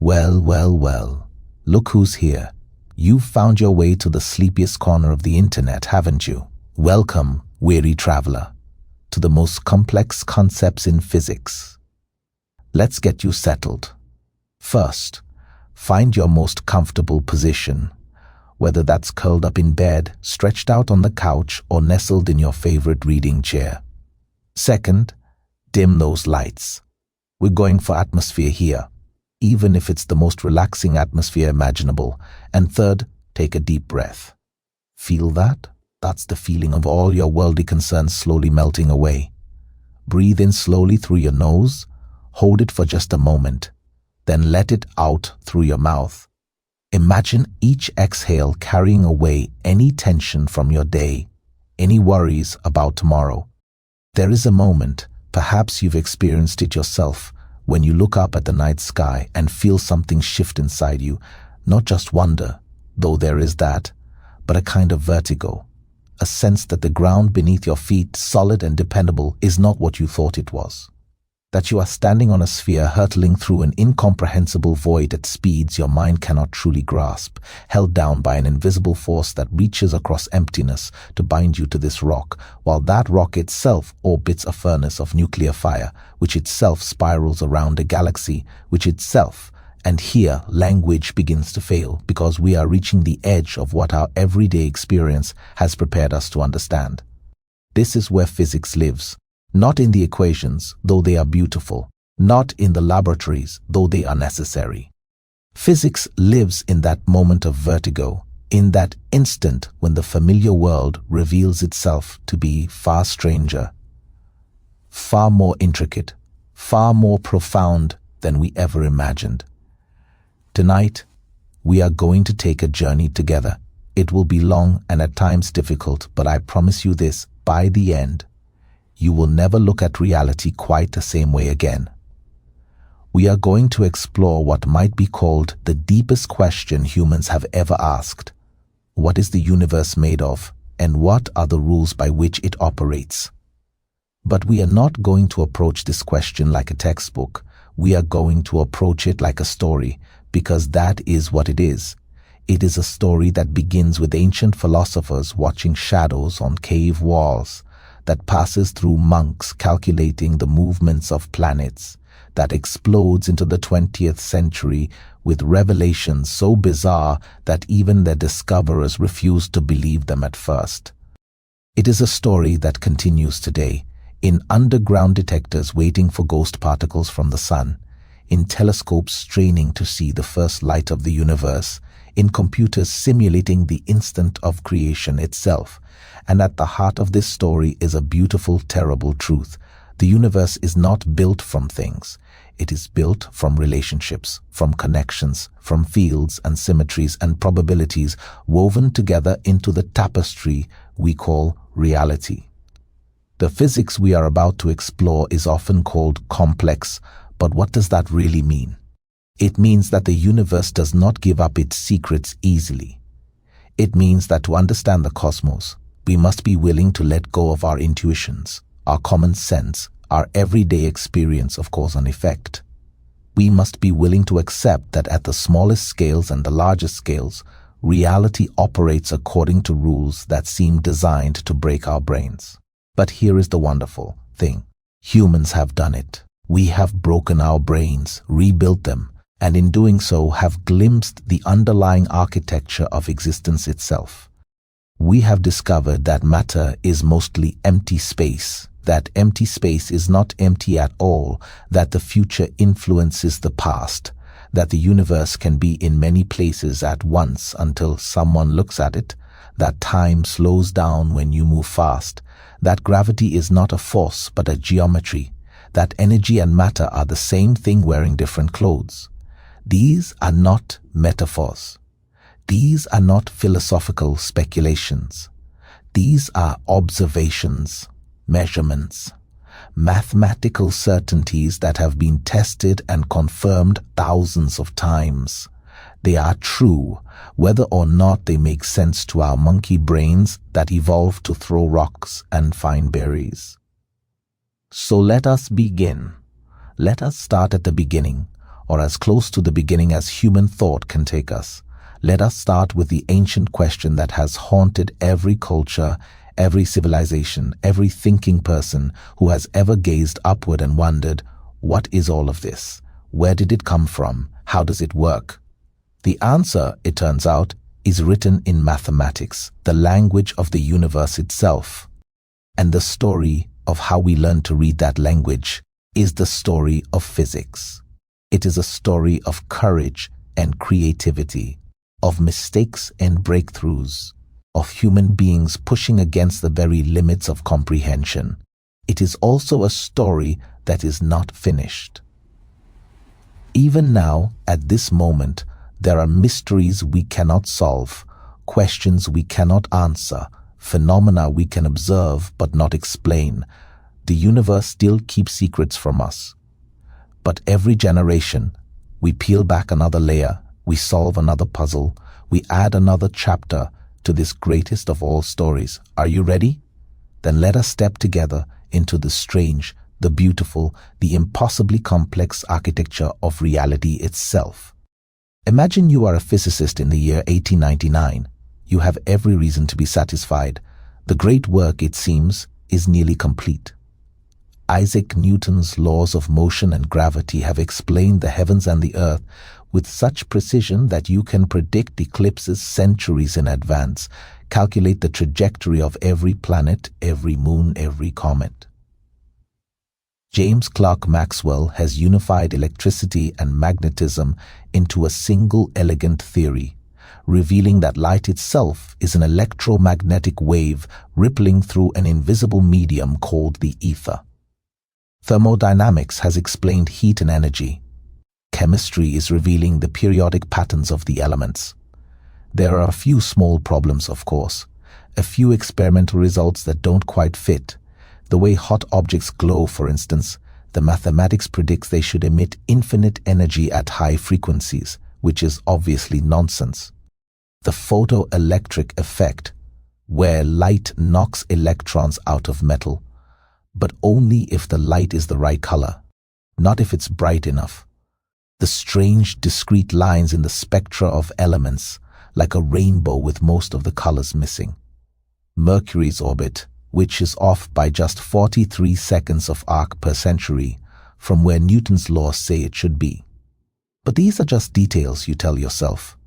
Well, well, well. Look who's here. You've found your way to the sleepiest corner of the internet, haven't you? Welcome, weary traveler, to the most complex concepts in physics. Let's get you settled. First, find your most comfortable position, whether that's curled up in bed, stretched out on the couch, or nestled in your favorite reading chair. Second, dim those lights. We're going for atmosphere here, even if it's the most relaxing atmosphere imaginable. And third, take a deep breath. Feel that? That's the feeling of all your worldly concerns slowly melting away. Breathe in slowly through your nose, hold it for just a moment, then let it out through your mouth. Imagine each exhale carrying away any tension from your day, any worries about tomorrow. There is a moment, perhaps you've experienced it yourself, when you look up at the night sky and feel something shift inside you, not just wonder, though there is that, but a kind of vertigo, a sense that the ground beneath your feet, solid and dependable, is not what you thought it was. That you are standing on a sphere hurtling through an incomprehensible void at speeds your mind cannot truly grasp, held down by an invisible force that reaches across emptiness to bind you to this rock, while that rock itself orbits a furnace of nuclear fire, which itself spirals around a galaxy, which itself, and here language begins to fail, because we are reaching the edge of what our everyday experience has prepared us to understand. This is where physics lives. Not in the equations, though they are beautiful, not in the laboratories, though they are necessary. Physics lives in that moment of vertigo, in that instant when the familiar world reveals itself to be far stranger, far more intricate, far more profound than we ever imagined. Tonight, we are going to take a journey together. It will be long and at times difficult, but I promise you this, by the end, you will never look at reality quite the same way again. We are going to explore what might be called the deepest question humans have ever asked. What is the universe made of, and what are the rules by which it operates? But we are not going to approach this question like a textbook. We are going to approach it like a story, because that is what it is. It is a story that begins with ancient philosophers watching shadows on cave walls, that passes through monks calculating the movements of planets, that explodes into the 20th century with revelations so bizarre that even their discoverers refused to believe them at first. It is a story that continues today, in underground detectors waiting for ghost particles from the sun, in telescopes straining to see the first light of the universe, in computers simulating the instant of creation itself. And at the heart of this story is a beautiful, terrible truth. The universe is not built from things. It is built from relationships, from connections, from fields and symmetries and probabilities woven together into the tapestry we call reality. The physics we are about to explore is often called complex, but what does that really mean? It means that the universe does not give up its secrets easily. It means that to understand the cosmos, we must be willing to let go of our intuitions, our common sense, our everyday experience of cause and effect. We must be willing to accept that at the smallest scales and the largest scales, reality operates according to rules that seem designed to break our brains. But here is the wonderful thing. Humans have done it. We have broken our brains, rebuilt them, and in doing so have glimpsed the underlying architecture of existence itself. We have discovered that matter is mostly empty space, that empty space is not empty at all, that the future influences the past, that the universe can be in many places at once until someone looks at it, that time slows down when you move fast, that gravity is not a force but a geometry, that energy and matter are the same thing wearing different clothes. These are not metaphors. These are not philosophical speculations. These are observations, measurements, mathematical certainties that have been tested and confirmed thousands of times. They are true, whether or not they make sense to our monkey brains that evolved to throw rocks and find berries. So let us begin. Let us start at the beginning. or as close to the beginning as human thought can take us. Let us start with the ancient question that has haunted every culture, every civilization, every thinking person who has ever gazed upward and wondered, what is all of this? Where did it come from? How does it work? The answer, it turns out, is written in mathematics, the language of the universe itself. And the story of how we learn to read that language is the story of physics. It is a story of courage and creativity, of mistakes and breakthroughs, of human beings pushing against the very limits of comprehension. It is also a story that is not finished. Even now, at this moment, there are mysteries we cannot solve, questions we cannot answer, phenomena we can observe but not explain. The universe still keeps secrets from us. But every generation, we peel back another layer, we solve another puzzle, we add another chapter to this greatest of all stories. Are you ready? Then let us step together into the strange, the beautiful, the impossibly complex architecture of reality itself. Imagine you are a physicist in the year 1899. You have every reason to be satisfied. The great work, it seems, is nearly complete. Isaac Newton's laws of motion and gravity have explained the heavens and the earth with such precision that you can predict eclipses centuries in advance, calculate the trajectory of every planet, every moon, every comet. James Clerk Maxwell has unified electricity and magnetism into a single elegant theory, revealing that light itself is an electromagnetic wave rippling through an invisible medium called the ether. Thermodynamics has explained heat and energy. Chemistry is revealing the periodic patterns of the elements. There are a few small problems, of course, a few experimental results that don't quite fit. The way hot objects glow, for instance, the mathematics predicts they should emit infinite energy at high frequencies, which is obviously nonsense. The photoelectric effect, where light knocks electrons out of metal, but only if the light is the right color, not if it's bright enough. The strange, discrete lines in the spectra of elements, like a rainbow with most of the colors missing. Mercury's orbit, which is off by just 43 seconds of arc per century from where Newton's laws say it should be. But these are just details, you tell yourself.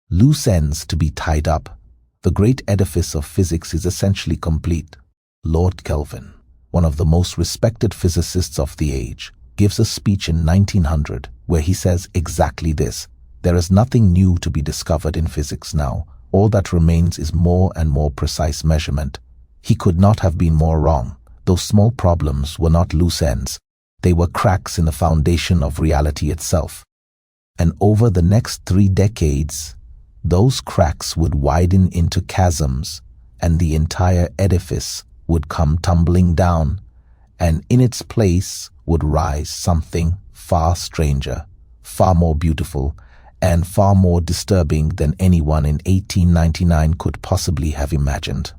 Loose ends to be tied up. The great edifice of physics is essentially complete. Lord Kelvin, one of the most respected physicists of the age, gives a speech in 1900 where he says exactly this: there is nothing new to be discovered in physics now. All that remains is more and more precise measurement. He could not have been more wrong. Those small problems were not loose ends. They were cracks in the foundation of reality itself. And over the next 3 decades, those cracks would widen into chasms, and the entire edifice would come tumbling down, and in its place would rise something far stranger, far more beautiful, and far more disturbing than anyone in 1899 could possibly have imagined.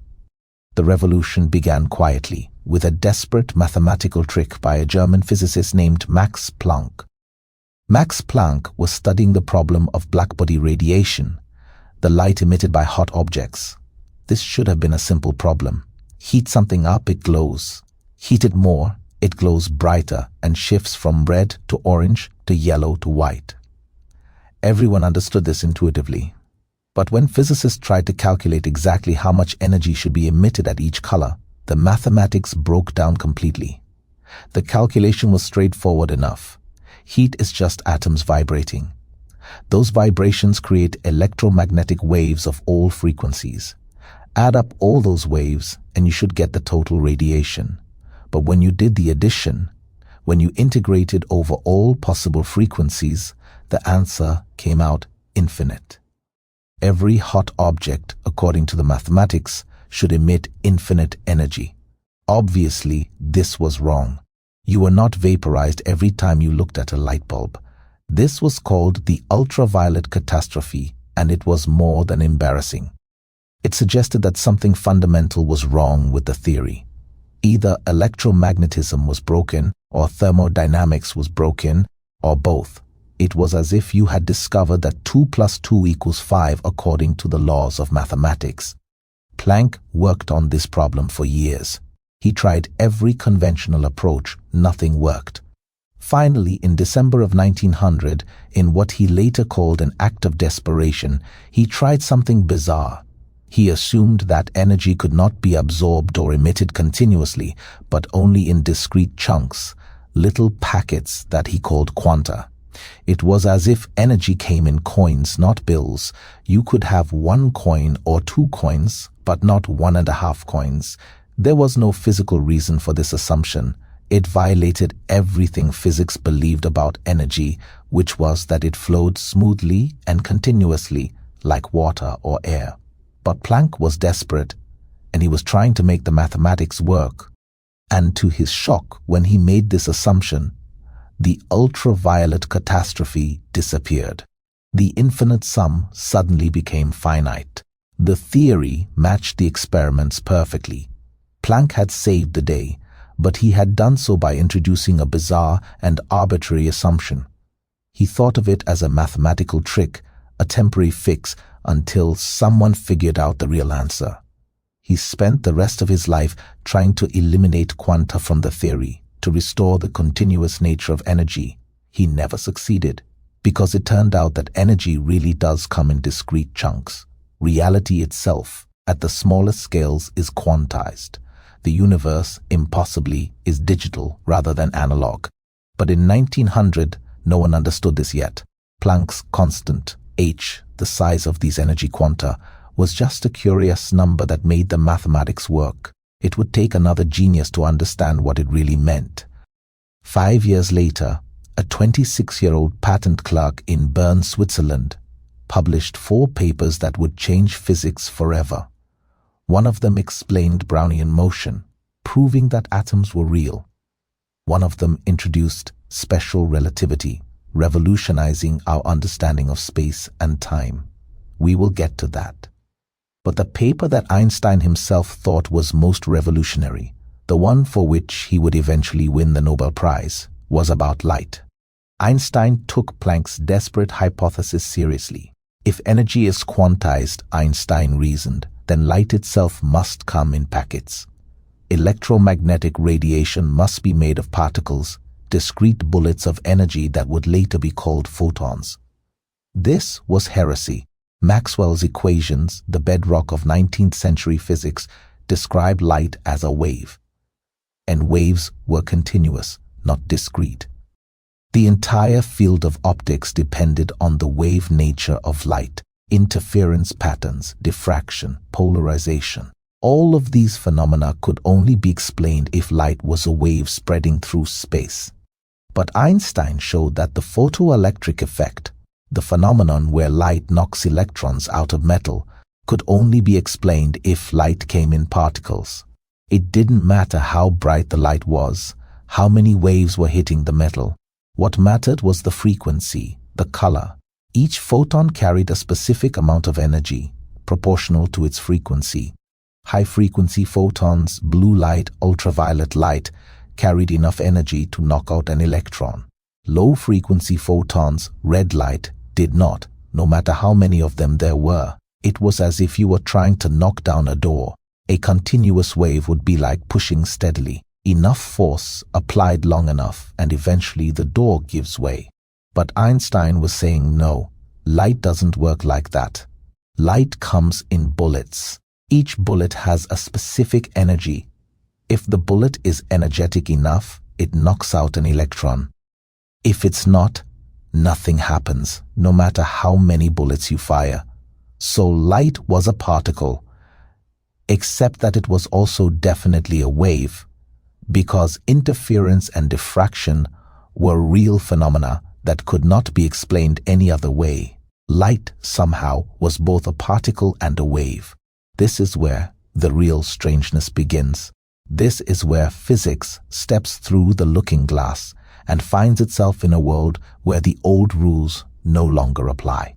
The revolution began quietly, with a desperate mathematical trick by a German physicist named Max Planck. Max Planck was studying the problem of blackbody radiation, the light emitted by hot objects. This should have been a simple problem. Heat something up, it glows. Heat it more, it glows brighter and shifts from red to orange to yellow to white. Everyone understood this intuitively. But when physicists tried to calculate exactly how much energy should be emitted at each color, the mathematics broke down completely. The calculation was straightforward enough. Heat is just atoms vibrating. Those vibrations create electromagnetic waves of all frequencies. Add up all those waves and you should get the total radiation. But when you did the addition, when you integrated over all possible frequencies, the answer came out infinite. Every hot object, according to the mathematics, should emit infinite energy. Obviously, this was wrong. You were not vaporized every time you looked at a light bulb. This was called the ultraviolet catastrophe, and it was more than embarrassing. It suggested that something fundamental was wrong with the theory. Either electromagnetism was broken, or thermodynamics was broken, or both. It was as if you had discovered that 2 plus 2 equals 5 according to the laws of mathematics. Planck worked on this problem for years. He tried every conventional approach, nothing worked. Finally, in December of 1900, in what he later called an act of desperation, he tried something bizarre. He assumed that energy could not be absorbed or emitted continuously, but only in discrete chunks, little packets that he called quanta. It was as if energy came in coins, not bills. You could have 1 coin or 2 coins, but not 1.5 coins. There was no physical reason for this assumption. It violated everything physics believed about energy, which was that it flowed smoothly and continuously, like water or air. But Planck was desperate, and he was trying to make the mathematics work. And to his shock, when he made this assumption, the ultraviolet catastrophe disappeared. The infinite sum suddenly became finite. The theory matched the experiments perfectly. Planck had saved the day, but he had done so by introducing a bizarre and arbitrary assumption. He thought of it as a mathematical trick, a temporary fix, until someone figured out the real answer. He spent the rest of his life trying to eliminate quanta from the theory, to restore the continuous nature of energy. He never succeeded, because it turned out that energy really does come in discrete chunks. Reality itself, at the smallest scales, is quantized. The universe, impossibly, is digital rather than analog. But in 1900, no one understood this yet. Planck's constant, h, the size of these energy quanta, was just a curious number that made the mathematics work. It would take another genius to understand what it really meant. 5 years later, a 26-year-old patent clerk in Bern, Switzerland, published 4 papers that would change physics forever. One of them explained Brownian motion, proving that atoms were real. One of them introduced special relativity, revolutionizing our understanding of space and time. We will get to that. But the paper that Einstein himself thought was most revolutionary, the one for which he would eventually win the Nobel Prize, was about light. Einstein took Planck's desperate hypothesis seriously. If energy is quantized, Einstein reasoned, then light itself must come in packets. Electromagnetic radiation must be made of particles, discrete bullets of energy that would later be called photons. This was heresy. Maxwell's equations, the bedrock of 19th century physics, described light as a wave. And waves were continuous, not discrete. The entire field of optics depended on the wave nature of light, interference patterns, diffraction, polarization. All of these phenomena could only be explained if light was a wave spreading through space. But Einstein showed that the photoelectric effect, the phenomenon where light knocks electrons out of metal, could only be explained if light came in particles. It didn't matter how bright the light was, how many waves were hitting the metal. What mattered was the frequency, the color. Each photon carried a specific amount of energy, proportional to its frequency. High-frequency photons, blue light, ultraviolet light, carried enough energy to knock out an electron. Low-frequency photons, red light, did not, no matter how many of them there were. It was as if you were trying to knock down a door. A continuous wave would be like pushing steadily. Enough force applied long enough, and eventually the door gives way. But Einstein was saying no, light doesn't work like that. Light comes in bullets. Each bullet has a specific energy. If the bullet is energetic enough, it knocks out an electron. If it's not, nothing happens, no matter how many bullets you fire. So light was a particle, except that it was also definitely a wave, because interference and diffraction were real phenomena that could not be explained any other way. Light, somehow, was both a particle and a wave. This is where the real strangeness begins. This is where physics steps through the looking glass and finds itself in a world where the old rules no longer apply.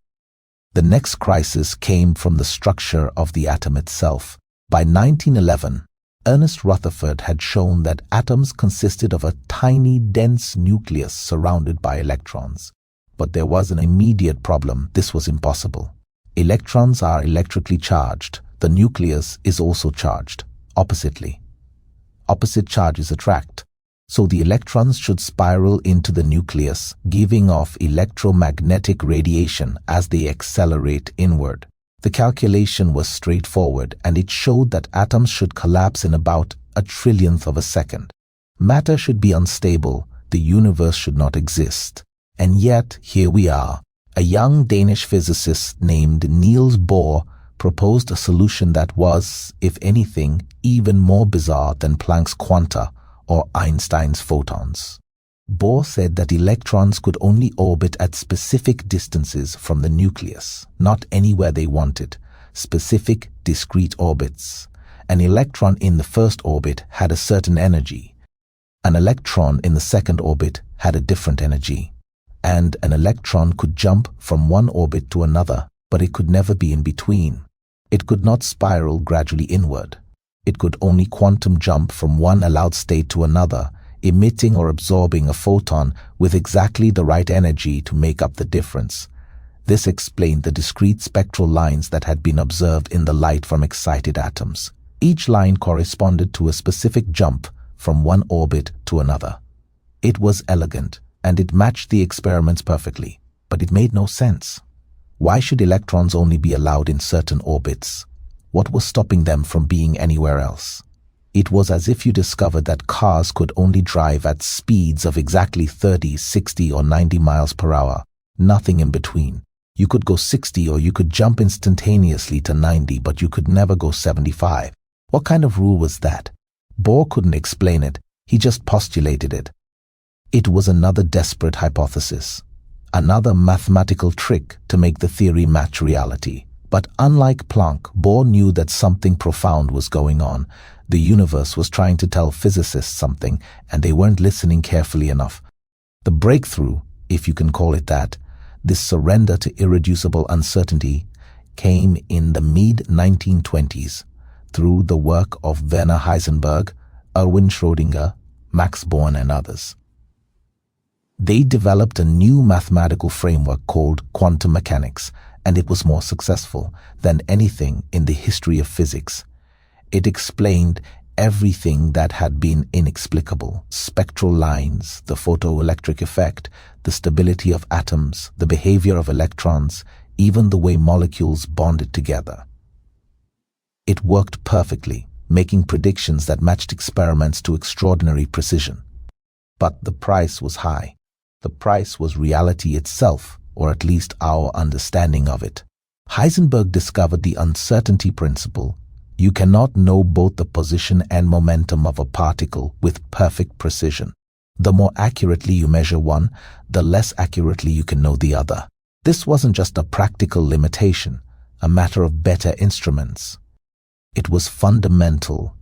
The next crisis came from the structure of the atom itself. By 1911, Ernest Rutherford had shown that atoms consisted of a tiny, dense nucleus surrounded by electrons. But there was an immediate problem. This was impossible. Electrons are electrically charged. The nucleus is also charged. Oppositely. Opposite charges attract. So the electrons should spiral into the nucleus, giving off electromagnetic radiation as they accelerate inward. The calculation was straightforward, and it showed that atoms should collapse in about a trillionth of a second. Matter should be unstable. The universe should not exist. And yet, here we are. A young Danish physicist named Niels Bohr proposed a solution that was, if anything, even more bizarre than Planck's quanta or Einstein's photons. Bohr said that electrons could only orbit at specific distances from the nucleus, not anywhere they wanted, specific, discrete orbits. An electron in the first orbit had a certain energy. An electron in the second orbit had a different energy. And an electron could jump from one orbit to another, but it could never be in between. It could not spiral gradually inward. It could only quantum jump from one allowed state to another, emitting or absorbing a photon with exactly the right energy to make up the difference. This explained the discrete spectral lines that had been observed in the light from excited atoms. Each line corresponded to a specific jump from one orbit to another. It was elegant, and it matched the experiments perfectly, but it made no sense. Why should electrons only be allowed in certain orbits? What was stopping them from being anywhere else? It was as if you discovered that cars could only drive at speeds of exactly 30, 60, or 90 miles per hour, nothing in between. You could go 60 or you could jump instantaneously to 90, but you could never go 75. What kind of rule was that? Bohr couldn't explain it, he just postulated it. It was another desperate hypothesis, another mathematical trick to make the theory match reality. But unlike Planck, Bohr knew that something profound was going on. The universe was trying to tell physicists something, and they weren't listening carefully enough. The breakthrough, if you can call it that, this surrender to irreducible uncertainty, came in the mid-1920s through the work of Werner Heisenberg, Erwin Schrödinger, Max Born, and others. They developed a new mathematical framework called quantum mechanics, and it was more successful than anything in the history of physics. It explained everything that had been inexplicable: spectral lines, the photoelectric effect, the stability of atoms, the behavior of electrons, even the way molecules bonded together. It worked perfectly, making predictions that matched experiments to extraordinary precision. But the price was high. The price was reality itself, or at least our understanding of it. Heisenberg discovered the uncertainty principle. You cannot know both the position and momentum of a particle with perfect precision. The more accurately you measure one, the less accurately you can know the other. This wasn't just a practical limitation, a matter of better instruments. It was fundamental.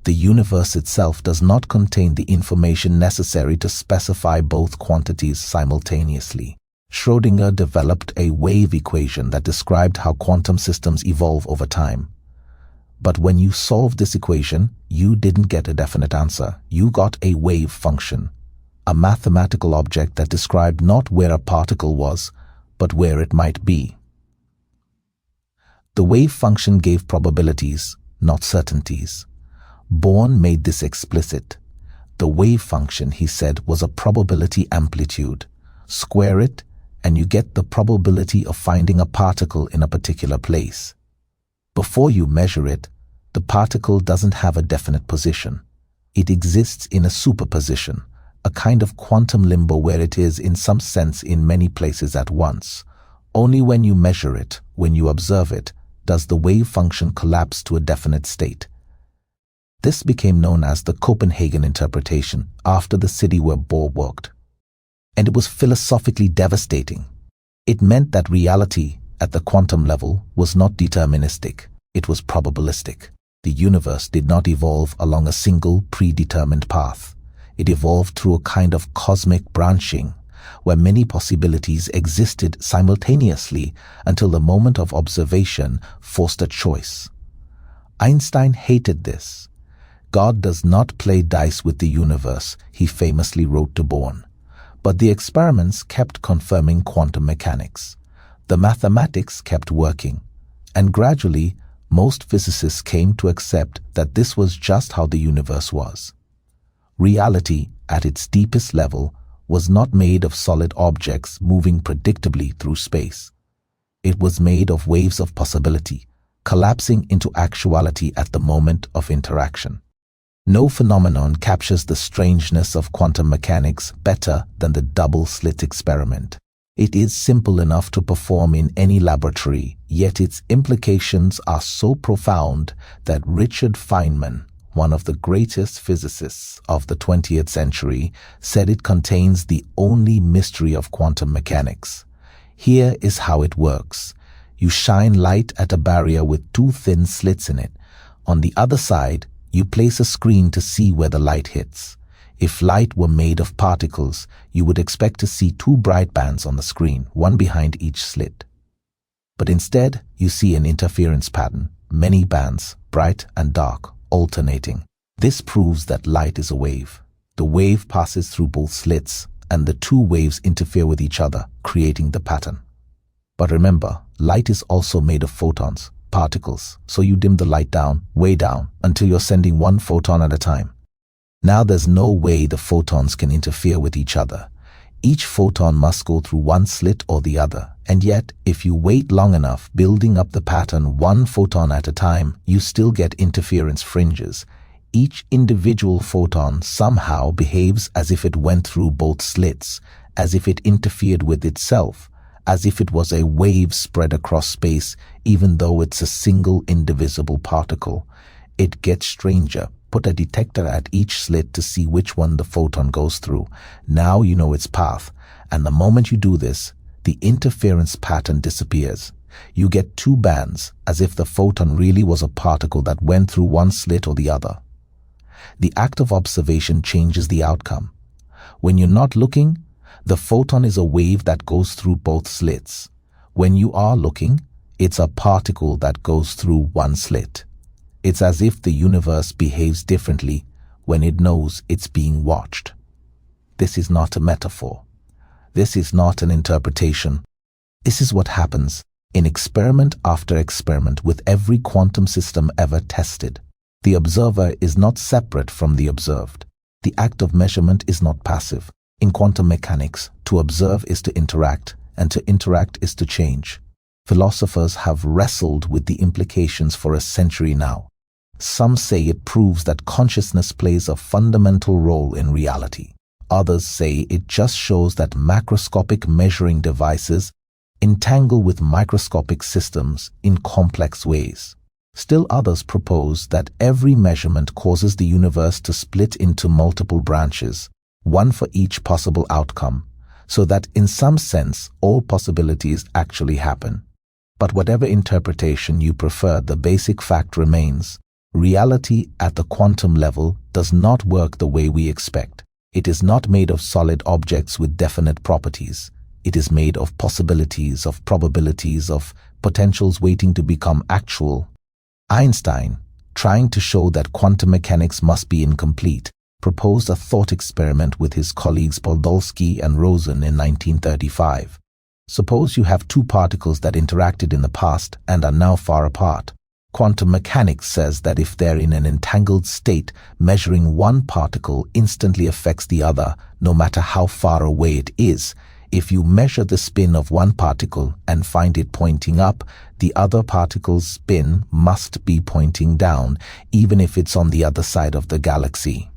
The universe itself does not contain the information necessary to specify both quantities simultaneously. Schrödinger developed a wave equation that described how quantum systems evolve over time. But when you solved this equation, you didn't get a definite answer. You got a wave function, a mathematical object that described not where a particle was, but where it might be. The wave function gave probabilities, not certainties. Born made this explicit. The wave function, he said, was a probability amplitude. Square it, and you get the probability of finding a particle in a particular place. Before you measure it, the particle doesn't have a definite position. It exists in a superposition, a kind of quantum limbo where it is in some sense in many places at once. Only when you measure it, when you observe it, does the wave function collapse to a definite state. This became known as the Copenhagen interpretation, after the city where Bohr worked. And it was philosophically devastating. It meant that reality, at the quantum level, was not deterministic, it was probabilistic. The universe did not evolve along a single predetermined path. It evolved through a kind of cosmic branching, where many possibilities existed simultaneously until the moment of observation forced a choice. Einstein hated this. God does not play dice with the universe, he famously wrote to Born. But the experiments kept confirming quantum mechanics. The mathematics kept working, and gradually, most physicists came to accept that this was just how the universe was. Reality, at its deepest level, was not made of solid objects moving predictably through space. It was made of waves of possibility, collapsing into actuality at the moment of interaction. No phenomenon captures the strangeness of quantum mechanics better than the double-slit experiment. It is simple enough to perform in any laboratory, yet its implications are so profound that Richard Feynman, one of the greatest physicists of the 20th century, said it contains the only mystery of quantum mechanics. Here is how it works. You shine light at a barrier with two thin slits in it. On the other side, you place a screen to see where the light hits. If light were made of particles, you would expect to see two bright bands on the screen, one behind each slit. But instead, you see an interference pattern, many bands, bright and dark, alternating. This proves that light is a wave. The wave passes through both slits, and the two waves interfere with each other, creating the pattern. But remember, light is also made of photons, particles, so you dim the light down, way down, until you're sending one photon at a time. Now there's no way the photons can interfere with each other. Each photon must go through one slit or the other, and yet, if you wait long enough building up the pattern one photon at a time, you still get interference fringes. Each individual photon somehow behaves as if it went through both slits, as if it interfered with itself, as if it was a wave spread across space, even though it's a single indivisible particle. It gets stranger. Put a detector at each slit to see which one the photon goes through. Now you know its path, and the moment you do this, the interference pattern disappears. You get two bands, as if the photon really was a particle that went through one slit or the other. The act of observation changes the outcome. When you're not looking, the photon is a wave that goes through both slits. When you are looking, it's a particle that goes through one slit. It's as if the universe behaves differently when it knows it's being watched. This is not a metaphor. This is not an interpretation. This is what happens in experiment after experiment with every quantum system ever tested. The observer is not separate from the observed. The act of measurement is not passive. In quantum mechanics, to observe is to interact, and to interact is to change. Philosophers have wrestled with the implications for a century now. Some say it proves that consciousness plays a fundamental role in reality. Others say it just shows that macroscopic measuring devices entangle with microscopic systems in complex ways. Still others propose that every measurement causes the universe to split into multiple branches, one for each possible outcome, so that in some sense all possibilities actually happen. But whatever interpretation you prefer, the basic fact remains. Reality at the quantum level does not work the way we expect. It is not made of solid objects with definite properties. It is made of possibilities, of probabilities, of potentials waiting to become actual. Einstein, trying to show that quantum mechanics must be incomplete, proposed a thought experiment with his colleagues Podolsky and Rosen in 1935. Suppose you have two particles that interacted in the past and are now far apart. Quantum mechanics says that if they're in an entangled state, measuring one particle instantly affects the other, no matter how far away it is. If you measure the spin of one particle and find it pointing up, the other particle's spin must be pointing down, even if it's on the other side of the galaxy.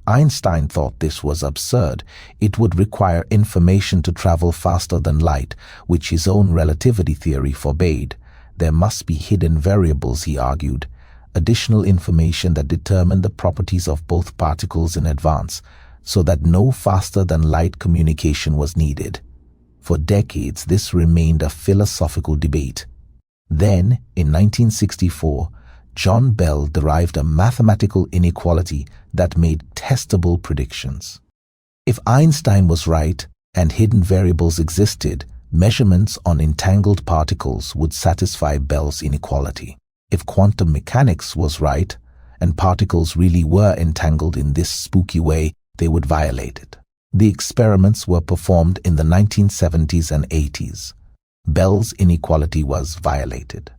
Einstein thought this was absurd. It would require information to travel faster than light, which his own relativity theory forbade. There must be hidden variables, he argued, additional information that determine the properties of both particles in advance, so that no faster than light communication was needed. For decades, this remained a philosophical debate. Then, in 1964, John Bell derived a mathematical inequality that made testable predictions. If Einstein was right and hidden variables existed, measurements on entangled particles would satisfy Bell's inequality. If quantum mechanics was right, and particles really were entangled in this spooky way, they would violate it. The experiments were performed in the 1970s and 80s. Bell's inequality was violated.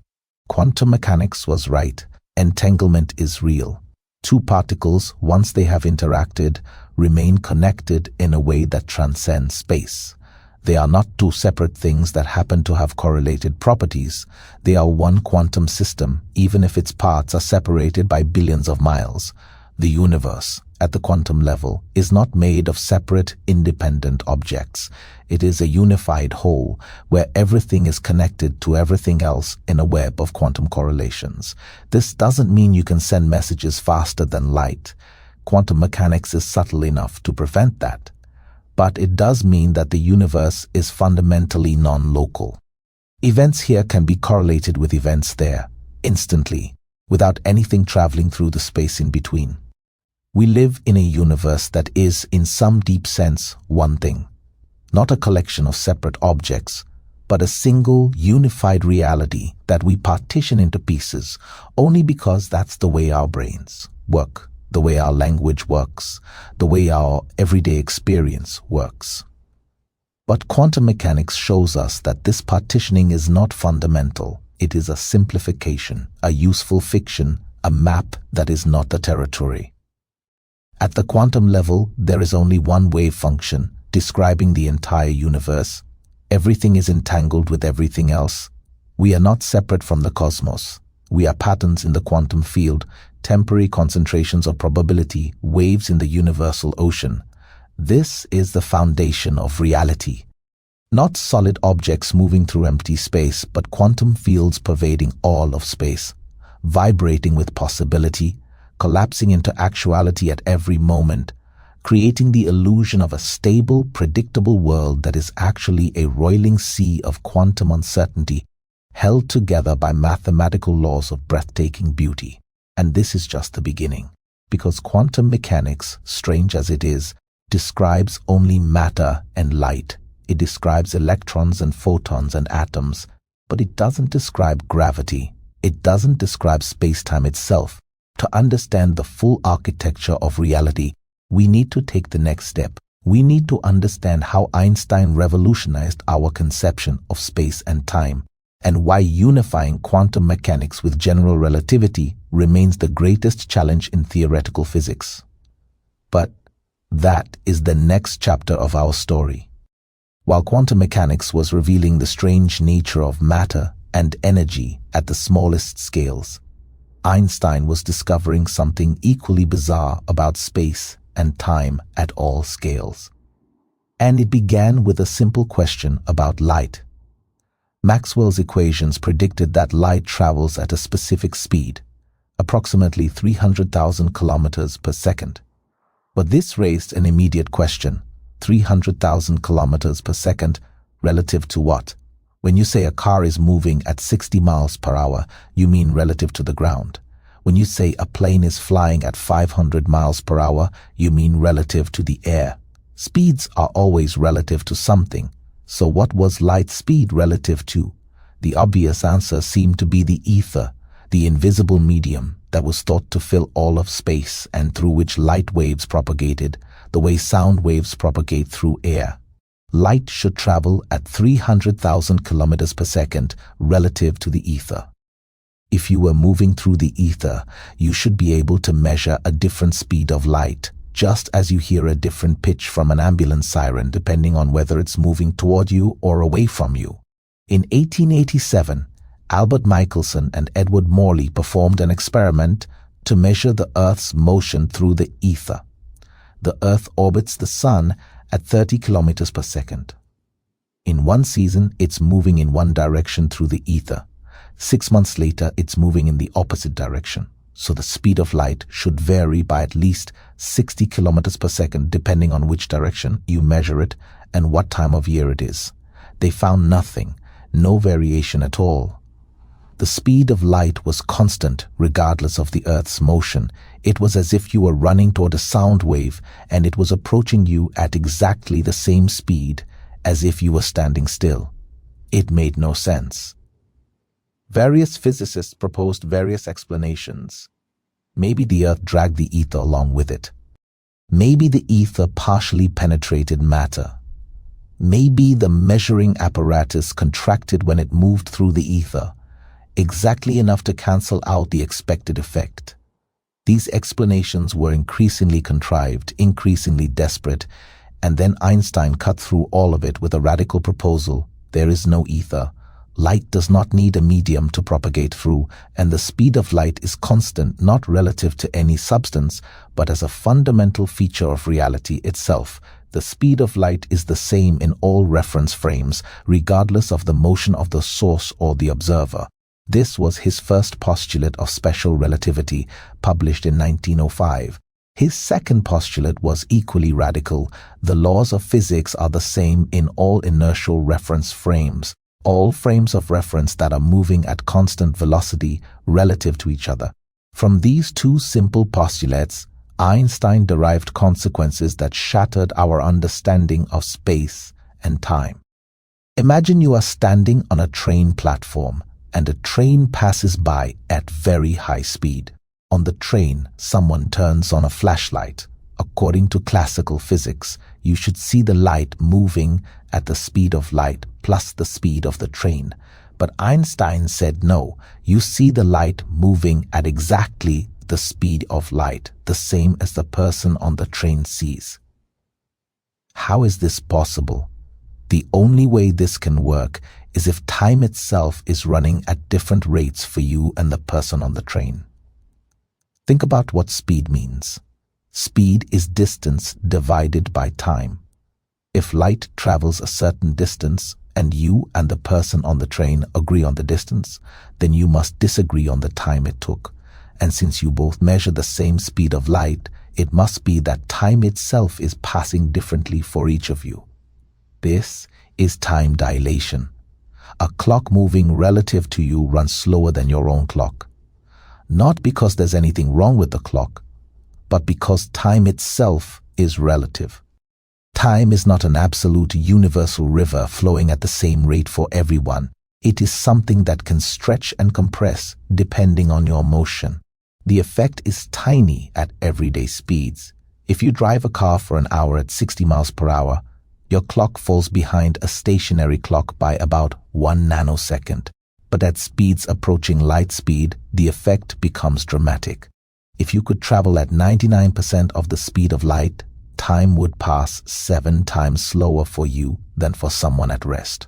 Quantum mechanics was right. Entanglement is real. Two particles, once they have interacted, remain connected in a way that transcends space. They are not two separate things that happen to have correlated properties. They are one quantum system, even if its parts are separated by billions of miles. The universe, at the quantum level, is not made of separate, independent objects. It is a unified whole, where everything is connected to everything else in a web of quantum correlations. This doesn't mean you can send messages faster than light. Quantum mechanics is subtle enough to prevent that. But it does mean that the universe is fundamentally non-local. Events here can be correlated with events there, instantly, without anything traveling through the space in between. We live in a universe that is, in some deep sense, one thing. Not a collection of separate objects, but a single, unified reality that we partition into pieces only because that's the way our brains work, the way our language works, the way our everyday experience works. But quantum mechanics shows us that this partitioning is not fundamental. It is a simplification, a useful fiction, a map that is not the territory. At the quantum level, there is only one wave function describing the entire universe. Everything is entangled with everything else. We are not separate from the cosmos. We are patterns in the quantum field, temporary concentrations of probability, waves in the universal ocean. This is the foundation of reality. Not solid objects moving through empty space, but quantum fields pervading all of space, vibrating with possibility, collapsing into actuality at every moment, creating the illusion of a stable, predictable world that is actually a roiling sea of quantum uncertainty, held together by mathematical laws of breathtaking beauty. And this is just the beginning, because quantum mechanics, strange as it is, describes only matter and light. It describes electrons and photons and atoms, but it doesn't describe gravity. It doesn't describe space-time itself. To understand the full architecture of reality, we need to take the next step. We need to understand how Einstein revolutionized our conception of space and time, and why unifying quantum mechanics with general relativity remains the greatest challenge in theoretical physics. But that is the next chapter of our story. While quantum mechanics was revealing the strange nature of matter and energy at the smallest scales, Einstein was discovering something equally bizarre about space and time at all scales. And it began with a simple question about light. Maxwell's equations predicted that light travels at a specific speed, approximately 300,000 kilometers per second. But this raised an immediate question: 300,000 kilometers per second relative to what? When you say a car is moving at 60 miles per hour, you mean relative to the ground. When you say a plane is flying at 500 miles per hour, you mean relative to the air. Speeds are always relative to something. So what was light speed relative to? The obvious answer seemed to be the ether, the invisible medium that was thought to fill all of space and through which light waves propagated, the way sound waves propagate through air. Light should travel at 300,000 kilometers per second relative to the ether. If you were moving through the ether, you should be able to measure a different speed of light, just as you hear a different pitch from an ambulance siren depending on whether it's moving toward you or away from you. In 1887, Albert Michelson and Edward Morley performed an experiment to measure the Earth's motion through the ether. The Earth orbits the Sun at 30 kilometers per second. In one season, it's moving in one direction through the ether. 6 months later, it's moving in the opposite direction. So the speed of light should vary by at least 60 kilometers per second depending on which direction you measure it and what time of year it is. They found nothing, no variation at all. The speed of light was constant regardless of the Earth's motion. It was as if you were running toward a sound wave and it was approaching you at exactly the same speed as if you were standing still. It made no sense. Various physicists proposed various explanations. Maybe the Earth dragged the ether along with it. Maybe the ether partially penetrated matter. Maybe the measuring apparatus contracted when it moved through the ether, exactly enough to cancel out the expected effect. These explanations were increasingly contrived, increasingly desperate, and then Einstein cut through all of it with a radical proposal. There is no ether. Light does not need a medium to propagate through, and the speed of light is constant, not relative to any substance, but as a fundamental feature of reality itself. The speed of light is the same in all reference frames, regardless of the motion of the source or the observer. This was his first postulate of special relativity, published in 1905. His second postulate was equally radical. The laws of physics are the same in all inertial reference frames, all frames of reference that are moving at constant velocity relative to each other. From these two simple postulates, Einstein derived consequences that shattered our understanding of space and time. Imagine you are standing on a train platform and a train passes by at very high speed. On the train, someone turns on a flashlight. According to classical physics, you should see the light moving at the speed of light plus the speed of the train. But Einstein said no, you see the light moving at exactly the speed of light, the same as the person on the train sees. How is this possible? The only way this can work is if time itself is running at different rates for you and the person on the train. Think about what speed means. Speed is distance divided by time. If light travels a certain distance and you and the person on the train agree on the distance, then you must disagree on the time it took. And since you both measure the same speed of light, it must be that time itself is passing differently for each of you. This is time dilation. A clock moving relative to you runs slower than your own clock. Not because there's anything wrong with the clock, but because time itself is relative. Time is not an absolute universal river flowing at the same rate for everyone. It is something that can stretch and compress depending on your motion. The effect is tiny at everyday speeds. If you drive a car for an hour at 60 miles per hour, your clock falls behind a stationary clock by about 1 nanosecond. But at speeds approaching light speed, the effect becomes dramatic. If you could travel at 99% of the speed of light, time would pass 7 times slower for you than for someone at rest.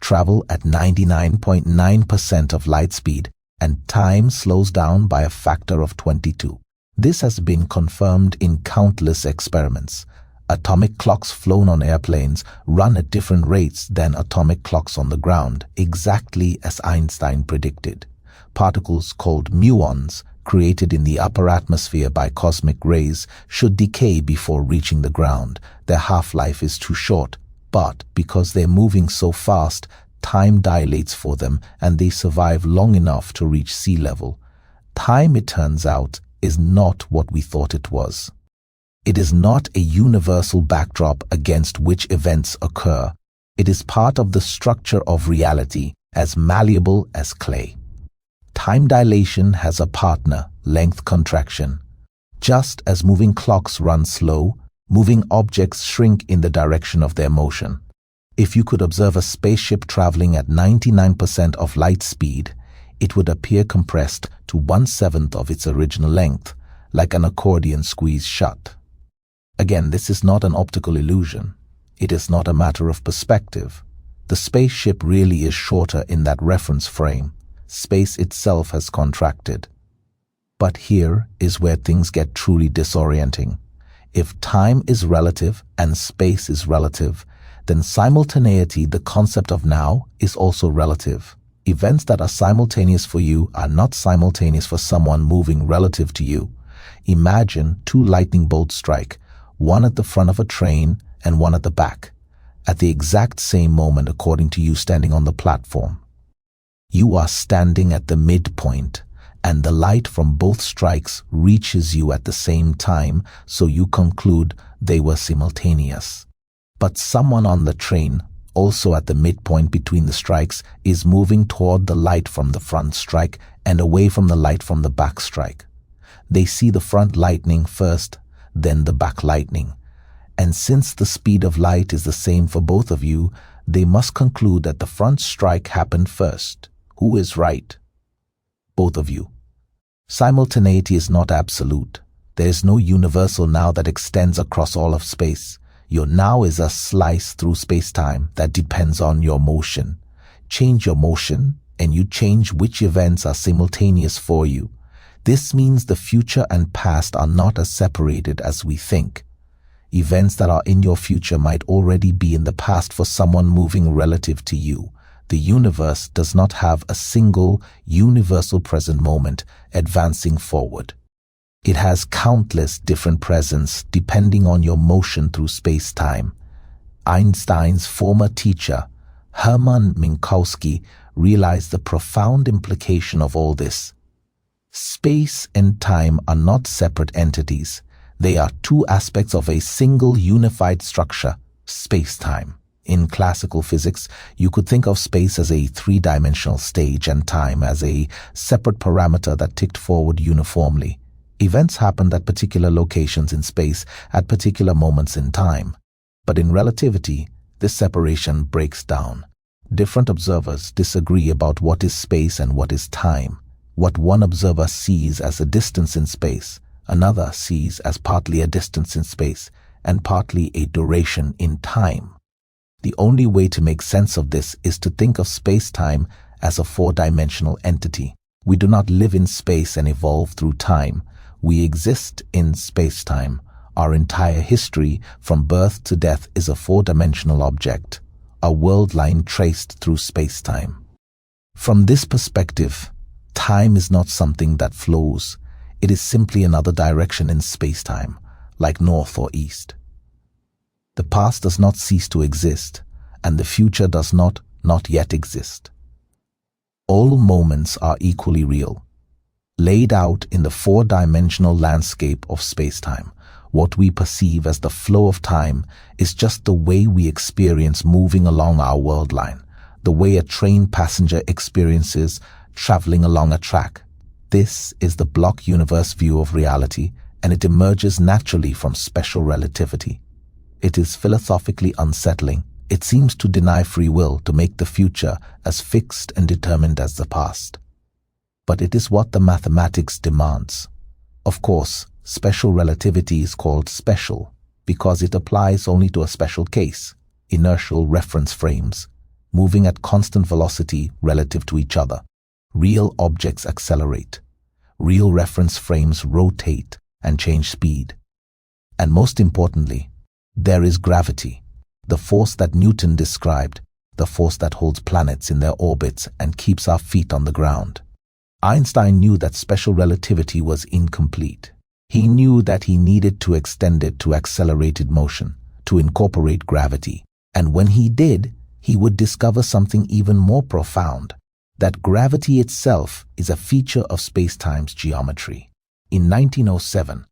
Travel at 99.9% of light speed, and time slows down by a factor of 22. This has been confirmed in countless experiments. Atomic clocks flown on airplanes run at different rates than atomic clocks on the ground, exactly as Einstein predicted. Particles called muons, created in the upper atmosphere by cosmic rays, should decay before reaching the ground. Their half-life is too short, but because they're moving so fast, time dilates for them and they survive long enough to reach sea level. Time, it turns out, is not what we thought it was. It is not a universal backdrop against which events occur. It is part of the structure of reality, as malleable as clay. Time dilation has a partner, length contraction. Just as moving clocks run slow, moving objects shrink in the direction of their motion. If you could observe a spaceship traveling at 99% of light speed, it would appear compressed to 1/7 of its original length, like an accordion squeezed shut. Again, this is not an optical illusion. It is not a matter of perspective. The spaceship really is shorter in that reference frame. Space itself has contracted. But here is where things get truly disorienting. If time is relative and space is relative, then simultaneity, the concept of now, is also relative. Events that are simultaneous for you are not simultaneous for someone moving relative to you. Imagine 2 lightning bolts strike, one at the front of a train and one at the back, at the exact same moment according to you standing on the platform. You are standing at the midpoint, and the light from both strikes reaches you at the same time, so you conclude they were simultaneous. But someone on the train, also at the midpoint between the strikes, is moving toward the light from the front strike and away from the light from the back strike. They see the front lightning first, then the backlightning. And since the speed of light is the same for both of you, they must conclude that the front strike happened first. Who is right? Both of you. Simultaneity is not absolute. There is no universal now that extends across all of space. Your now is a slice through space-time that depends on your motion. Change your motion, and you change which events are simultaneous for you. This means the future and past are not as separated as we think. Events that are in your future might already be in the past for someone moving relative to you. The universe does not have a single, universal present moment advancing forward. It has countless different presents depending on your motion through space-time. Einstein's former teacher, Hermann Minkowski, realized the profound implication of all this. Space and time are not separate entities. They are two aspects of a single unified structure, space-time. In classical physics, you could think of space as a three-dimensional stage and time as a separate parameter that ticked forward uniformly. Events happened at particular locations in space at particular moments in time. But in relativity, this separation breaks down. Different observers disagree about what is space and what is time. What one observer sees as a distance in space, another sees as partly a distance in space and partly a duration in time. The only way to make sense of this is to think of space-time as a four-dimensional entity. We do not live in space and evolve through time. We exist in space-time. Our entire history, from birth to death, is a four-dimensional object, a world line traced through space-time. From this perspective, time is not something that flows. It is simply another direction in space-time, like north or east. The past does not cease to exist, and the future does not yet exist. All moments are equally real. Laid out in the four-dimensional landscape of space-time, what we perceive as the flow of time is just the way we experience moving along our world line, the way a train passenger experiences traveling along a track. This is the block universe view of reality, and it emerges naturally from special relativity. It is philosophically unsettling. It seems to deny free will, to make the future as fixed and determined as the past. But it is what the mathematics demands. Of course, special relativity is called special because it applies only to a special case, inertial reference frames, moving at constant velocity relative to each other. Real objects accelerate. Real reference frames rotate and change speed. And most importantly, there is gravity, the force that Newton described, the force that holds planets in their orbits and keeps our feet on the ground. Einstein knew that special relativity was incomplete. He knew that he needed to extend it to accelerated motion, to incorporate gravity. And when he did, he would discover something even more profound, that gravity itself is a feature of space-time's geometry. In 1907,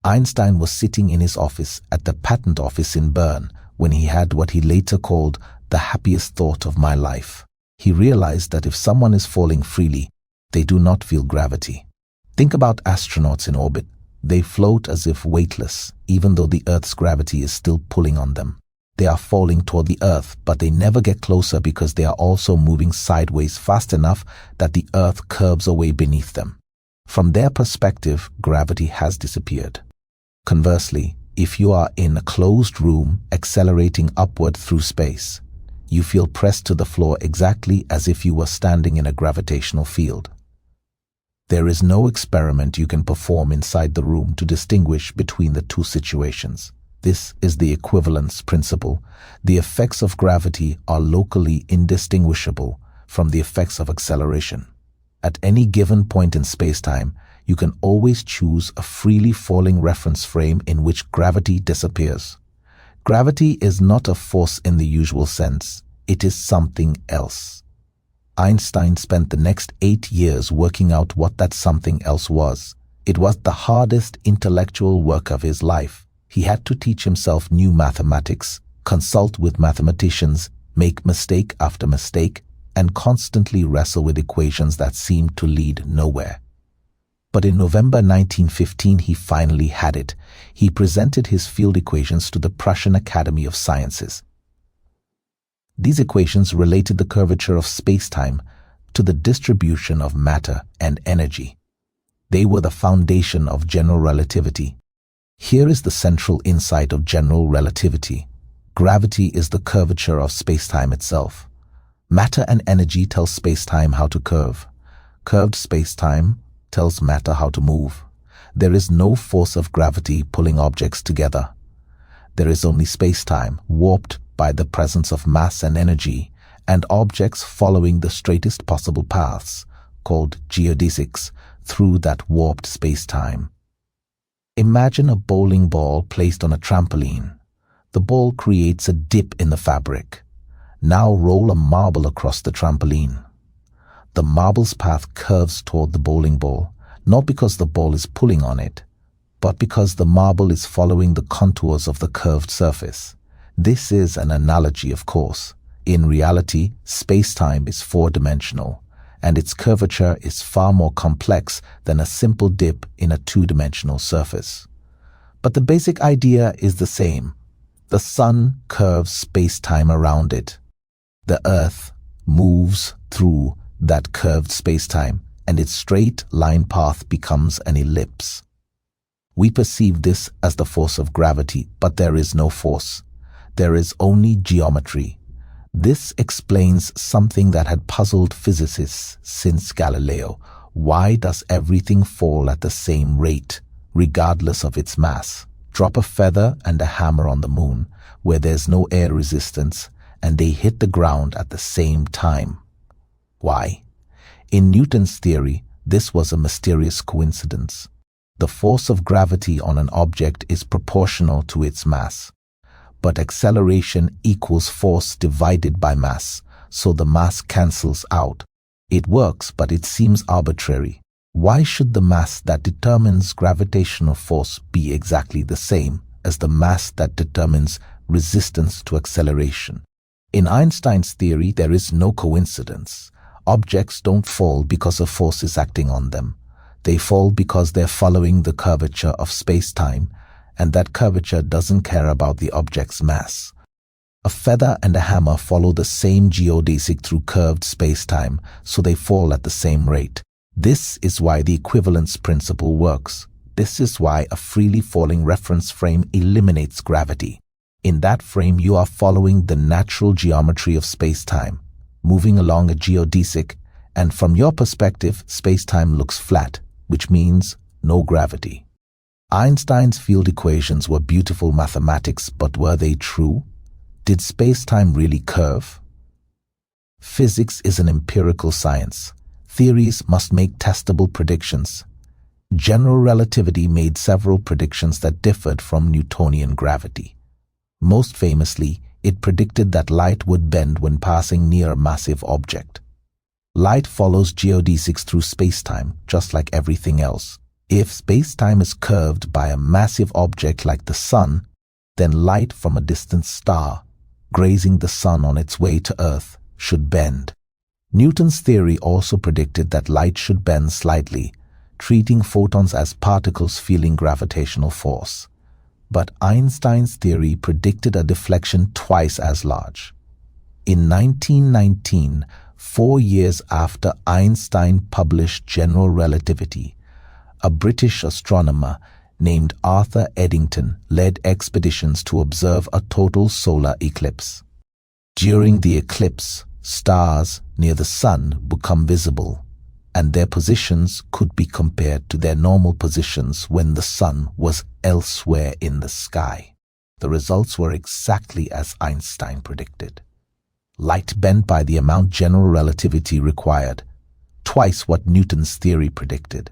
Einstein was sitting in his office at the patent office in Bern when he had what he later called the happiest thought of my life. He realized that if someone is falling freely, they do not feel gravity. Think about astronauts in orbit. They float as if weightless, even though the Earth's gravity is still pulling on them. They are falling toward the Earth, but they never get closer because they are also moving sideways fast enough that the Earth curves away beneath them. From their perspective, gravity has disappeared. Conversely, if you are in a closed room accelerating upward through space, you feel pressed to the floor exactly as if you were standing in a gravitational field. There is no experiment you can perform inside the room to distinguish between the two situations. This is the equivalence principle. The effects of gravity are locally indistinguishable from the effects of acceleration. At any given point in space-time, you can always choose a freely falling reference frame in which gravity disappears. Gravity is not a force in the usual sense. It is something else. Einstein spent the next 8 years working out what that something else was. It was the hardest intellectual work of his life. He had to teach himself new mathematics, consult with mathematicians, make mistake after mistake, and constantly wrestle with equations that seemed to lead nowhere. But in November 1915 he finally had it. He presented his field equations to the Prussian Academy of Sciences. These equations related the curvature of space-time to the distribution of matter and energy. They were the foundation of general relativity. Here is the central insight of general relativity. Gravity is the curvature of space-time itself. Matter and energy tell space-time how to curve. Curved space-time tells matter how to move. There is no force of gravity pulling objects together. There is only space-time, warped by the presence of mass and energy, and objects following the straightest possible paths, called geodesics, through that warped space-time. Imagine a bowling ball placed on a trampoline. The ball creates a dip in the fabric. Now roll a marble across the trampoline. The marble's path curves toward the bowling ball, not because the ball is pulling on it, but because the marble is following the contours of the curved surface. This is an analogy, of course. In reality, space-time is four-dimensional, and its curvature is far more complex than a simple dip in a two-dimensional surface. But the basic idea is the same. The sun curves space-time around it. The Earth moves through that curved space-time, and its straight line path becomes an ellipse. We perceive this as the force of gravity, but there is no force. There is only geometry. This explains something that had puzzled physicists since Galileo. Why does everything fall at the same rate, regardless of its mass? Drop a feather and a hammer on the moon, where there's no air resistance, and they hit the ground at the same time. Why? In Newton's theory, this was a mysterious coincidence. The force of gravity on an object is proportional to its mass. But acceleration equals force divided by mass, so the mass cancels out. It works, but it seems arbitrary. Why should the mass that determines gravitational force be exactly the same as the mass that determines resistance to acceleration? In Einstein's theory, there is no coincidence. Objects don't fall because a force is acting on them. They fall because they're following the curvature of space-time, and that curvature doesn't care about the object's mass. A feather and a hammer follow the same geodesic through curved space-time, so they fall at the same rate. This is why the equivalence principle works. This is why a freely falling reference frame eliminates gravity. In that frame, you are following the natural geometry of space-time, moving along a geodesic, and from your perspective, space-time looks flat, which means no gravity. Einstein's field equations were beautiful mathematics, but were they true? Did space-time really curve? Physics is an empirical science. Theories must make testable predictions. General relativity made several predictions that differed from Newtonian gravity. Most famously, it predicted that light would bend when passing near a massive object. Light follows geodesics through space-time, just like everything else. If space-time is curved by a massive object like the sun, then light from a distant star, grazing the sun on its way to Earth, should bend. Newton's theory also predicted that light should bend slightly, treating photons as particles feeling gravitational force. But Einstein's theory predicted a deflection twice as large. In 1919, 4 years after Einstein published General Relativity, a British astronomer named Arthur Eddington led expeditions to observe a total solar eclipse. During the eclipse, stars near the sun become visible, and their positions could be compared to their normal positions when the sun was elsewhere in the sky. The results were exactly as Einstein predicted. Light bent by the amount general relativity required, twice what Newton's theory predicted.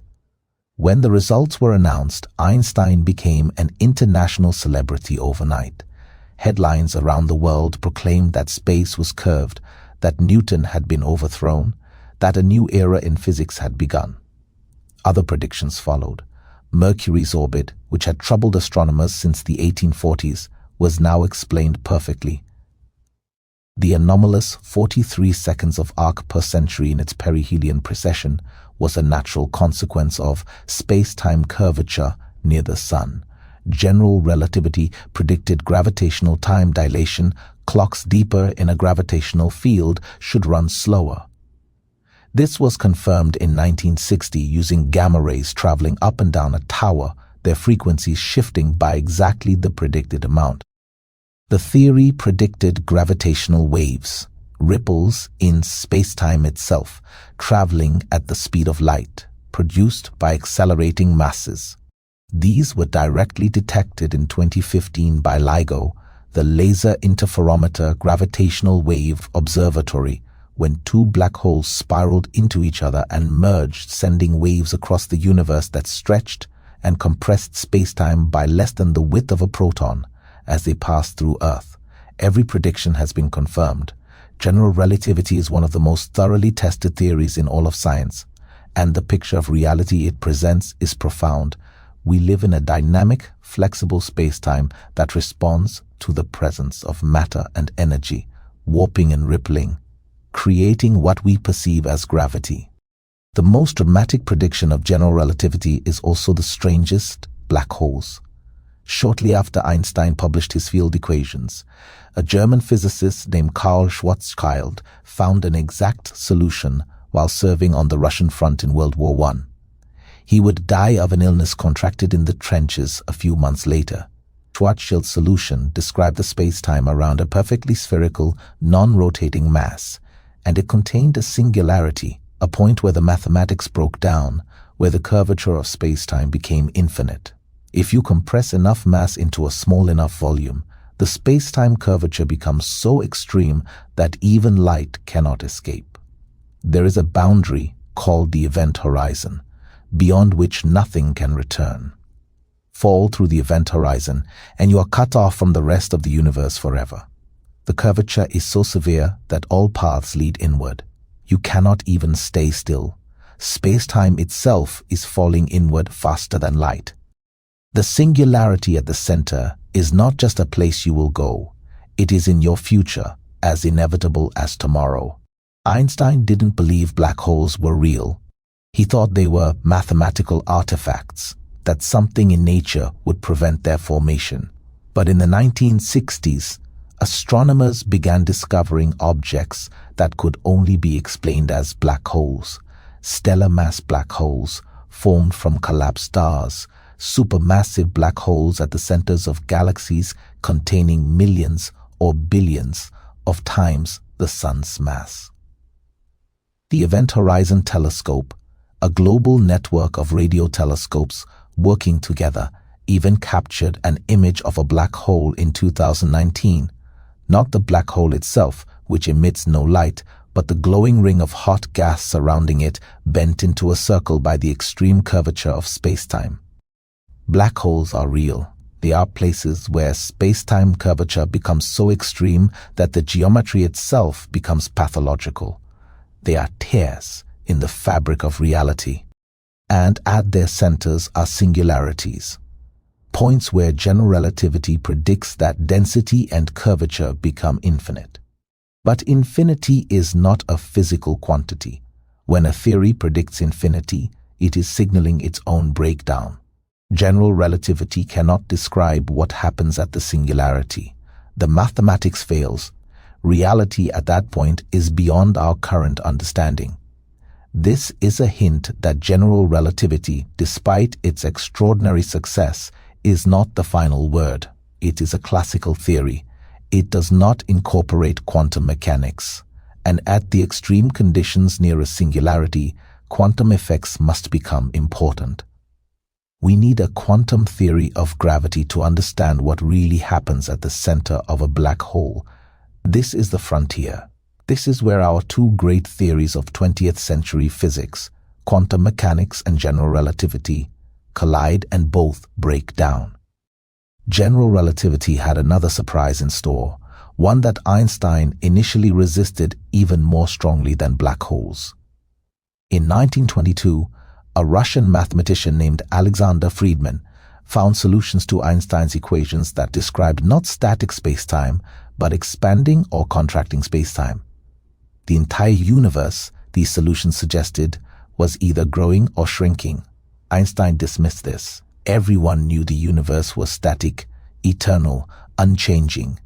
When the results were announced, Einstein became an international celebrity overnight. Headlines around the world proclaimed that space was curved, that Newton had been overthrown, that a new era in physics had begun. Other predictions followed. Mercury's orbit, which had troubled astronomers since the 1840s, was now explained perfectly. The anomalous 43 seconds of arc per century in its perihelion precession was a natural consequence of space-time curvature near the Sun. General relativity predicted gravitational time dilation. Clocks deeper in a gravitational field should run slower. This was confirmed in 1960 using gamma rays traveling up and down a tower, their frequencies shifting by exactly the predicted amount. The theory predicted gravitational waves, ripples in space-time itself, traveling at the speed of light, produced by accelerating masses. These were directly detected in 2015 by LIGO, the Laser Interferometer Gravitational Wave Observatory, when two black holes spiraled into each other and merged, sending waves across the universe that stretched and compressed space-time by less than the width of a proton as they passed through Earth. Every prediction has been confirmed. General relativity is one of the most thoroughly tested theories in all of science, and the picture of reality it presents is profound. We live in a dynamic, flexible space-time that responds to the presence of matter and energy, warping and rippling, creating what we perceive as gravity. The most dramatic prediction of general relativity is also the strangest: black holes. Shortly after Einstein published his field equations, a German physicist named Karl Schwarzschild found an exact solution while serving on the Russian front in World War I. He would die of an illness contracted in the trenches a few months later. Schwarzschild's solution described the space-time around a perfectly spherical, non-rotating mass, and it contained a singularity, a point where the mathematics broke down, where the curvature of space-time became infinite. If you compress enough mass into a small enough volume, the space-time curvature becomes so extreme that even light cannot escape. There is a boundary called the event horizon, beyond which nothing can return. Fall through the event horizon, and you are cut off from the rest of the universe forever. The curvature is so severe that all paths lead inward. You cannot even stay still. Space-time itself is falling inward faster than light. The singularity at the center is not just a place you will go. It is in your future, as inevitable as tomorrow. Einstein didn't believe black holes were real. He thought they were mathematical artifacts, that something in nature would prevent their formation. But in the 1960s, astronomers began discovering objects that could only be explained as black holes. Stellar mass black holes formed from collapsed stars, supermassive black holes at the centers of galaxies containing millions or billions of times the sun's mass. The Event Horizon Telescope, a global network of radio telescopes working together, even captured an image of a black hole in 2019. Not the black hole itself, which emits no light, but the glowing ring of hot gas surrounding it, bent into a circle by the extreme curvature of space-time. Black holes are real. They are places where space-time curvature becomes so extreme that the geometry itself becomes pathological. They are tears in the fabric of reality. And at their centers are singularities, points where general relativity predicts that density and curvature become infinite. But infinity is not a physical quantity. When a theory predicts infinity, it is signaling its own breakdown. General relativity cannot describe what happens at the singularity. The mathematics fails. Reality at that point is beyond our current understanding. This is a hint that general relativity, despite its extraordinary success, is not the final word. It is a classical theory. It does not incorporate quantum mechanics. And at the extreme conditions near a singularity, quantum effects must become important. We need a quantum theory of gravity to understand what really happens at the center of a black hole. This is the frontier. This is where our two great theories of 20th century physics, quantum mechanics and general relativity, collide and both break down. General relativity had another surprise in store, one that Einstein initially resisted even more strongly than black holes. In 1922, a Russian mathematician named Alexander Friedmann found solutions to Einstein's equations that described not static spacetime, but expanding or contracting spacetime. The entire universe, these solutions suggested, was either growing or shrinking. Einstein dismissed this. Everyone knew the universe was static, eternal, unchanging.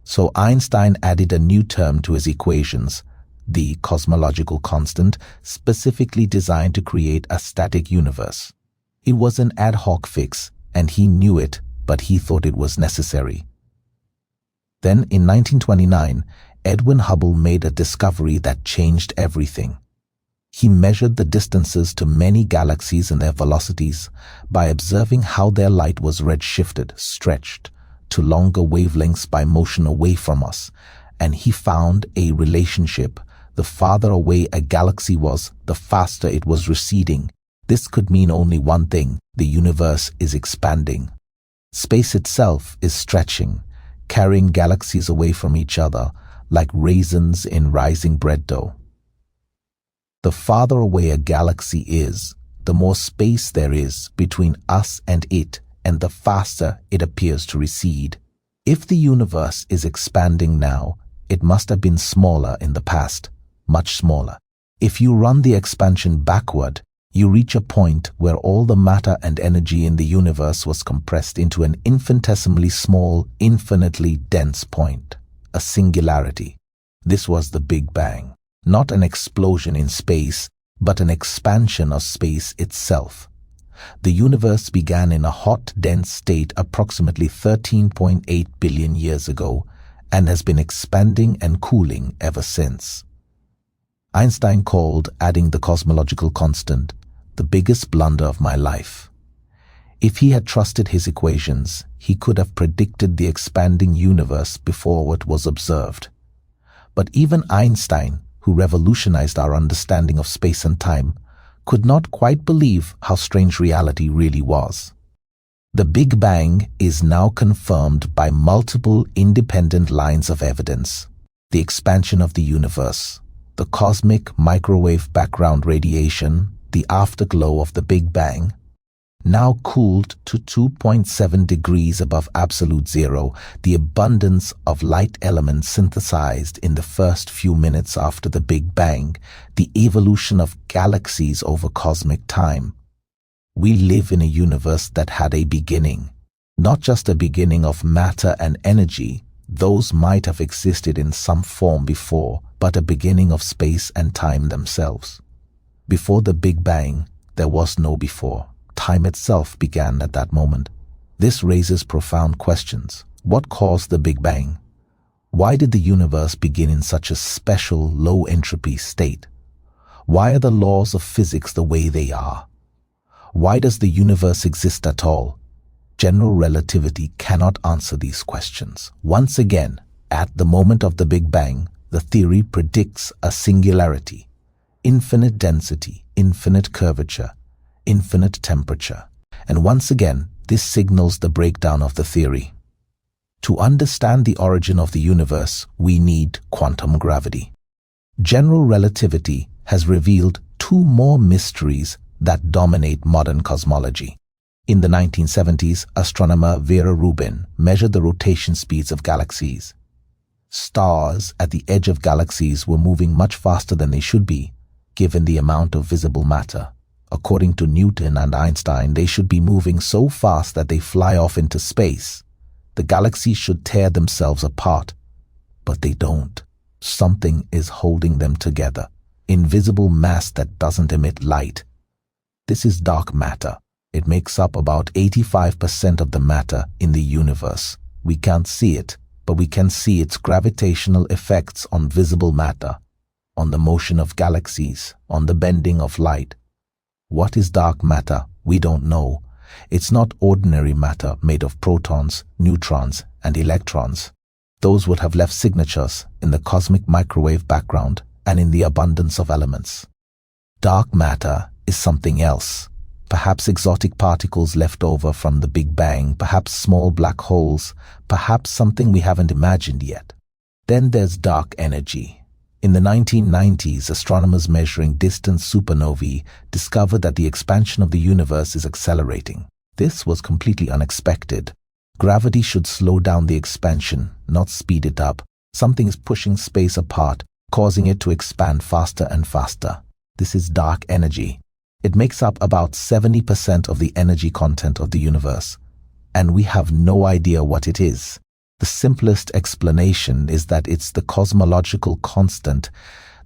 So Einstein added a new term to his equations, the cosmological constant, specifically designed to create a static universe. It was an ad hoc fix, and he knew it, but he thought it was necessary. Then, in 1929, Edwin Hubble made a discovery that changed everything. He measured the distances to many galaxies and their velocities by observing how their light was redshifted, stretched, to longer wavelengths by motion away from us, and he found a relationship. The farther away a galaxy was, the faster it was receding. This could mean only one thing: the universe is expanding. Space itself is stretching, carrying galaxies away from each other like raisins in rising bread dough. The farther away a galaxy is, the more space there is between us and it, and the faster it appears to recede. If the universe is expanding now, it must have been smaller in the past, much smaller. If you run the expansion backward, you reach a point where all the matter and energy in the universe was compressed into an infinitesimally small, infinitely dense point, a singularity. This was the Big Bang, not an explosion in space, but an expansion of space itself. The universe began in a hot, dense state approximately 13.8 billion years ago and has been expanding and cooling ever since. Einstein called adding the cosmological constant the biggest blunder of my life. If he had trusted his equations, he could have predicted the expanding universe before it was observed. But even Einstein, who revolutionized our understanding of space and time, could not quite believe how strange reality really was. The Big Bang is now confirmed by multiple independent lines of evidence. The expansion of the universe, the cosmic microwave background radiation, the afterglow of the Big Bang, now cooled to 2.7 degrees above absolute zero, the abundance of light elements synthesized in the first few minutes after the Big Bang, the evolution of galaxies over cosmic time. We live in a universe that had a beginning, not just a beginning of matter and energy. Those might have existed in some form before, but a beginning of space and time themselves. Before the Big Bang, there was no before. Time itself began at that moment. This raises profound questions. What caused the Big Bang? Why did the universe begin in such a special low-entropy state? Why are the laws of physics the way they are? Why does the universe exist at all? General relativity cannot answer these questions. Once again, at the moment of the Big Bang, the theory predicts a singularity, infinite density, infinite curvature, infinite temperature. And once again, this signals the breakdown of the theory. To understand the origin of the universe, we need quantum gravity. General relativity has revealed two more mysteries that dominate modern cosmology. In the 1970s, astronomer Vera Rubin measured the rotation speeds of galaxies. Stars at the edge of galaxies were moving much faster than they should be, given the amount of visible matter. According to Newton and Einstein, they should be moving so fast that they fly off into space. The galaxies should tear themselves apart, but they don't. Something is holding them together. Invisible mass that doesn't emit light. This is dark matter. It makes up about 85% of the matter in the universe. We can't see it, but we can see its gravitational effects on visible matter, on the motion of galaxies, on the bending of light. What is dark matter? We don't know. It's not ordinary matter made of protons, neutrons, and electrons. Those would have left signatures in the cosmic microwave background and in the abundance of elements. Dark matter is something else. Perhaps exotic particles left over from the Big Bang, perhaps small black holes, perhaps something we haven't imagined yet. Then there's dark energy. In the 1990s, astronomers measuring distant supernovae discovered that the expansion of the universe is accelerating. This was completely unexpected. Gravity should slow down the expansion, not speed it up. Something is pushing space apart, causing it to expand faster and faster. This is dark energy. It makes up about 70% of the energy content of the universe, and we have no idea what it is. The simplest explanation is that it's the cosmological constant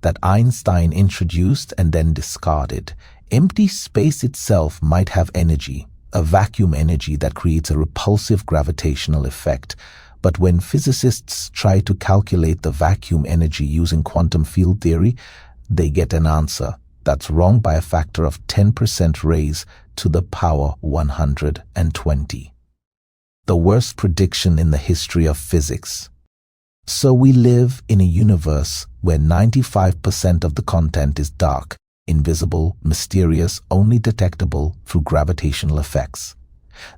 that Einstein introduced and then discarded. Empty space itself might have energy, a vacuum energy that creates a repulsive gravitational effect. But when physicists try to calculate the vacuum energy using quantum field theory, they get an answer that's wrong by a factor of 10% raised to the power 120. The worst prediction in the history of physics. So we live in a universe where 95% of the content is dark, invisible, mysterious, only detectable through gravitational effects.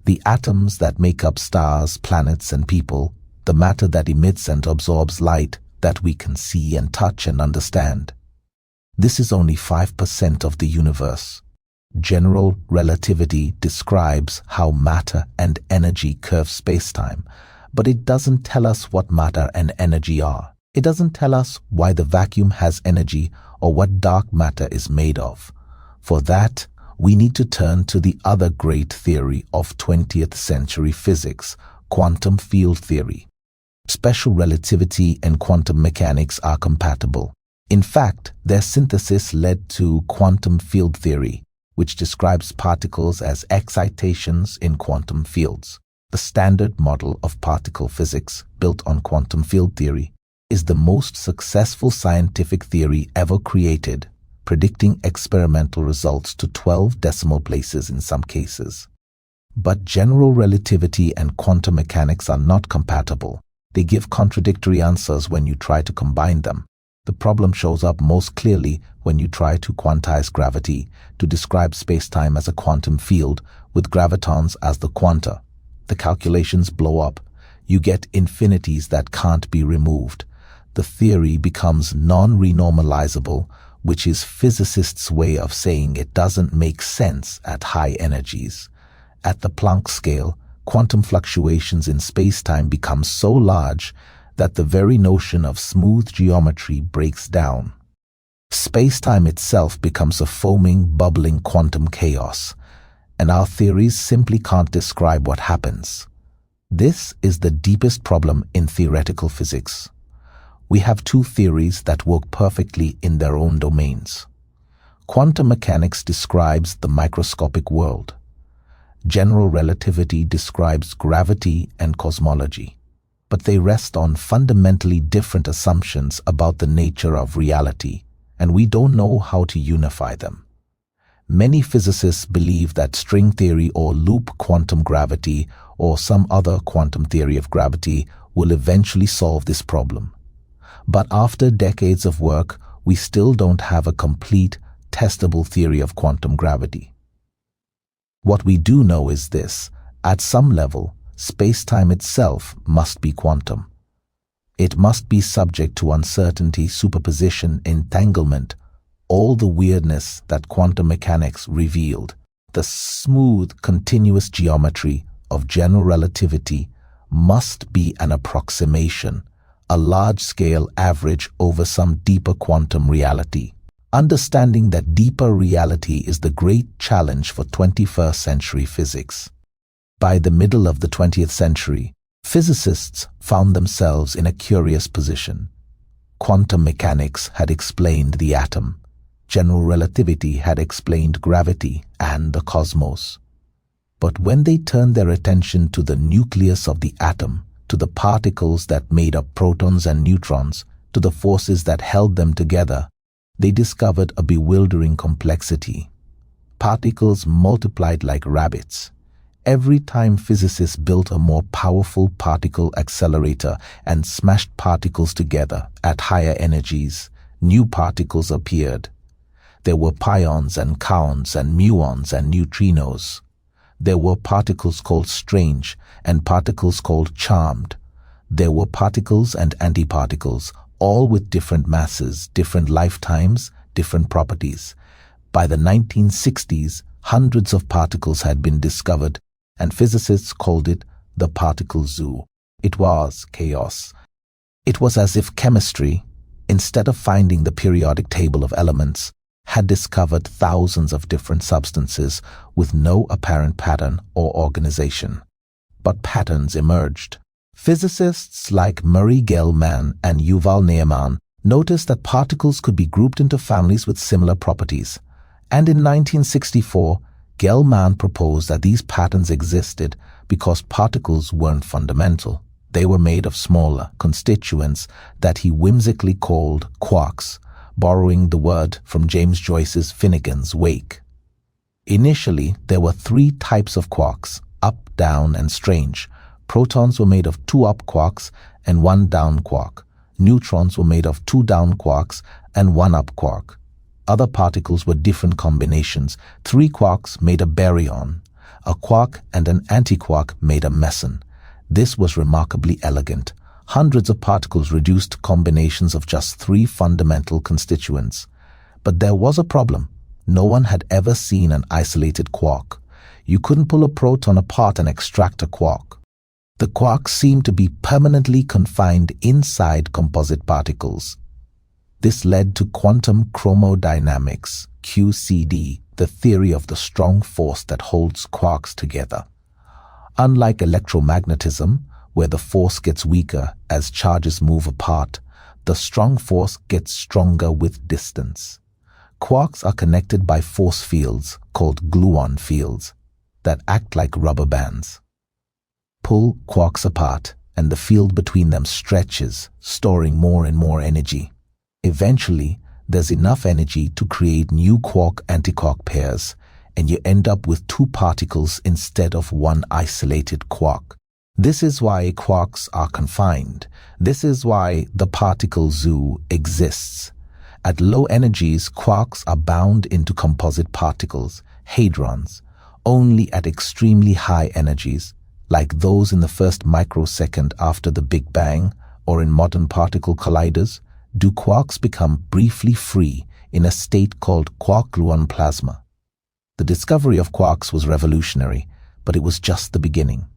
The atoms that make up stars, planets, and people, the matter that emits and absorbs light that we can see and touch and understand. This is only 5% of the universe. General relativity describes how matter and energy curve spacetime, but it doesn't tell us what matter and energy are. It doesn't tell us why the vacuum has energy or what dark matter is made of. For that, we need to turn to the other great theory of 20th century physics, quantum field theory. Special relativity and quantum mechanics are compatible. In fact, their synthesis led to quantum field theory, which describes particles as excitations in quantum fields. The standard model of particle physics, built on quantum field theory, is the most successful scientific theory ever created, predicting experimental results to 12 decimal places in some cases. But general relativity and quantum mechanics are not compatible. They give contradictory answers when you try to combine them. The problem shows up most clearly when you try to quantize gravity to describe spacetime as a quantum field with gravitons as the quanta. The calculations blow up. You get infinities that can't be removed. The theory becomes non-renormalizable, which is physicists' way of saying it doesn't make sense at high energies. At the Planck scale, quantum fluctuations in spacetime become so large that the very notion of smooth geometry breaks down. Spacetime itself becomes a foaming, bubbling quantum chaos, and our theories simply can't describe what happens. This is the deepest problem in theoretical physics. We have two theories that work perfectly in their own domains. Quantum mechanics describes the microscopic world. General relativity describes gravity and cosmology, but they rest on fundamentally different assumptions about the nature of reality, and we don't know how to unify them. Many physicists believe that string theory or loop quantum gravity or some other quantum theory of gravity will eventually solve this problem. But after decades of work, we still don't have a complete, testable theory of quantum gravity. What we do know is this: at some level, space-time itself must be quantum. It must be subject to uncertainty, superposition, entanglement, all the weirdness that quantum mechanics revealed. The smooth, continuous geometry of general relativity must be an approximation, a large-scale average over some deeper quantum reality. Understanding that deeper reality is the great challenge for 21st century physics. By the middle of the 20th century, physicists found themselves in a curious position. Quantum mechanics had explained the atom. General relativity had explained gravity and the cosmos. But when they turned their attention to the nucleus of the atom, to the particles that made up protons and neutrons, to the forces that held them together, they discovered a bewildering complexity. Particles multiplied like rabbits. Every time physicists built a more powerful particle accelerator and smashed particles together at higher energies, new particles appeared. There were pions and kaons and muons and neutrinos. There were particles called strange and particles called charmed. There were particles and antiparticles, all with different masses, different lifetimes, different properties. By the 1960s, hundreds of particles had been discovered, and physicists called it the particle zoo. It was chaos. It was as if chemistry, instead of finding the periodic table of elements, had discovered thousands of different substances with no apparent pattern or organization. But patterns emerged. Physicists like Murray Gell-Mann and Yuval Ne'eman noticed that particles could be grouped into families with similar properties. And in 1964, Gell-Mann proposed that these patterns existed because particles weren't fundamental. They were made of smaller constituents that he whimsically called quarks, borrowing the word from James Joyce's Finnegan's Wake. Initially, there were 3 types of quarks: up, down, and strange. Protons were made of 2 up quarks and 1 down quark. Neutrons were made of 2 down quarks and 1 up quark. Other particles were different combinations. 3 quarks made a baryon. A quark and an antiquark made a meson. This was remarkably elegant. Hundreds of particles reduced to combinations of just 3 fundamental constituents. But there was a problem. No one had ever seen an isolated quark. You couldn't pull a proton apart and extract a quark. The quarks seemed to be permanently confined inside composite particles. This led to quantum chromodynamics, QCD, the theory of the strong force that holds quarks together. Unlike electromagnetism, where the force gets weaker as charges move apart, the strong force gets stronger with distance. Quarks are connected by force fields, called gluon fields, that act like rubber bands. Pull quarks apart, and the field between them stretches, storing more and more energy. Eventually, there's enough energy to create new quark-antiquark pairs, and you end up with 2 particles instead of 1 isolated quark. This is why quarks are confined. This is why the particle zoo exists. At low energies, quarks are bound into composite particles, hadrons. Only at extremely high energies, like those in the first microsecond after the Big Bang or in modern particle colliders, do quarks become briefly free in a state called quark-gluon plasma. The discovery of quarks was revolutionary, but it was just the beginning.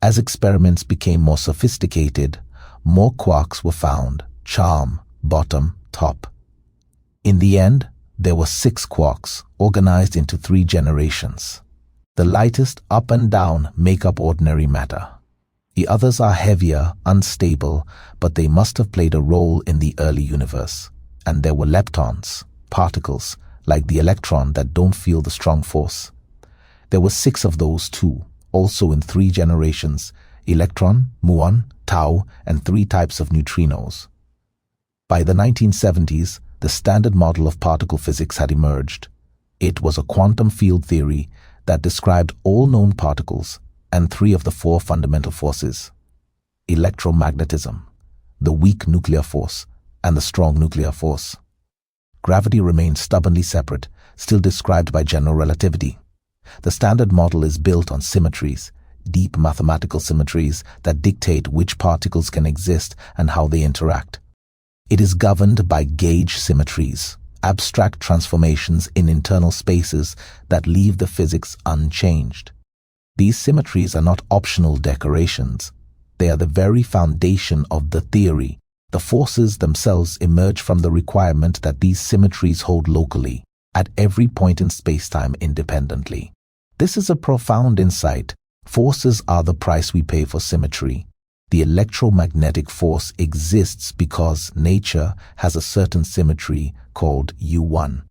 As experiments became more sophisticated, more quarks were found: charm, bottom, top. In the end, there were 6 quarks, organized into 3 generations. The lightest, up and down, make up ordinary matter. The others are heavier, unstable, but they must have played a role in the early universe. And there were leptons, particles, like the electron that don't feel the strong force. There were 6 of those too, also in 3 generations: electron, muon, tau, and 3 types of neutrinos. By the 1970s, the standard model of particle physics had emerged. It was a quantum field theory that described all known particles and 3 of the 4 fundamental forces: electromagnetism, the weak nuclear force, and the strong nuclear force. Gravity remained stubbornly separate, still described by general relativity. The standard model is built on symmetries, deep mathematical symmetries that dictate which particles can exist and how they interact. It is governed by gauge symmetries, abstract transformations in internal spaces that leave the physics unchanged. These symmetries are not optional decorations. They are the very foundation of the theory. The forces themselves emerge from the requirement that these symmetries hold locally, at every point in spacetime independently. This is a profound insight. Forces are the price we pay for symmetry. The electromagnetic force exists because nature has a certain symmetry called U1.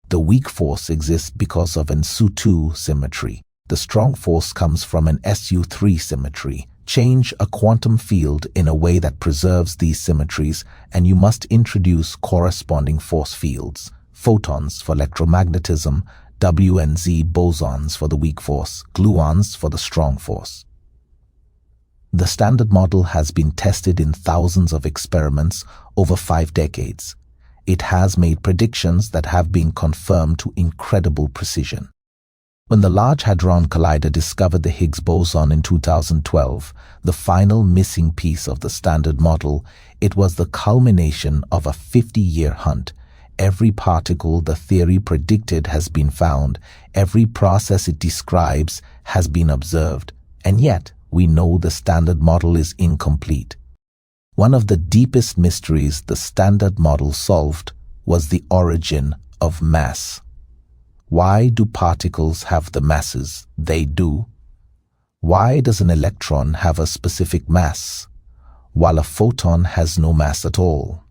The weak force exists because of an SU2 symmetry. The strong force comes from an SU3 symmetry. Change a quantum field in a way that preserves these symmetries, and you must introduce corresponding force fields: photons for electromagnetism, W and Z bosons for the weak force, gluons for the strong force. The standard model has been tested in thousands of experiments over 5 decades. It has made predictions that have been confirmed to incredible precision. When the Large Hadron Collider discovered the Higgs boson in 2012, the final missing piece of the standard model, it was the culmination of a 50-year hunt. Every particle the theory predicted has been found. Every process it describes has been observed. And yet, we know the standard model is incomplete. One of the deepest mysteries the standard model solved was the origin of mass. Why do particles have the masses they do? Why does an electron have a specific mass, while a photon has no mass at all?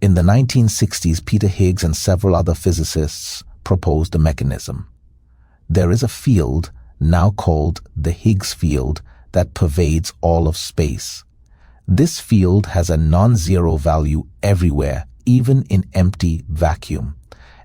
In the 1960s, Peter Higgs and several other physicists proposed a mechanism. There is a field now called the Higgs field that pervades all of space. This field has a non-zero value everywhere, even in empty vacuum,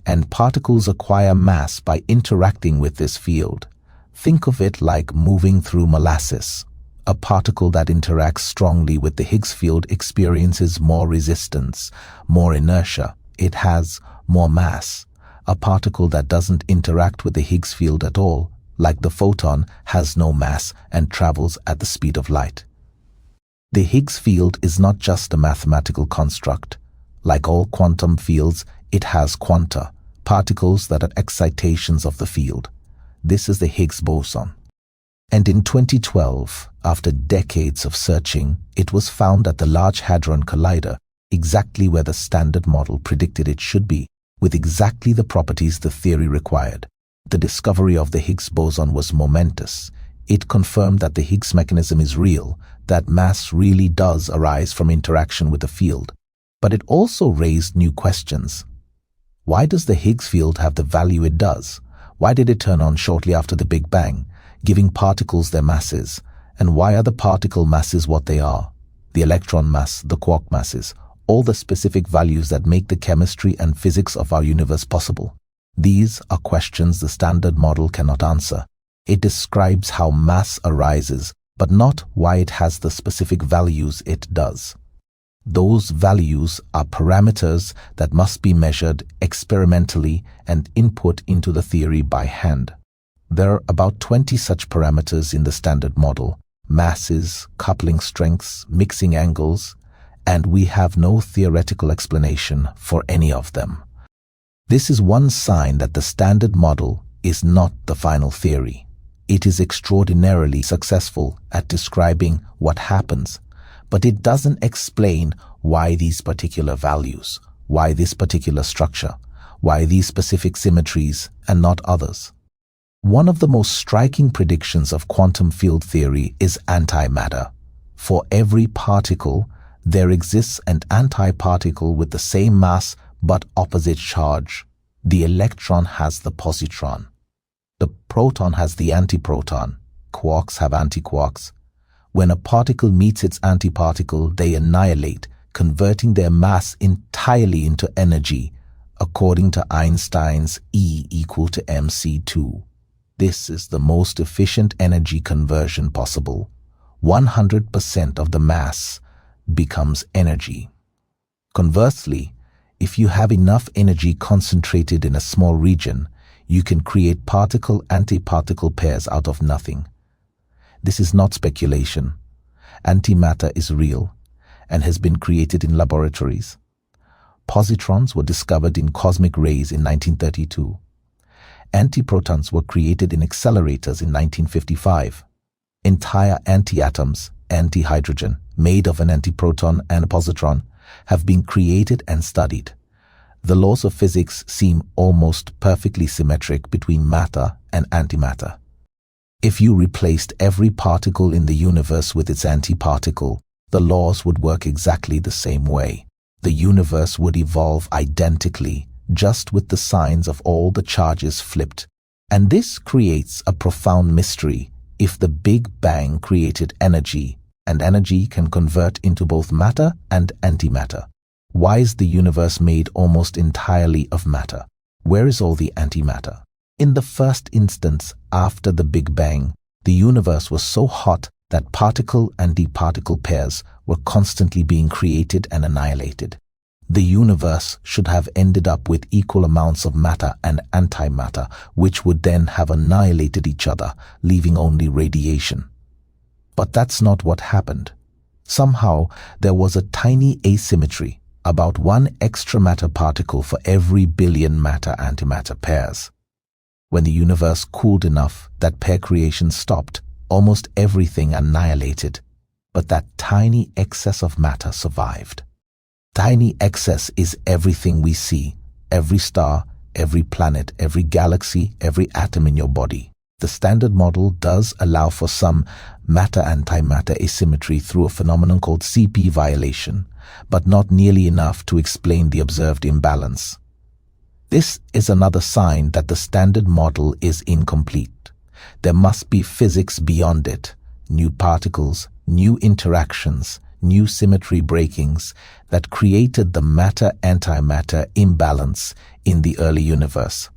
and particles acquire mass by interacting with this field. Think of it like moving through molasses. A particle that interacts strongly with the Higgs field experiences more resistance, more inertia. It has more mass. A particle that doesn't interact with the Higgs field at all, like the photon, has no mass and travels at the speed of light. The Higgs field is not just a mathematical construct. Like all quantum fields, it has quanta, particles that are excitations of the field. This is the Higgs boson. And in 2012, after decades of searching, it was found at the Large Hadron Collider, exactly where the Standard Model predicted it should be, with exactly the properties the theory required. The discovery of the Higgs boson was momentous. It confirmed that the Higgs mechanism is real, that mass really does arise from interaction with the field. But it also raised new questions. Why does the Higgs field have the value it does? Why did it turn on shortly after the Big Bang, giving particles their masses? And why are the particle masses what they are? The electron mass, the quark masses, all the specific values that make the chemistry and physics of our universe possible. These are questions the Standard Model cannot answer. It describes how mass arises, but not why it has the specific values it does. Those values are parameters that must be measured experimentally and input into the theory by hand. There are about 20 such parameters in the Standard Model: masses, coupling strengths, mixing angles, and we have no theoretical explanation for any of them. This is one sign that the Standard Model is not the final theory. It is extraordinarily successful at describing what happens, but it doesn't explain why these particular values, why this particular structure, why these specific symmetries and not others. One of the most striking predictions of quantum field theory is antimatter. For every particle, there exists an antiparticle with the same mass but opposite charge. The electron has the positron. The proton has the antiproton. Quarks have antiquarks. When a particle meets its antiparticle, they annihilate, converting their mass entirely into energy, according to Einstein's E equal to mc2. This is the most efficient energy conversion possible. 100% of the mass becomes energy. Conversely, if you have enough energy concentrated in a small region, you can create particle-antiparticle pairs out of nothing. This is not speculation. Antimatter is real and has been created in laboratories. Positrons were discovered in cosmic rays in 1932. Antiprotons were created in accelerators in 1955. Entire antiatoms, antihydrogen, made of an antiproton and a positron, have been created and studied. The laws of physics seem almost perfectly symmetric between matter and antimatter. If you replaced every particle in the universe with its antiparticle, the laws would work exactly the same way. The universe would evolve identically, just with the signs of all the charges flipped. And this creates a profound mystery. If the Big Bang created energy, and energy can convert into both matter and antimatter, why is the universe made almost entirely of matter? Where is all the antimatter? In the first instance, after the Big Bang, the universe was so hot that particle-antiparticle pairs were constantly being created and annihilated. The universe should have ended up with equal amounts of matter and antimatter, which would then have annihilated each other, leaving only radiation. But that's not what happened. Somehow, there was a tiny asymmetry, about one extra matter particle for every billion matter-antimatter pairs. When the universe cooled enough that pair creation stopped, almost everything annihilated, but that tiny excess of matter survived. Tiny excess is everything we see, every star, every planet, every galaxy, every atom in your body. The Standard Model does allow for some matter-antimatter asymmetry through a phenomenon called CP violation, but not nearly enough to explain the observed imbalance. This is another sign that the Standard Model is incomplete. There must be physics beyond it, new particles, new interactions, new symmetry breakings that created the matter-antimatter imbalance in the early universe.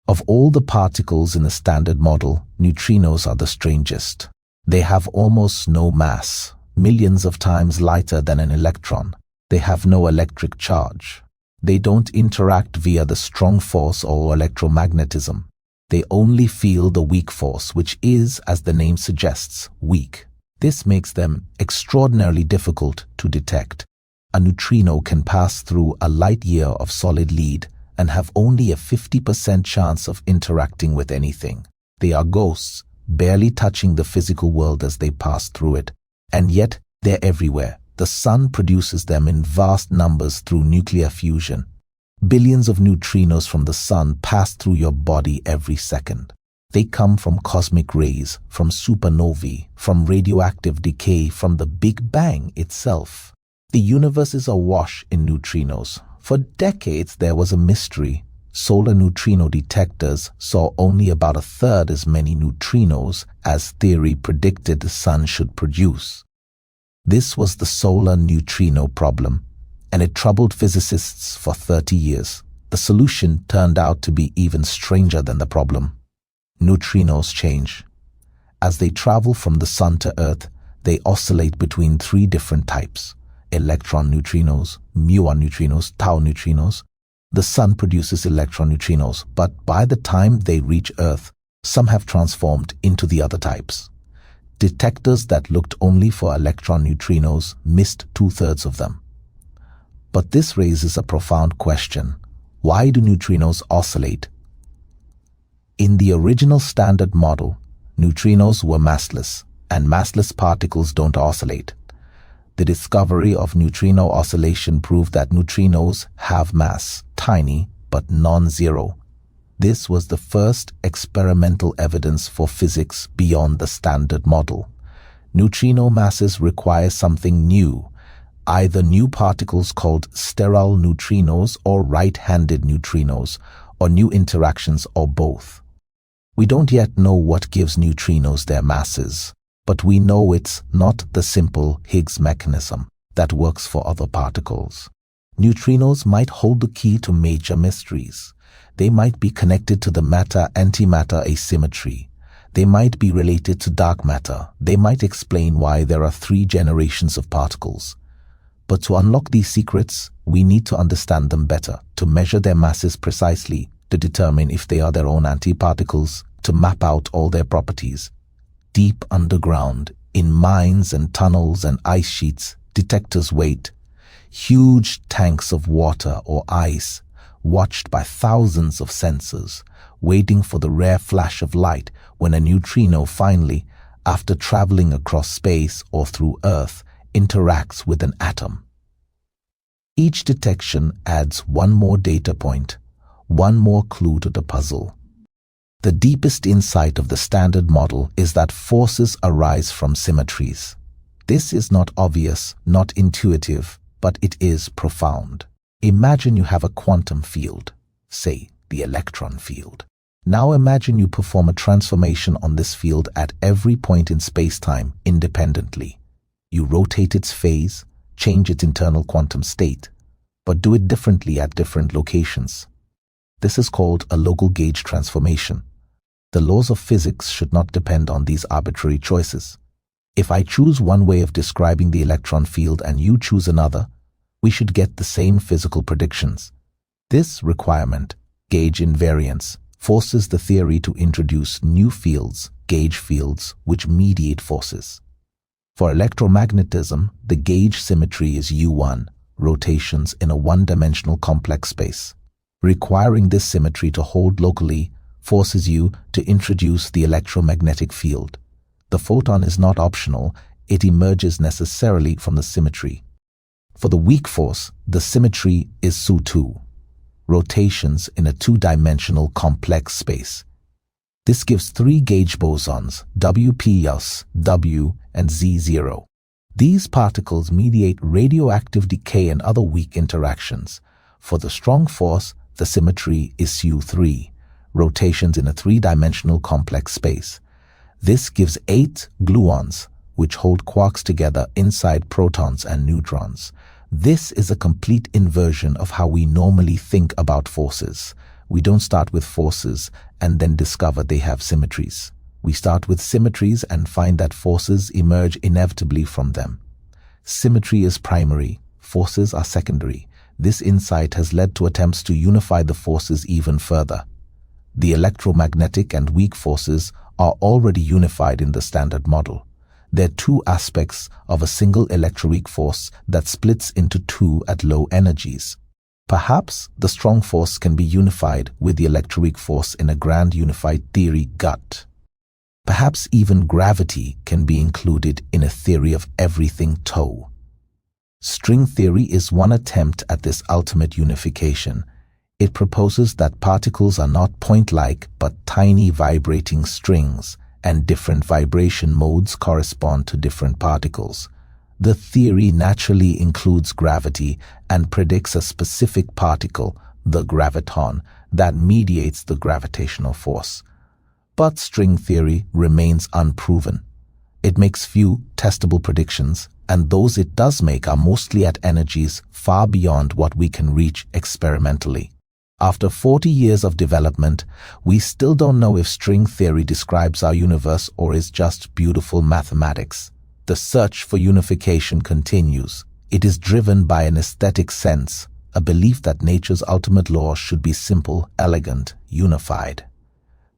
Of all the particles in the Standard Model, neutrinos are the strangest. They have almost no mass, millions of times lighter than an electron. They have no electric charge. They don't interact via the strong force or electromagnetism. They only feel the weak force, which is, as the name suggests, weak. This makes them extraordinarily difficult to detect. A neutrino can pass through a light year of solid lead and have only a 50% chance of interacting with anything. They are ghosts, barely touching the physical world as they pass through it. And yet, they're everywhere. The sun produces them in vast numbers through nuclear fusion. Billions of neutrinos from the sun pass through your body every second. They come from cosmic rays, from supernovae, from radioactive decay, from the Big Bang itself. The universe is awash in neutrinos. For decades, there was a mystery. Solar neutrino detectors saw only about a third as many neutrinos as theory predicted the sun should produce. This was the solar neutrino problem, and it troubled physicists for 30 years. The solution turned out to be even stranger than the problem. Neutrinos change. As they travel from the sun to Earth, they oscillate between three different types: electron neutrinos, muon neutrinos, tau neutrinos. The sun produces electron neutrinos, but by the time they reach Earth, some have transformed into the other types. Detectors that looked only for electron neutrinos missed 2/3 of them. But this raises a profound question. Why do neutrinos oscillate? In the original Standard Model, neutrinos were massless, and massless particles don't oscillate. The discovery of neutrino oscillation proved that neutrinos have mass, tiny, but non-zero. This was the first experimental evidence for physics beyond the Standard Model. Neutrino masses require something new, either new particles called sterile neutrinos or right-handed neutrinos, or new interactions, or both. We don't yet know what gives neutrinos their masses, but we know it's not the simple Higgs mechanism that works for other particles. Neutrinos might hold the key to major mysteries. They might be connected to the matter-antimatter asymmetry. They might be related to dark matter. They might explain why there are 3 generations of particles. But to unlock these secrets, we need to understand them better, to measure their masses precisely, to determine if they are their own antiparticles, to map out all their properties. Deep underground, in mines and tunnels and ice sheets, detectors wait. Huge tanks of water or ice, watched by thousands of sensors, waiting for the rare flash of light when a neutrino finally, after traveling across space or through Earth, interacts with an atom. Each detection adds one more data point, one more clue to the puzzle. The deepest insight of the Standard Model is that forces arise from symmetries. This is not obvious, not intuitive, but it is profound. Imagine you have a quantum field, say the electron field. Now imagine you perform a transformation on this field at every point in space-time independently. You rotate its phase, change its internal quantum state, but do it differently at different locations. This is called a local gauge transformation. The laws of physics should not depend on these arbitrary choices. If I choose one way of describing the electron field and you choose another, we should get the same physical predictions. This requirement, gauge invariance, forces the theory to introduce new fields, gauge fields, which mediate forces. For electromagnetism, the gauge symmetry is U1, rotations in a one-dimensional complex space. Requiring this symmetry to hold locally forces you to introduce the electromagnetic field. The photon is not optional, it emerges necessarily from the symmetry. For the weak force, the symmetry is SU2. rotations in a two-dimensional complex space. This gives three gauge bosons, WPS, W, and Z0. These particles mediate radioactive decay and other weak interactions. For the strong force, the symmetry is SU3, rotations in a three-dimensional complex space. This gives 8 gluons, which hold quarks together inside protons and neutrons. This is a complete inversion of how we normally think about forces. We don't start with forces and then discover they have symmetries. We start with symmetries and find that forces emerge inevitably from them. Symmetry is primary, forces are secondary. This insight has led to attempts to unify the forces even further. The electromagnetic and weak forces are already unified in the Standard Model. They're two aspects of a single electroweak force that splits into two at low energies. Perhaps the strong force can be unified with the electroweak force in a grand unified theory GUT. Perhaps even gravity can be included in a theory of everything tau. String theory is one attempt at this ultimate unification. It proposes that particles are not point-like but tiny vibrating strings, and different vibration modes correspond to different particles. The theory naturally includes gravity and predicts a specific particle, the graviton, that mediates the gravitational force. But string theory remains unproven. It makes few testable predictions, and those it does make are mostly at energies far beyond what we can reach experimentally. After 40 years of development, we still don't know if string theory describes our universe or is just beautiful mathematics. The search for unification continues. It is driven by an aesthetic sense, a belief that nature's ultimate laws should be simple, elegant, unified.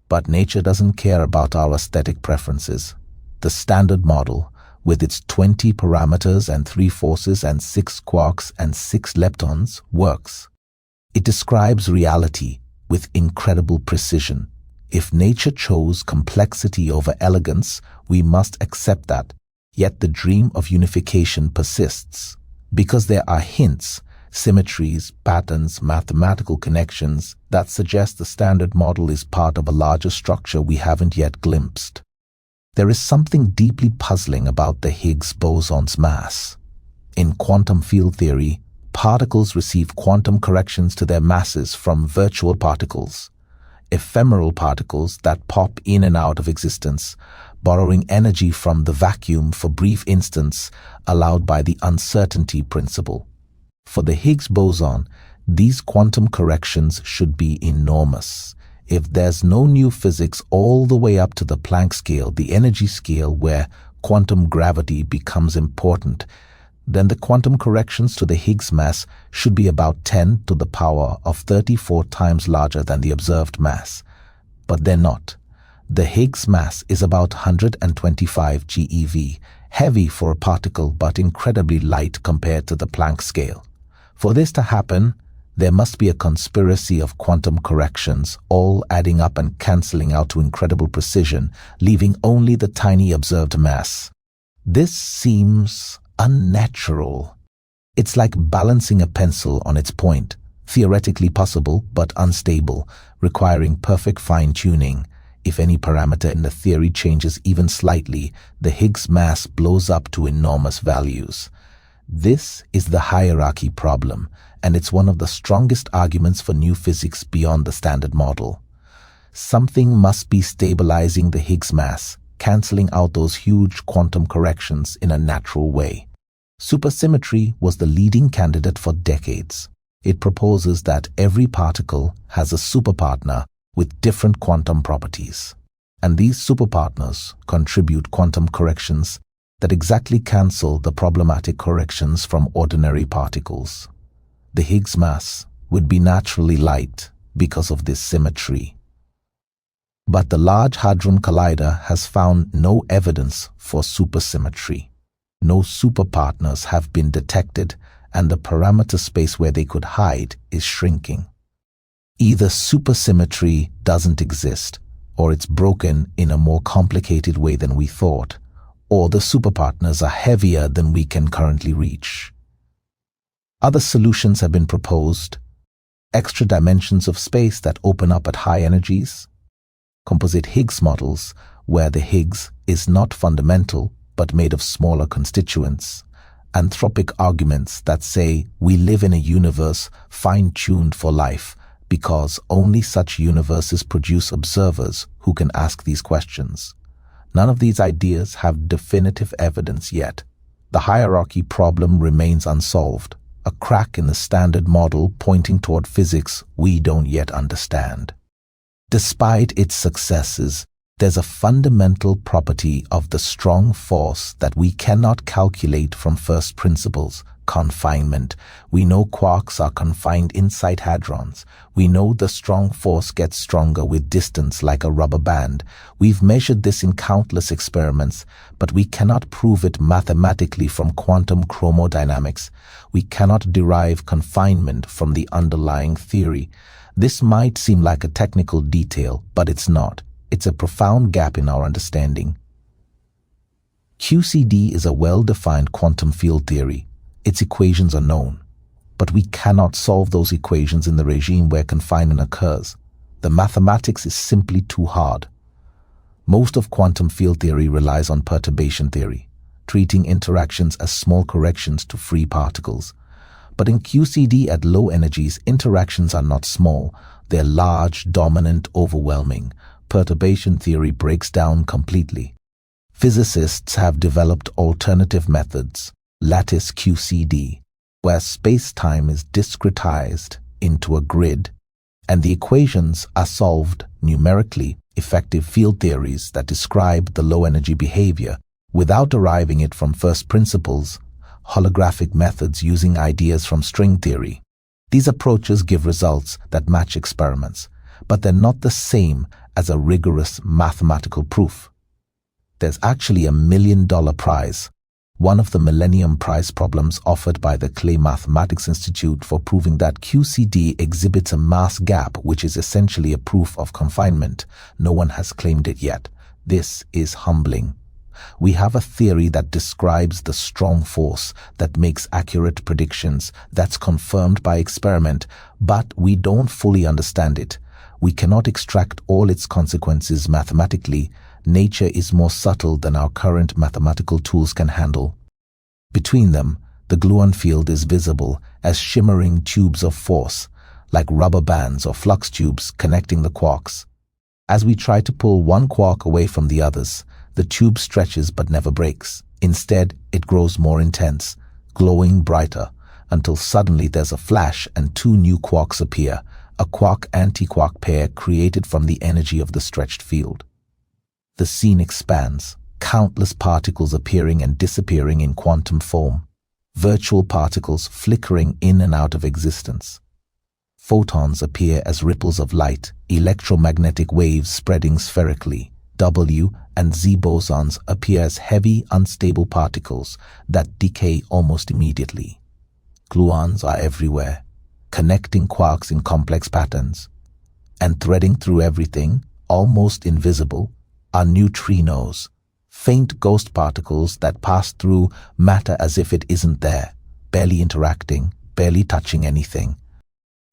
But nature doesn't care about our aesthetic preferences. The Standard Model, with its 20 parameters and 3 forces and 6 quarks and 6 leptons, works. It describes reality with incredible precision. If nature chose complexity over elegance, we must accept that. Yet the dream of unification persists, because there are hints, symmetries, patterns, mathematical connections that suggest the Standard Model is part of a larger structure we haven't yet glimpsed. There is something deeply puzzling about the Higgs boson's mass. In quantum field theory, particles receive quantum corrections to their masses from virtual particles, ephemeral particles that pop in and out of existence, borrowing energy from the vacuum for brief instants allowed by the uncertainty principle. For the Higgs boson, these quantum corrections should be enormous. If there's no new physics all the way up to the Planck scale, the energy scale where quantum gravity becomes important, then the quantum corrections to the Higgs mass should be about 10 to the power of 34 times larger than the observed mass. But they're not. The Higgs mass is about 125 GeV, heavy for a particle but incredibly light compared to the Planck scale. For this to happen, there must be a conspiracy of quantum corrections, all adding up and cancelling out to incredible precision, leaving only the tiny observed mass. This seems unnatural. It's like balancing a pencil on its point, theoretically possible but unstable, requiring perfect fine-tuning. If any parameter in the theory changes even slightly, the Higgs mass blows up to enormous values. This is the hierarchy problem, and it's one of the strongest arguments for new physics beyond the Standard Model. Something must be stabilizing the Higgs mass, cancelling out those huge quantum corrections in a natural way. Supersymmetry was the leading candidate for decades. It proposes that every particle has a superpartner with different quantum properties, and these superpartners contribute quantum corrections that exactly cancel the problematic corrections from ordinary particles. The Higgs mass would be naturally light because of this symmetry. But the Large Hadron Collider has found no evidence for supersymmetry. No superpartners have been detected, and the parameter space where they could hide is shrinking. Either supersymmetry doesn't exist, or it's broken in a more complicated way than we thought, or the superpartners are heavier than we can currently reach. Other solutions have been proposed. extra dimensions of space that open up at high energies, composite Higgs models where the Higgs is not fundamental but made of smaller constituents, anthropic arguments that say we live in a universe fine-tuned for life because only such universes produce observers who can ask these questions. None of these ideas have definitive evidence yet. The hierarchy problem remains unsolved, a crack in the standard model pointing toward physics we don't yet understand. Despite its successes, there's a fundamental property of the strong force that we cannot calculate from first principles: confinement. We know quarks are confined inside hadrons. We know the strong force gets stronger with distance like a rubber band. We've measured this in countless experiments, but we cannot prove it mathematically from quantum chromodynamics. We cannot derive confinement from the underlying theory. This might seem like a technical detail, but it's not. It's a profound gap in our understanding. QCD is a well-defined quantum field theory. Its equations are known, but we cannot solve those equations in the regime where confinement occurs. The mathematics is simply too hard. Most of quantum field theory relies on perturbation theory, treating interactions as small corrections to free particles. But in QCD at low energies, interactions are not small. They're large, dominant, overwhelming. Perturbation theory breaks down completely. Physicists have developed alternative methods, lattice QCD, where space-time is discretized into a grid, and the equations are solved numerically. Effective field theories that describe the low-energy behavior without deriving it from first principles, holographic methods using ideas from string theory. These approaches give results that match experiments, but they're not the same as a rigorous mathematical proof. There's actually a $1 million prize, one of the Millennium Prize problems offered by the Clay Mathematics Institute for proving that QCD exhibits a mass gap, which is essentially a proof of confinement. No one has claimed it yet. This is humbling. We have a theory that describes the strong force that makes accurate predictions, that's confirmed by experiment, but we don't fully understand it. We cannot extract all its consequences mathematically. Nature is more subtle than our current mathematical tools can handle. Between them, the gluon field is visible as shimmering tubes of force, like rubber bands or flux tubes connecting the quarks. As we try to pull one quark away from the others, the tube stretches but never breaks. Instead, it grows more intense, glowing brighter, until suddenly there's a flash and two new quarks appear, a quark-antiquark pair created from the energy of the stretched field. The scene expands, countless particles appearing and disappearing in quantum form, virtual particles flickering in and out of existence. Photons appear as ripples of light, electromagnetic waves spreading spherically. W and Z bosons appear as heavy, unstable particles that decay almost immediately. Gluons are everywhere, connecting quarks in complex patterns. And threading through everything, almost invisible, are neutrinos, faint ghost particles that pass through matter as if it isn't there, barely interacting, barely touching anything.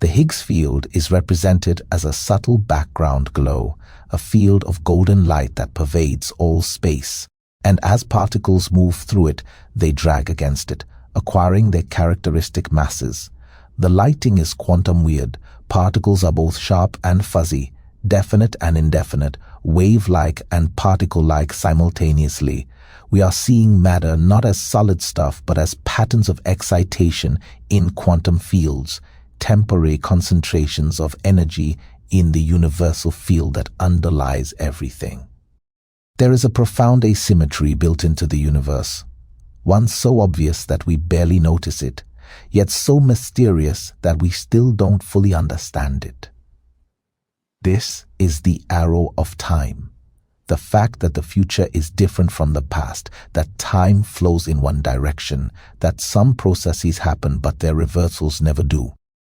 The Higgs field is represented as a subtle background glow, a field of golden light that pervades all space, and as particles move through it, they drag against it, acquiring their characteristic masses. The lighting is quantum weird. Particles are both sharp and fuzzy, definite and indefinite, wave-like and particle-like simultaneously. We are seeing matter not as solid stuff but as patterns of excitation in quantum fields, temporary concentrations of energy in the universal field that underlies everything. There is a profound asymmetry built into the universe, one so obvious that we barely notice it, yet so mysterious that we still don't fully understand it. This is the arrow of time. The fact that the future is different from the past, that time flows in one direction, that some processes happen but their reversals never do.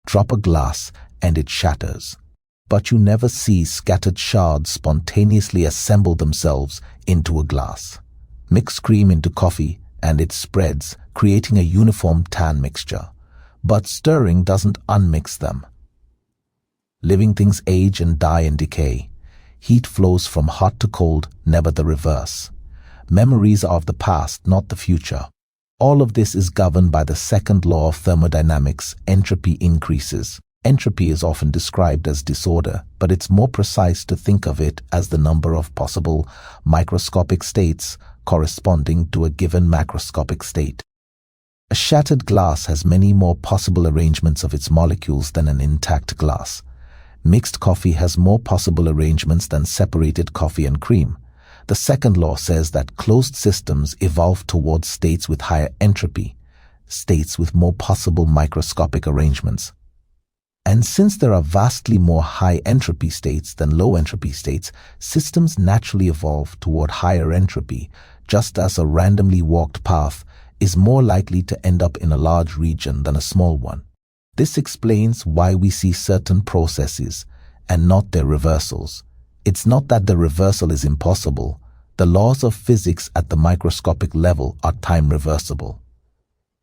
Drop a glass and it shatters, but you never see scattered shards spontaneously assemble themselves into a glass. Mix cream into coffee and it spreads, creating a uniform tan mixture. But stirring doesn't unmix them. Living things age and die and decay. Heat flows from hot to cold, never the reverse. Memories are of the past, not the future. All of this is governed by the second law of thermodynamics: entropy increases. Entropy is often described as disorder, but it's more precise to think of it as the number of possible microscopic states corresponding to a given macroscopic state. A shattered glass has many more possible arrangements of its molecules than an intact glass. Mixed coffee has more possible arrangements than separated coffee and cream. The second law says that closed systems evolve towards states with higher entropy, states with more possible microscopic arrangements. And since there are vastly more high entropy states than low entropy states, systems naturally evolve toward higher entropy, just as a randomly walked path is more likely to end up in a large region than a small one. This explains why we see certain processes and not their reversals. It's not that the reversal is impossible. The laws of physics at the microscopic level are time reversible.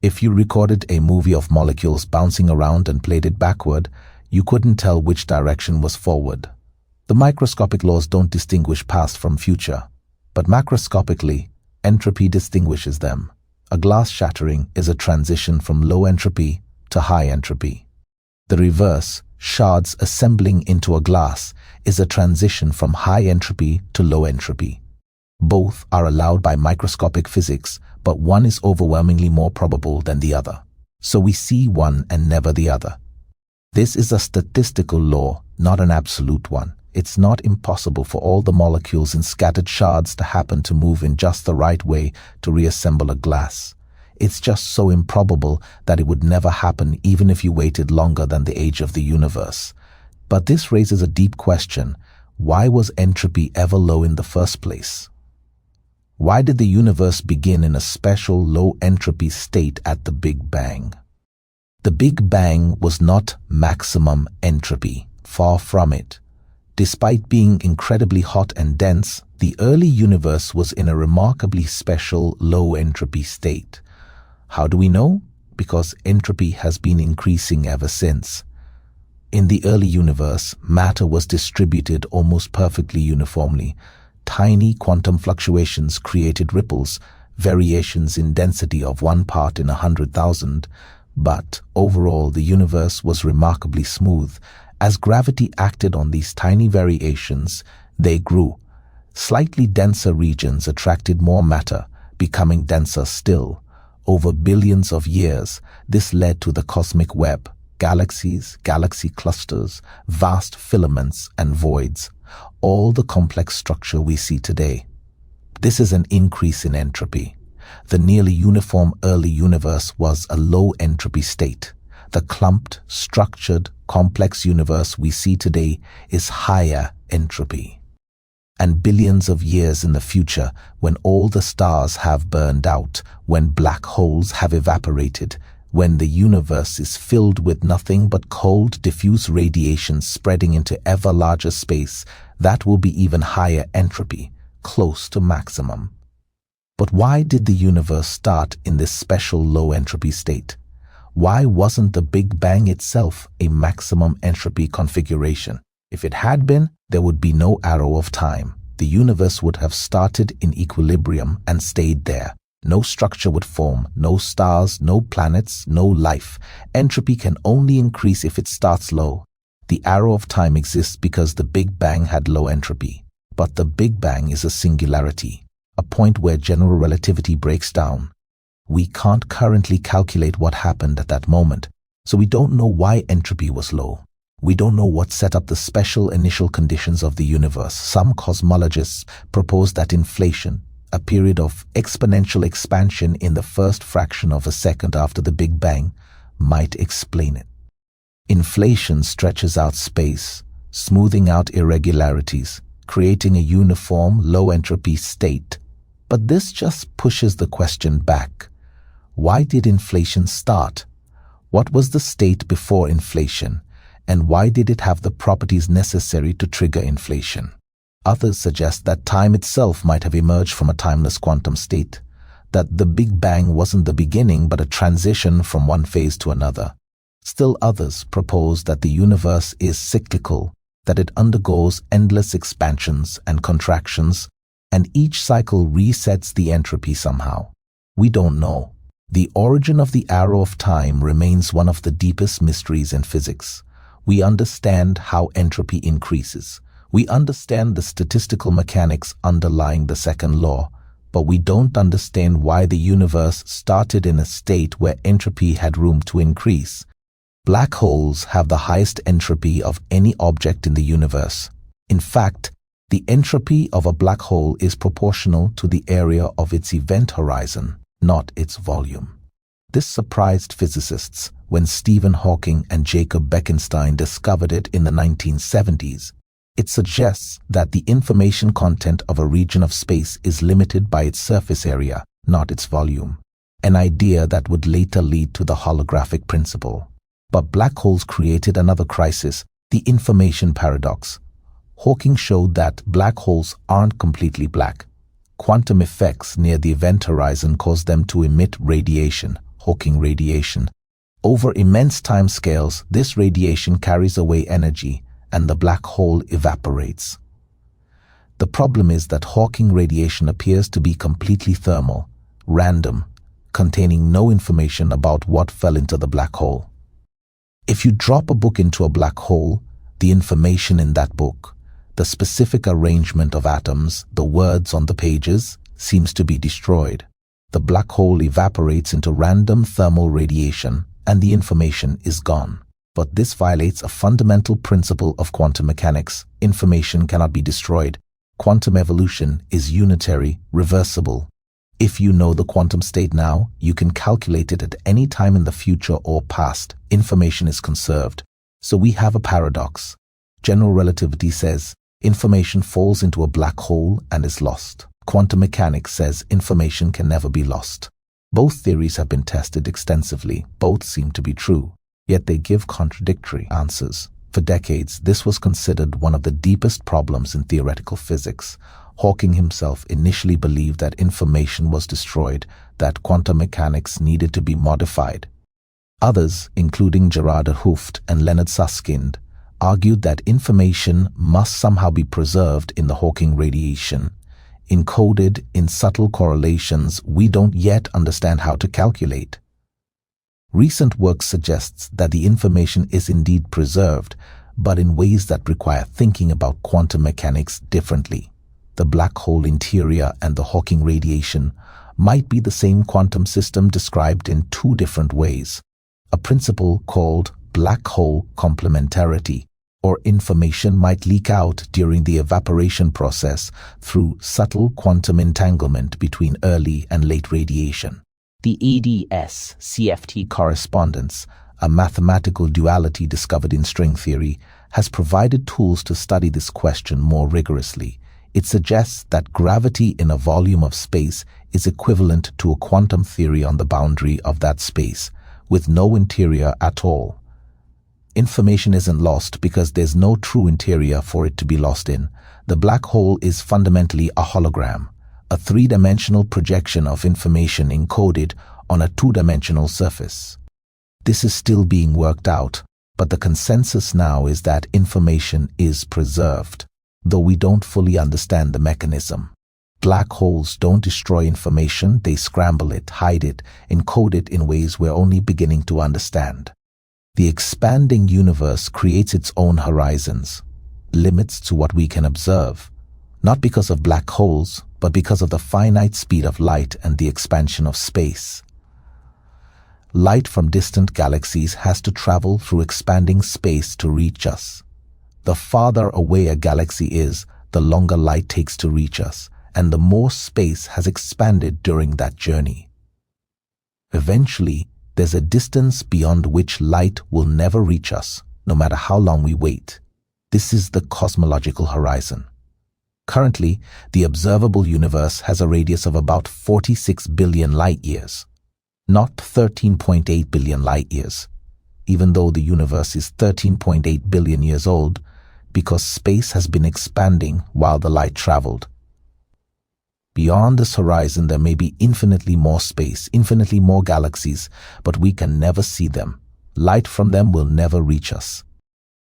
If you recorded a movie of molecules bouncing around and played it backward, you couldn't tell which direction was forward. The microscopic laws don't distinguish past from future, but macroscopically, entropy distinguishes them. A glass shattering is a transition from low entropy to high entropy. The reverse, shards assembling into a glass, is a transition from high entropy to low entropy. Both are allowed by microscopic physics, but one is overwhelmingly more probable than the other. So we see one and never the other. This is a statistical law, not an absolute one. It's not impossible for all the molecules in scattered shards to happen to move in just the right way to reassemble a glass. It's just so improbable that it would never happen even if you waited longer than the age of the universe. But this raises a deep question. Why was entropy ever low in the first place? Why did the universe begin in a special low entropy state at the Big Bang? The Big Bang was not maximum entropy, far from it. Despite being incredibly hot and dense, the early universe was in a remarkably special low entropy state. How do we know? Because entropy has been increasing ever since. In the early universe, matter was distributed almost perfectly uniformly. Tiny quantum fluctuations created ripples, variations in density of 1 part in 100,000, but overall the universe was remarkably smooth. As gravity acted on these tiny variations, they grew. Slightly denser regions attracted more matter, becoming denser still. Over billions of years, this led to the cosmic web, galaxies, galaxy clusters, vast filaments and voids, all the complex structure we see today. This is an increase in entropy. The nearly uniform early universe was a low entropy state. The clumped, structured, complex universe we see today is higher entropy. And billions of years in the future, when all the stars have burned out, when black holes have evaporated, when the universe is filled with nothing but cold, diffuse radiation spreading into ever larger space, that will be even higher entropy, close to maximum. But why did the universe start in this special low entropy state? Why wasn't the Big Bang itself a maximum entropy configuration? If it had been, there would be no arrow of time. The universe would have started in equilibrium and stayed there. No structure would form, no stars, no planets, no life. Entropy can only increase if it starts low. The arrow of time exists because the Big Bang had low entropy. But the Big Bang is a singularity, a point where general relativity breaks down. We can't currently calculate what happened at that moment, so we don't know why entropy was low. We don't know what set up the special initial conditions of the universe. Some cosmologists propose that inflation, a period of exponential expansion in the first fraction of a second after the Big Bang, might explain it. Inflation stretches out space, smoothing out irregularities, creating a uniform low-entropy state. But this just pushes the question back. Why did inflation start? What was the state before inflation? And why did it have the properties necessary to trigger inflation? Others suggest that time itself might have emerged from a timeless quantum state, that the Big Bang wasn't the beginning but a transition from one phase to another. Still others propose that the universe is cyclical, that it undergoes endless expansions and contractions, and each cycle resets the entropy somehow. We don't know. The origin of the arrow of time remains one of the deepest mysteries in physics. We understand how entropy increases. We understand the statistical mechanics underlying the second law, but we don't understand why the universe started in a state where entropy had room to increase. Black holes have the highest entropy of any object in the universe. In fact, the entropy of a black hole is proportional to the area of its event horizon, not its volume. This surprised physicists when Stephen Hawking and Jacob Bekenstein discovered it in the 1970s. It suggests that the information content of a region of space is limited by its surface area, not its volume, an idea that would later lead to the holographic principle. But black holes created another crisis, the information paradox. Hawking showed that black holes aren't completely black. Quantum effects near the event horizon cause them to emit radiation, Hawking radiation. Over immense timescales, this radiation carries away energy, and the black hole evaporates. The problem is that Hawking radiation appears to be completely thermal, random, containing no information about what fell into the black hole. If you drop a book into a black hole, the information in that book, the specific arrangement of atoms, the words on the pages, seems to be destroyed. The black hole evaporates into random thermal radiation, and the information is gone. But this violates a fundamental principle of quantum mechanics. Information cannot be destroyed. Quantum evolution is unitary, reversible. If you know the quantum state now, you can calculate it at any time in the future or past. Information is conserved. So we have a paradox. General relativity says information falls into a black hole and is lost. Quantum mechanics says information can never be lost. Both theories have been tested extensively. Both seem to be true, yet they give contradictory answers. For decades, this was considered one of the deepest problems in theoretical physics. Hawking himself initially believed that information was destroyed, that quantum mechanics needed to be modified. Others, including Gerard 't Hooft and Leonard Susskind, argued that information must somehow be preserved in the Hawking radiation, encoded in subtle correlations we don't yet understand how to calculate. Recent work suggests that the information is indeed preserved, but in ways that require thinking about quantum mechanics differently. The black hole interior and the Hawking radiation might be the same quantum system described in two different ways. A principle called black hole complementarity, or information might leak out during the evaporation process through subtle quantum entanglement between early and late radiation. The EDS-CFT correspondence, a mathematical duality discovered in string theory, has provided tools to study this question more rigorously. It suggests that gravity in a volume of space is equivalent to a quantum theory on the boundary of that space, with no interior at all. Information isn't lost because there's no true interior for it to be lost in. The black hole is fundamentally a hologram, a three-dimensional projection of information encoded on a two-dimensional surface. This is still being worked out, but the consensus now is that information is preserved, though we don't fully understand the mechanism. Black holes don't destroy information, they scramble it, hide it, encode it in ways we're only beginning to understand. The expanding universe creates its own horizons, limits to what we can observe, not because of black holes, but because of the finite speed of light and the expansion of space. Light from distant galaxies has to travel through expanding space to reach us. The farther away a galaxy is, the longer light takes to reach us, and the more space has expanded during that journey. Eventually, there's a distance beyond which light will never reach us, no matter how long we wait. This is the cosmological horizon. Currently, the observable universe has a radius of about 46 billion light-years, not 13.8 billion light-years, even though the universe is 13.8 billion years old, because space has been expanding while the light traveled. Beyond this horizon, there may be infinitely more space, infinitely more galaxies, but we can never see them. light from them will never reach us.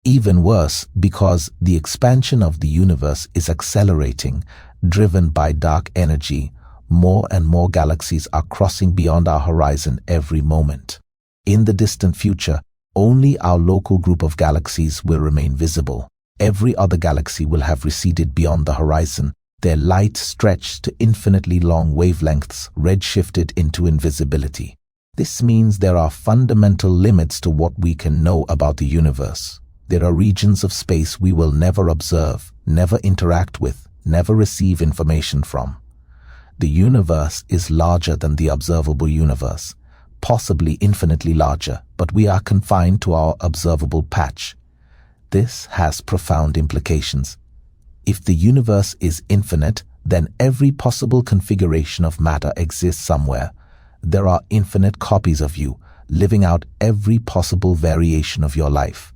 Even worse, because the expansion of the universe is accelerating, driven by dark energy, more and more galaxies are crossing beyond our horizon every moment. In the distant future, only our local group of galaxies will remain visible. Every other galaxy will have receded beyond the horizon, their light stretched to infinitely long wavelengths, redshifted into invisibility. This means there are fundamental limits to what we can know about the universe. There are regions of space we will never observe, never interact with, never receive information from. The universe is larger than the observable universe, possibly infinitely larger, but we are confined to our observable patch. This has profound implications. If the universe is infinite, then every possible configuration of matter exists somewhere. There are infinite copies of you, living out every possible variation of your life.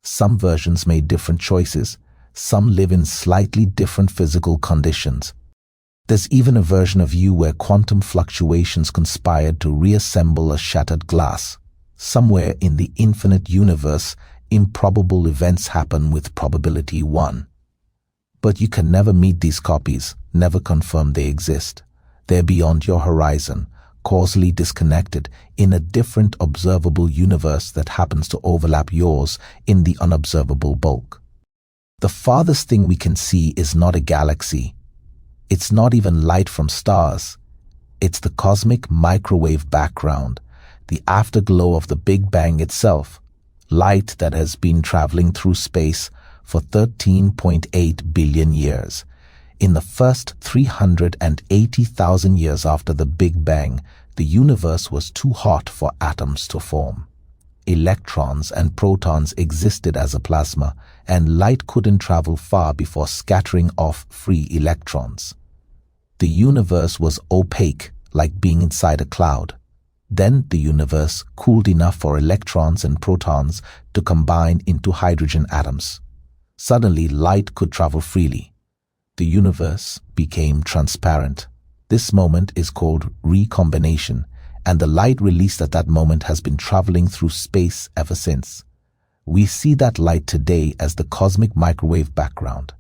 Some versions made different choices. Some live in slightly different physical conditions. There's even a version of you where quantum fluctuations conspired to reassemble a shattered glass. Somewhere in the infinite universe, improbable events happen with probability 1. But you can never meet these copies, never confirm they exist. They're beyond your horizon, causally disconnected in a different observable universe that happens to overlap yours in the unobservable bulk. The farthest thing we can see is not a galaxy. It's not even light from stars. It's the cosmic microwave background, the afterglow of the Big Bang itself, light that has been traveling through space for 13.8 billion years. In the first 380,000 years after the Big Bang, the universe was too hot for atoms to form. Electrons and protons existed as a plasma, and light couldn't travel far before scattering off free electrons. The universe was opaque, like being inside a cloud. Then the universe cooled enough for electrons and protons to combine into hydrogen atoms. Suddenly, light could travel freely. The universe became transparent. This moment is called recombination, and the light released at that moment has been traveling through space ever since. We see that light today as the cosmic microwave background,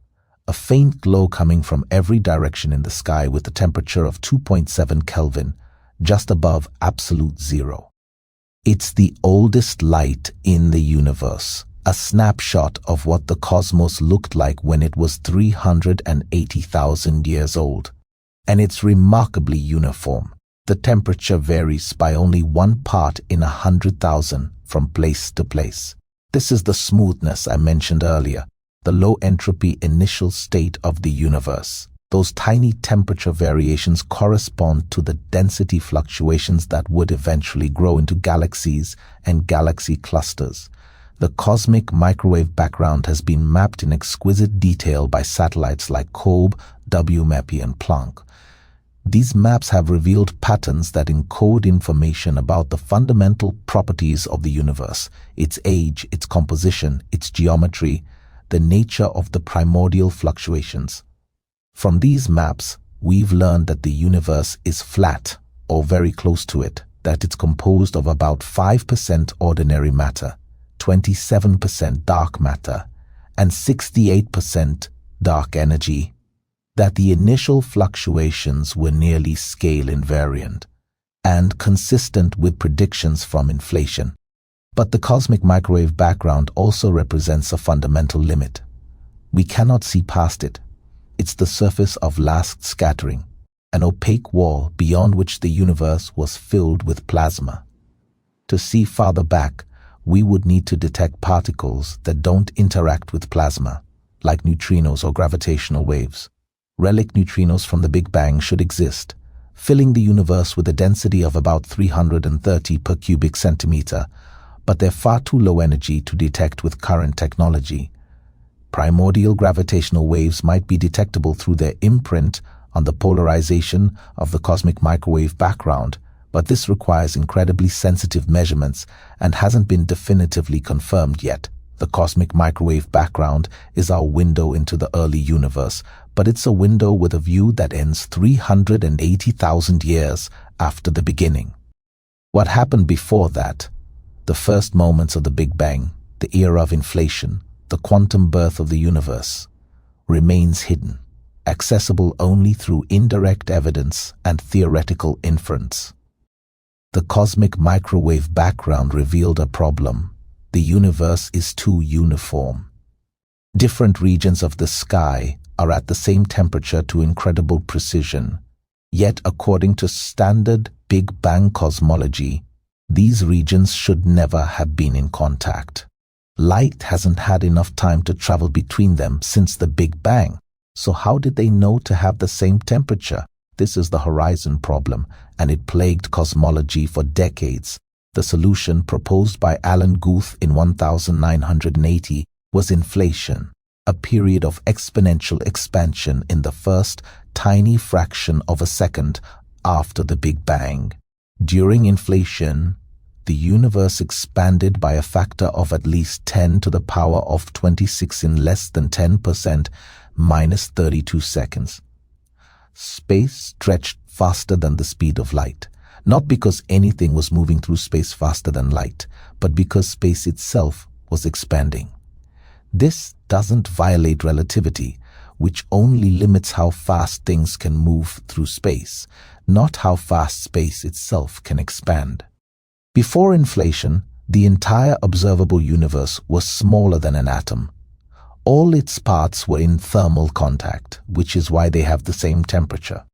a faint glow coming from every direction in the sky with a temperature of 2.7 Kelvin, just above absolute zero. It's the oldest light in the universe, a snapshot of what the cosmos looked like when it was 380,000 years old. And it's remarkably uniform. The temperature varies by only 1 part in 100,000 from place to place. This is the smoothness I mentioned earlier, the low entropy initial state of the universe. Those tiny temperature variations correspond to the density fluctuations that would eventually grow into galaxies and galaxy clusters. The cosmic microwave background has been mapped in exquisite detail by satellites like COBE, WMAPI, and Planck. These maps have revealed patterns that encode information about the fundamental properties of the universe, its age, its composition, its geometry, the nature of the primordial fluctuations. From these maps, we've learned that the universe is flat, or very close to it, that it's composed of about 5% ordinary matter, 27% dark matter, and 68% dark energy, that the initial fluctuations were nearly scale invariant and consistent with predictions from inflation. But the cosmic microwave background also represents a fundamental limit. We cannot see past it. It's the surface of last scattering, an opaque wall beyond which the universe was filled with plasma. To see farther back, we would need to detect particles that don't interact with plasma, like neutrinos or gravitational waves. Relic neutrinos from the Big Bang should exist, filling the universe with a density of about 330 per cubic centimeter, but they're far too low energy to detect with current technology. Primordial gravitational waves might be detectable through their imprint on the polarization of the cosmic microwave background, but this requires incredibly sensitive measurements and hasn't been definitively confirmed yet. The cosmic microwave background is our window into the early universe, but it's a window with a view that ends 380,000 years after the beginning. What happened before that? The first moments of the Big Bang, the era of inflation, the quantum birth of the universe, remains hidden, accessible only through indirect evidence and theoretical inference. The cosmic microwave background revealed a problem. The universe is too uniform. Different regions of the sky are at the same temperature to incredible precision. Yet, according to standard Big Bang cosmology, these regions should never have been in contact. Light hasn't had enough time to travel between them since the Big Bang. So how did they know to have the same temperature? This is the horizon problem, and it plagued cosmology for decades. The solution proposed by Alan Guth in 1980 was inflation, a period of exponential expansion in the first tiny fraction of a second after the Big Bang. During inflation, the universe expanded by a factor of at least 10 to the power of 26 in less than 10%, minus 32 seconds. Space stretched faster than the speed of light, not because anything was moving through space faster than light, but because space itself was expanding. This doesn't violate relativity, which only limits how fast things can move through space, not how fast space itself can expand. Before inflation, the entire observable universe was smaller than an atom. All its parts were in thermal contact, which is why they have the same temperature.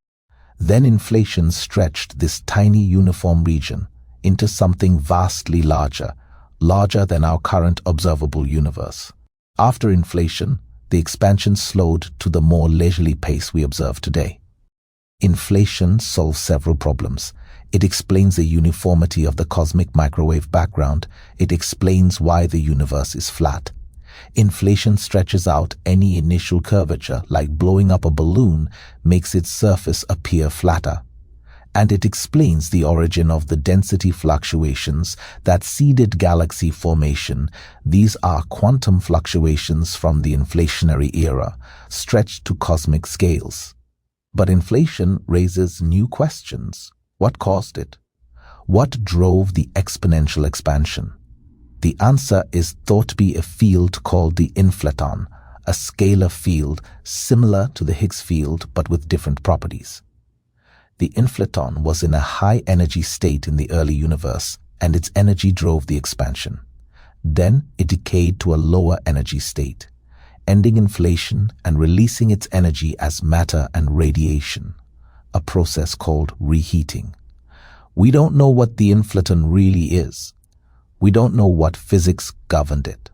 Then inflation stretched this tiny uniform region into something vastly larger, larger than our current observable universe. After inflation, the expansion slowed to the more leisurely pace we observe today. Inflation solves several problems. It explains the uniformity of the cosmic microwave background. It explains why the universe is flat. Inflation stretches out any initial curvature, like blowing up a balloon, makes its surface appear flatter. And it explains the origin of the density fluctuations that seeded galaxy formation. These are quantum fluctuations from the inflationary era, stretched to cosmic scales. But inflation raises new questions. What caused it? What drove the exponential expansion? The answer is thought to be a field called the inflaton, a scalar field similar to the Higgs field but with different properties. The inflaton was in a high-energy state in the early universe, and its energy drove the expansion. Then it decayed to a lower energy state, ending inflation and releasing its energy as matter and radiation, a process called reheating. We don't know what the inflaton really is. We don't know what physics governed it.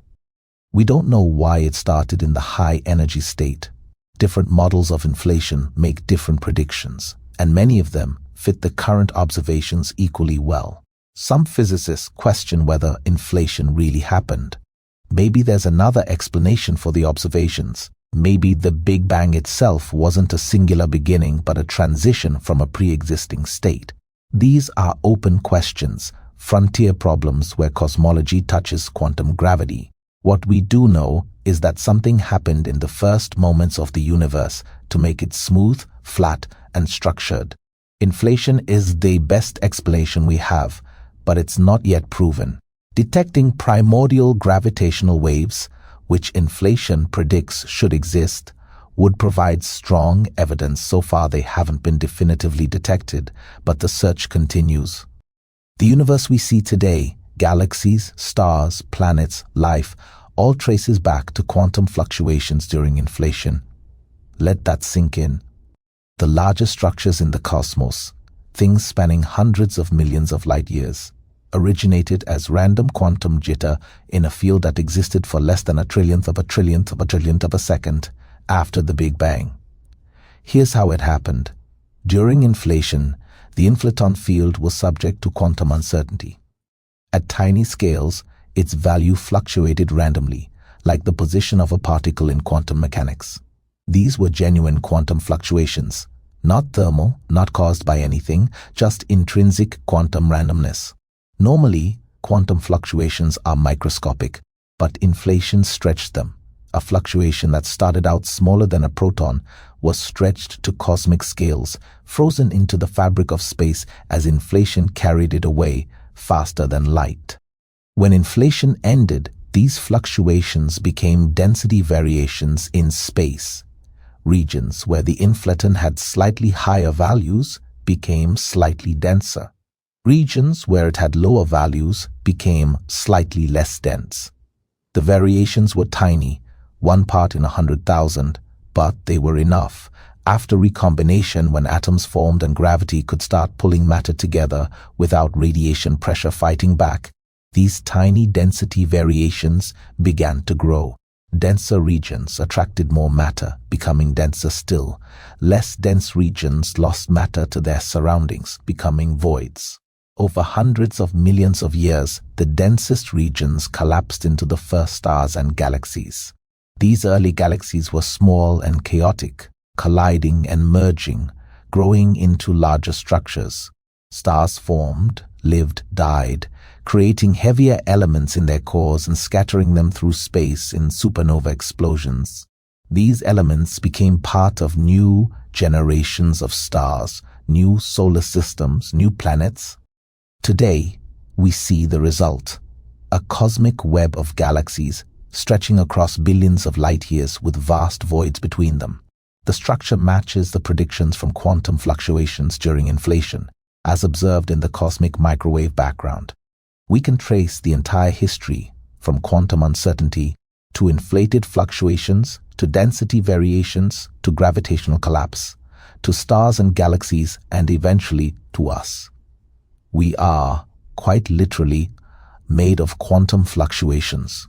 We don't know why it started in the high-energy state. Different models of inflation make different predictions, and many of them fit the current observations equally well. Some physicists question whether inflation really happened. Maybe there's another explanation for the observations. Maybe the Big Bang itself wasn't a singular beginning but a transition from a pre-existing state. These are open questions, frontier problems where cosmology touches quantum gravity. What we do know is that something happened in the first moments of the universe to make it smooth, flat, and structured. Inflation is the best explanation we have, but it's not yet proven. Detecting primordial gravitational waves, which inflation predicts should exist, would provide strong evidence. So far they haven't been definitively detected, but the search continues. The universe we see today, galaxies, stars, planets, life, all traces back to quantum fluctuations during inflation. Let that sink in. The largest structures in the cosmos, things spanning hundreds of millions of light years, originated as random quantum jitter in a field that existed for less than a trillionth of a trillionth of a trillionth of a second after the Big Bang. Here's how it happened. During inflation, the inflaton field was subject to quantum uncertainty. At tiny scales, its value fluctuated randomly, like the position of a particle in quantum mechanics. These were genuine quantum fluctuations, not thermal, not caused by anything, just intrinsic quantum randomness. Normally, quantum fluctuations are microscopic, but inflation stretched them. A fluctuation that started out smaller than a proton was stretched to cosmic scales, frozen into the fabric of space as inflation carried it away faster than light. When inflation ended, these fluctuations became density variations in space. Regions where the inflaton had slightly higher values became slightly denser. Regions where it had lower values became slightly less dense. The variations were tiny, 1 part in 100,000, but they were enough. After recombination, when atoms formed and gravity could start pulling matter together without radiation pressure fighting back, these tiny density variations began to grow. Denser regions attracted more matter, becoming denser still. Less dense regions lost matter to their surroundings, becoming voids. Over hundreds of millions of years, the densest regions collapsed into the first stars and galaxies. These early galaxies were small and chaotic, colliding and merging, growing into larger structures. Stars formed, lived, died, creating heavier elements in their cores and scattering them through space in supernova explosions. These elements became part of new generations of stars, new solar systems, new planets. Today, we see the result: a cosmic web of galaxies stretching across billions of light years with vast voids between them. The structure matches the predictions from quantum fluctuations during inflation, as observed in the cosmic microwave background. We can trace the entire history, from quantum uncertainty to inflated fluctuations, to density variations, to gravitational collapse, to stars and galaxies, and eventually to us. We are, quite literally, made of quantum fluctuations.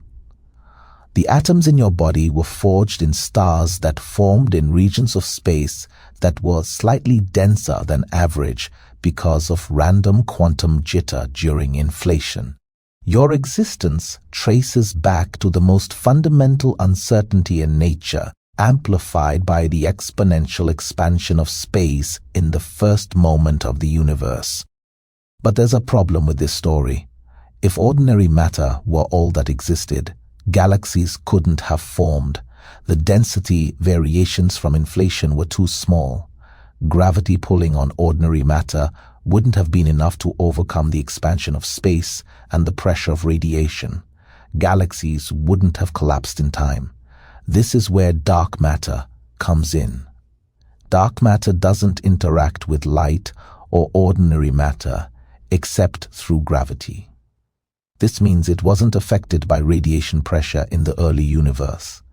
The atoms in your body were forged in stars that formed in regions of space that were slightly denser than average because of random quantum jitter during inflation. Your existence traces back to the most fundamental uncertainty in nature, amplified by the exponential expansion of space in the first moment of the universe. But there's a problem with this story. If ordinary matter were all that existed, galaxies couldn't have formed. The density variations from inflation were too small. Gravity pulling on ordinary matter wouldn't have been enough to overcome the expansion of space and the pressure of radiation. Galaxies wouldn't have collapsed in time. This is where dark matter comes in. Dark matter doesn't interact with light or ordinary matter except through gravity. This means it wasn't affected by radiation pressure in the early universe.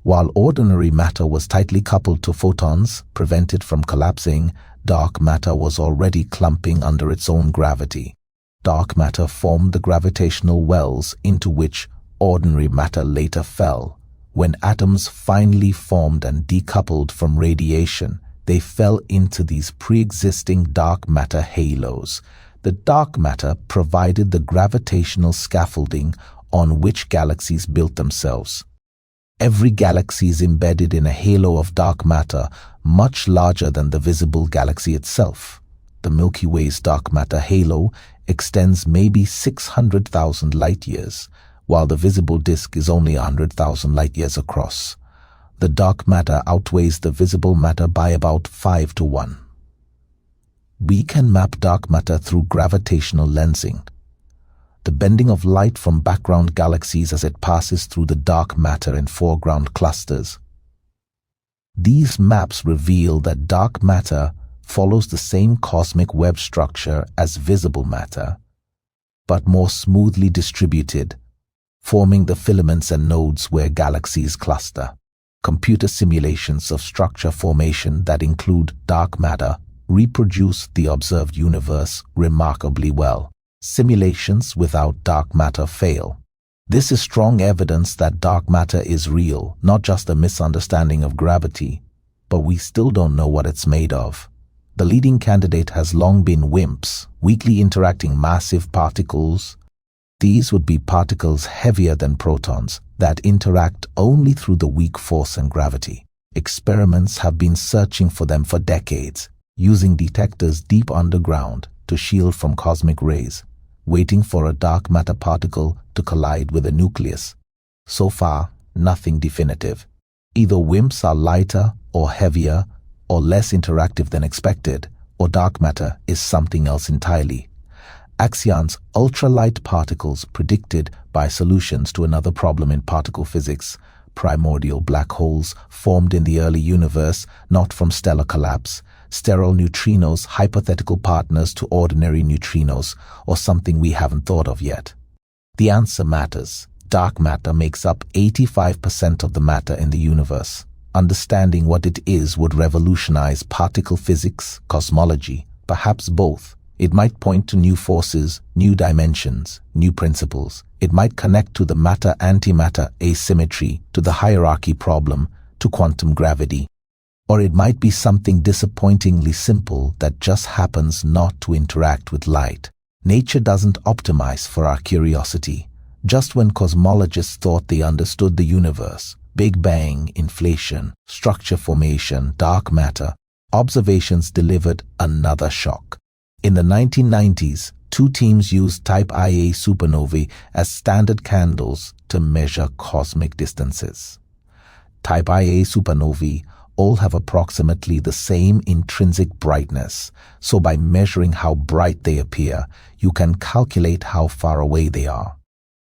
While ordinary matter was tightly coupled to photons, prevented from collapsing, dark matter was already clumping under its own gravity. Dark matter formed the gravitational wells into which ordinary matter later fell. When atoms finally formed and decoupled from radiation, they fell into these pre-existing dark matter halos. The dark matter provided the gravitational scaffolding on which galaxies built themselves. Every galaxy is embedded in a halo of dark matter much larger than the visible galaxy itself. The Milky Way's dark matter halo extends maybe 600,000 light-years, while the visible disk is only 100,000 light-years across. The dark matter outweighs the visible matter by about 5 to 1. We can map dark matter through gravitational lensing, the bending of light from background galaxies as it passes through the dark matter in foreground clusters. These maps reveal that dark matter follows the same cosmic web structure as visible matter, but more smoothly distributed, forming the filaments and nodes where galaxies cluster. Computer simulations of structure formation that include dark matter reproduce the observed universe remarkably well. Simulations without dark matter fail. This is strong evidence that dark matter is real, not just a misunderstanding of gravity, but we still don't know what it's made of. The leading candidate has long been WIMPs, weakly interacting massive particles. These would be particles heavier than protons that interact only through the weak force and gravity. Experiments have been searching for them for decades, using detectors deep underground to shield from cosmic rays, waiting for a dark matter particle to collide with a nucleus. So far, nothing definitive. Either WIMPs are lighter or heavier or less interactive than expected, or dark matter is something else entirely. Axions, ultralight particles predicted by solutions to another problem in particle physics. Primordial black holes formed in the early universe, not from stellar collapse. Sterile neutrinos, hypothetical partners to ordinary neutrinos, or something we haven't thought of yet. The answer matters. Dark matter makes up 85% of the matter in the universe. Understanding what it is would revolutionize particle physics, cosmology, perhaps both. It might point to new forces, new dimensions, new principles. It might connect to the matter-antimatter asymmetry, to the hierarchy problem, to quantum gravity. Or it might be something disappointingly simple that just happens not to interact with light. Nature doesn't optimize for our curiosity. Just when cosmologists thought they understood the universe, Big Bang, inflation, structure formation, dark matter, observations delivered another shock. In the 1990s, two teams used Type Ia supernovae as standard candles to measure cosmic distances. Type Ia supernovae all have approximately the same intrinsic brightness, so by measuring how bright they appear, you can calculate how far away they are.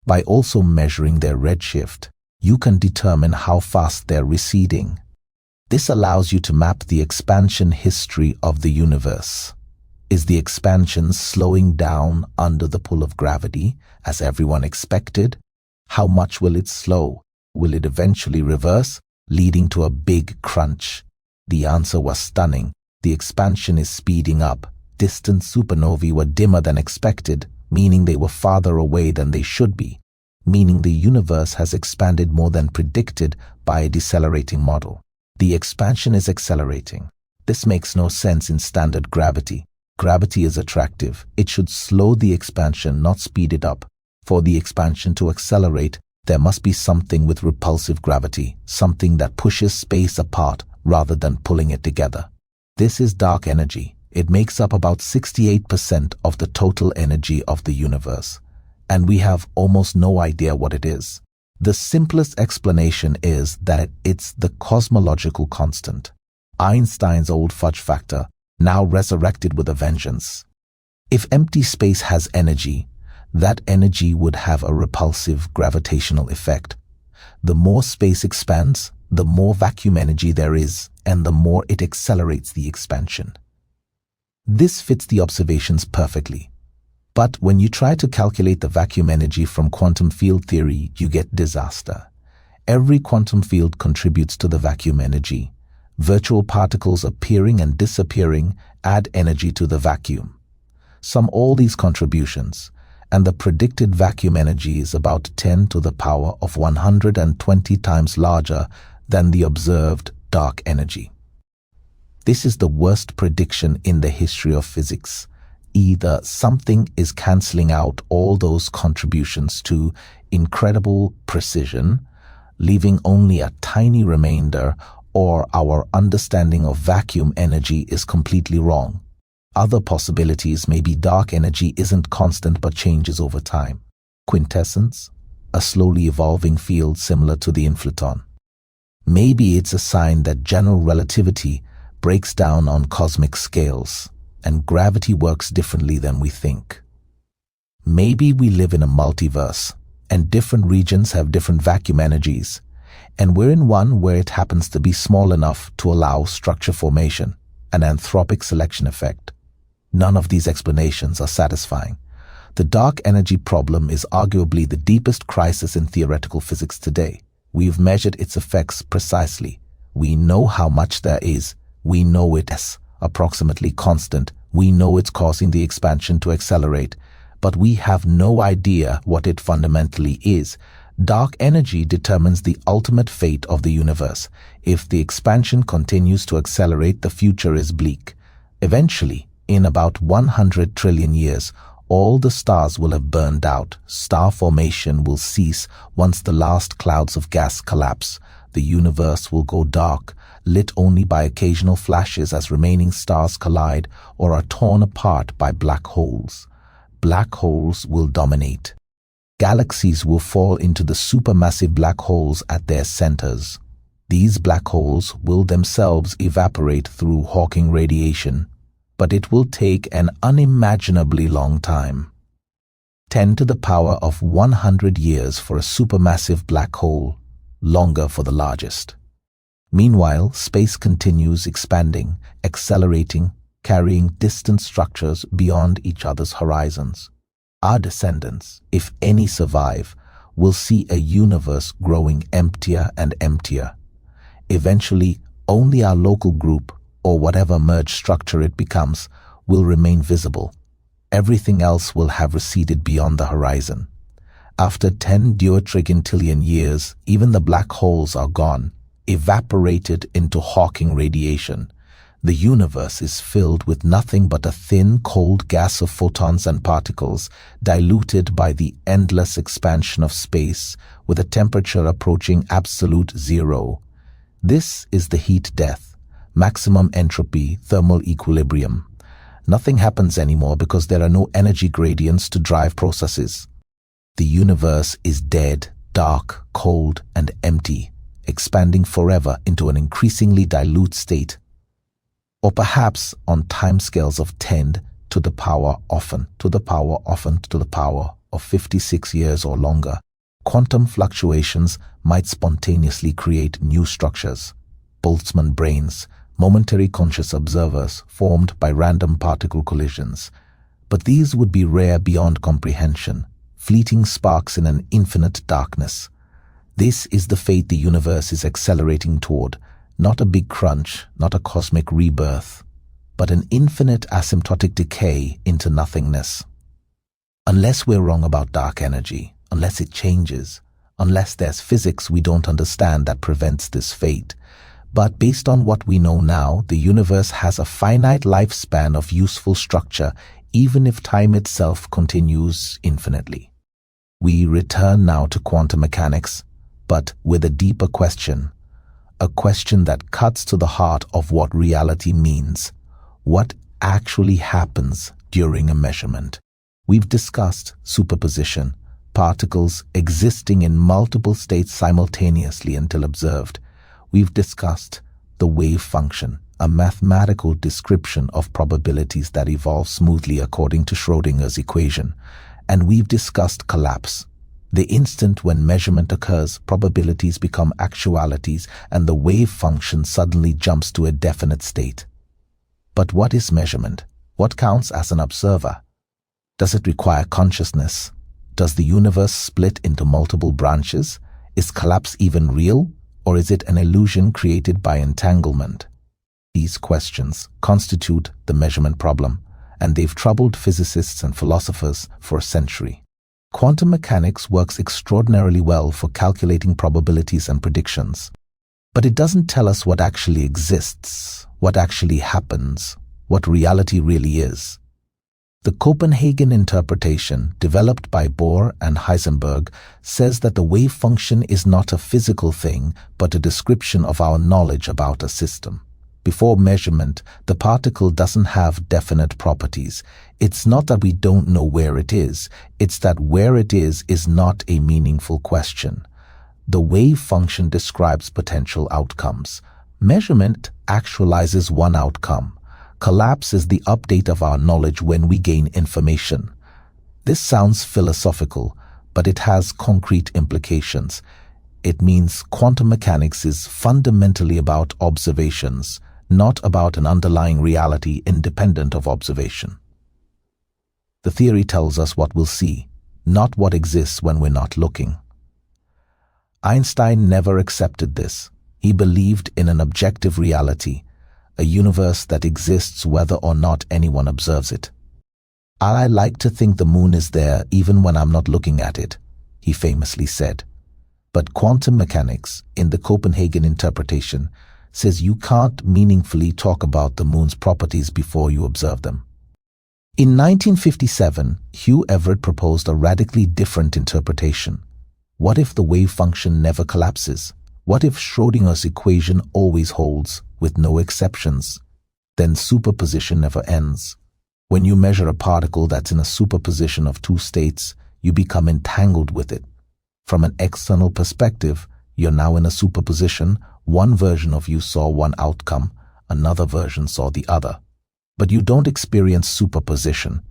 By also measuring their redshift, you can determine how fast they're receding. This allows you to map the expansion history of the universe. Is the expansion slowing down under the pull of gravity, as everyone expected? How much will it slow? Will it eventually reverse, leading to a big crunch? The answer was stunning. The expansion is speeding up. Distant supernovae were dimmer than expected, meaning they were farther away than they should be, meaning the universe has expanded more than predicted by a decelerating model. The expansion is accelerating. This makes no sense in standard gravity. Gravity is attractive. It should slow the expansion, not speed it up. For the expansion to accelerate, there must be something with repulsive gravity, something that pushes space apart rather than pulling it together. This is dark energy. It makes up about 68% of the total energy of the universe, and we have almost no idea what it is. The simplest explanation is that it's the cosmological constant, Einstein's old fudge factor, now resurrected with a vengeance. If empty space has energy, that energy would have a repulsive gravitational effect. The more space expands, the more vacuum energy there is, and the more it accelerates the expansion. This fits the observations perfectly. But when you try to calculate the vacuum energy from quantum field theory, you get disaster. Every quantum field contributes to the vacuum energy. Virtual particles appearing and disappearing add energy to the vacuum. Sum all these contributions, and the predicted vacuum energy is about 10 to the power of 120 times larger than the observed dark energy. This is the worst prediction in the history of physics. Either something is cancelling out all those contributions to incredible precision, leaving only a tiny remainder, or our understanding of vacuum energy is completely wrong. Other possibilities may be dark energy isn't constant but changes over time. Quintessence, a slowly evolving field similar to the inflaton. Maybe it's a sign that general relativity breaks down on cosmic scales, and gravity works differently than we think. Maybe we live in a multiverse, and different regions have different vacuum energies, and we're in one where it happens to be small enough to allow structure formation, an anthropic selection effect. None of these explanations are satisfying. The dark energy problem is arguably the deepest crisis in theoretical physics today. We've measured its effects precisely. We know how much there is. We know it is approximately constant. We know it's causing the expansion to accelerate, but we have no idea what it fundamentally is. Dark energy determines the ultimate fate of the universe. If the expansion continues to accelerate, the future is bleak. Eventually, in about 100 trillion years, all the stars will have burned out. Star formation will cease once the last clouds of gas collapse. The universe will go dark, lit only by occasional flashes as remaining stars collide or are torn apart by black holes. Black holes will dominate. Galaxies will fall into the supermassive black holes at their centers. These black holes will themselves evaporate through Hawking radiation, but it will take an unimaginably long time. 10 to the power of 100 years for a supermassive black hole, longer for the largest. Meanwhile, space continues expanding, accelerating, carrying distant structures beyond each other's horizons. Our descendants, if any survive, will see a universe growing emptier and emptier. Eventually, only our local group, or whatever merged structure it becomes, will remain visible. Everything else will have receded beyond the horizon. After 10 duotrigintillion years, even the black holes are gone, evaporated into Hawking radiation. The universe is filled with nothing but a thin, cold gas of photons and particles, diluted by the endless expansion of space, with a temperature approaching absolute zero. This is the heat death, maximum entropy, thermal equilibrium. Nothing happens anymore because there are no energy gradients to drive processes. The universe is dead, dark, cold, and empty, expanding forever into an increasingly dilute state. Or perhaps on timescales of 10 to the power often to the power of 56 years or longer, quantum fluctuations might spontaneously create new structures. Boltzmann brains, momentary conscious observers formed by random particle collisions. But these would be rare beyond comprehension, fleeting sparks in an infinite darkness. This is the fate the universe is accelerating toward. Not a big crunch, not a cosmic rebirth, but an infinite asymptotic decay into nothingness. Unless we're wrong about dark energy, unless it changes, unless there's physics we don't understand that prevents this fate. But based on what we know now, the universe has a finite lifespan of useful structure, even if time itself continues infinitely. We return now to quantum mechanics, but with a deeper question. A question that cuts to the heart of what reality means. What actually happens during a measurement? We've discussed superposition, particles existing in multiple states simultaneously until observed. We've discussed the wave function, a mathematical description of probabilities that evolve smoothly according to Schrödinger's equation. And we've discussed collapse. The instant when measurement occurs, probabilities become actualities and the wave function suddenly jumps to a definite state. But what is measurement? What counts as an observer? Does it require consciousness? Does the universe split into multiple branches? Is collapse even real? Or is it an illusion created by entanglement? These questions constitute the measurement problem, and they've troubled physicists and philosophers for a century. Quantum mechanics works extraordinarily well for calculating probabilities and predictions. But it doesn't tell us what actually exists, what actually happens, what reality really is. The Copenhagen interpretation, developed by Bohr and Heisenberg, says that the wave function is not a physical thing, but a description of our knowledge about a system. Before measurement, the particle doesn't have definite properties. It's not that we don't know where it is, it's that where it is not a meaningful question. The wave function describes potential outcomes. Measurement actualizes one outcome. Collapse is the update of our knowledge when we gain information. This sounds philosophical, but it has concrete implications. It means quantum mechanics is fundamentally about observations, not about an underlying reality independent of observation. The theory tells us what we'll see, not what exists when we're not looking. Einstein never accepted this. He believed in an objective reality, a universe that exists whether or not anyone observes it. I like to think the moon is there even when I'm not looking at it, he famously said. But quantum mechanics, in the Copenhagen interpretation, says you can't meaningfully talk about the moon's properties before you observe them. In 1957, Hugh Everett proposed a radically different interpretation. What if the wave function never collapses? What if Schrödinger's equation always holds, with no exceptions? Then superposition never ends. When you measure a particle that's in a superposition of two states, you become entangled with it. From an external perspective, you're now in a superposition. One version of you saw one outcome, another version saw the other. But you don't experience superposition.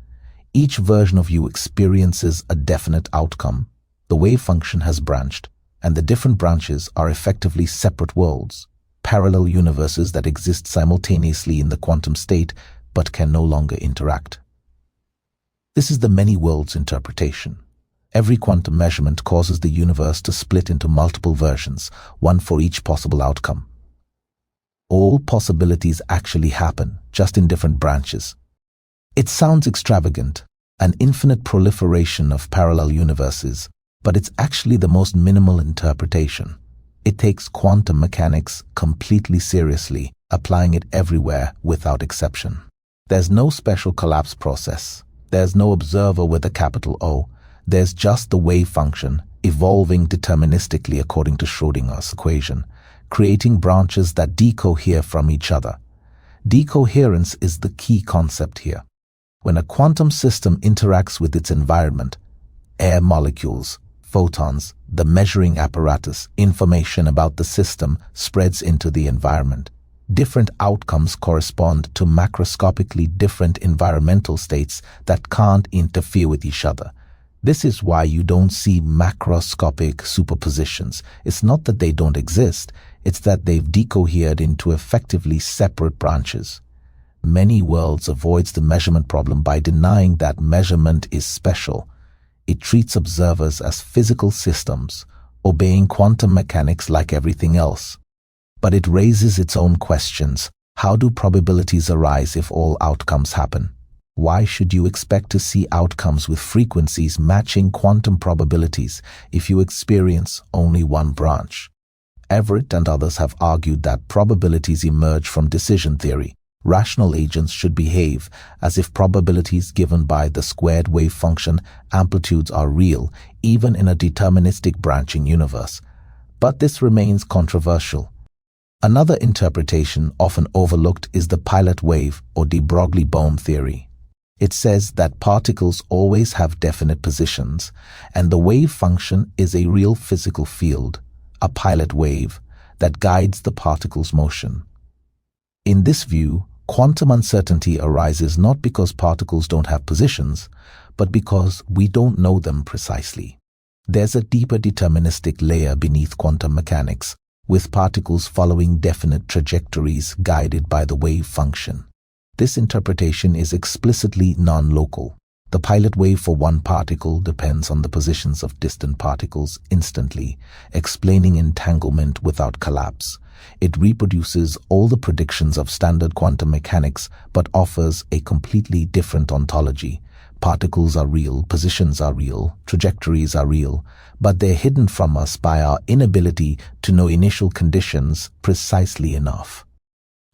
Each version of you experiences a definite outcome. The wave function has branched, and the different branches are effectively separate worlds, parallel universes that exist simultaneously in the quantum state but can no longer interact. This is the many worlds interpretation. Every quantum measurement causes the universe to split into multiple versions, one for each possible outcome. All possibilities actually happen, just in different branches. It sounds extravagant, an infinite proliferation of parallel universes, but it's actually the most minimal interpretation. It takes quantum mechanics completely seriously, applying it everywhere without exception. There's no special collapse process. There's no observer with a capital O. There's just the wave function, evolving deterministically according to Schrödinger's equation, creating branches that decohere from each other. Decoherence is the key concept here. When a quantum system interacts with its environment, air molecules, photons, the measuring apparatus, information about the system spreads into the environment. Different outcomes correspond to macroscopically different environmental states that can't interfere with each other. This is why you don't see macroscopic superpositions. It's not that they don't exist, it's that they've decohered into effectively separate branches. Many worlds avoids the measurement problem by denying that measurement is special. It treats observers as physical systems, obeying quantum mechanics like everything else. But it raises its own questions. How do probabilities arise if all outcomes happen? Why should you expect to see outcomes with frequencies matching quantum probabilities if you experience only one branch? Everett and others have argued that probabilities emerge from decision theory. Rational agents should behave as if probabilities given by the squared wave function amplitudes are real, even in a deterministic branching universe. But this remains controversial. Another interpretation often overlooked is the pilot wave or de Broglie-Bohm theory. It says that particles always have definite positions, and the wave function is a real physical field, a pilot wave, that guides the particle's motion. In this view, quantum uncertainty arises not because particles don't have positions, but because we don't know them precisely. There's a deeper deterministic layer beneath quantum mechanics, with particles following definite trajectories guided by the wave function. This interpretation is explicitly non-local. The pilot wave for one particle depends on the positions of distant particles instantly, explaining entanglement without collapse. It reproduces all the predictions of standard quantum mechanics but offers a completely different ontology. Particles are real, positions are real, trajectories are real, but they're hidden from us by our inability to know initial conditions precisely enough.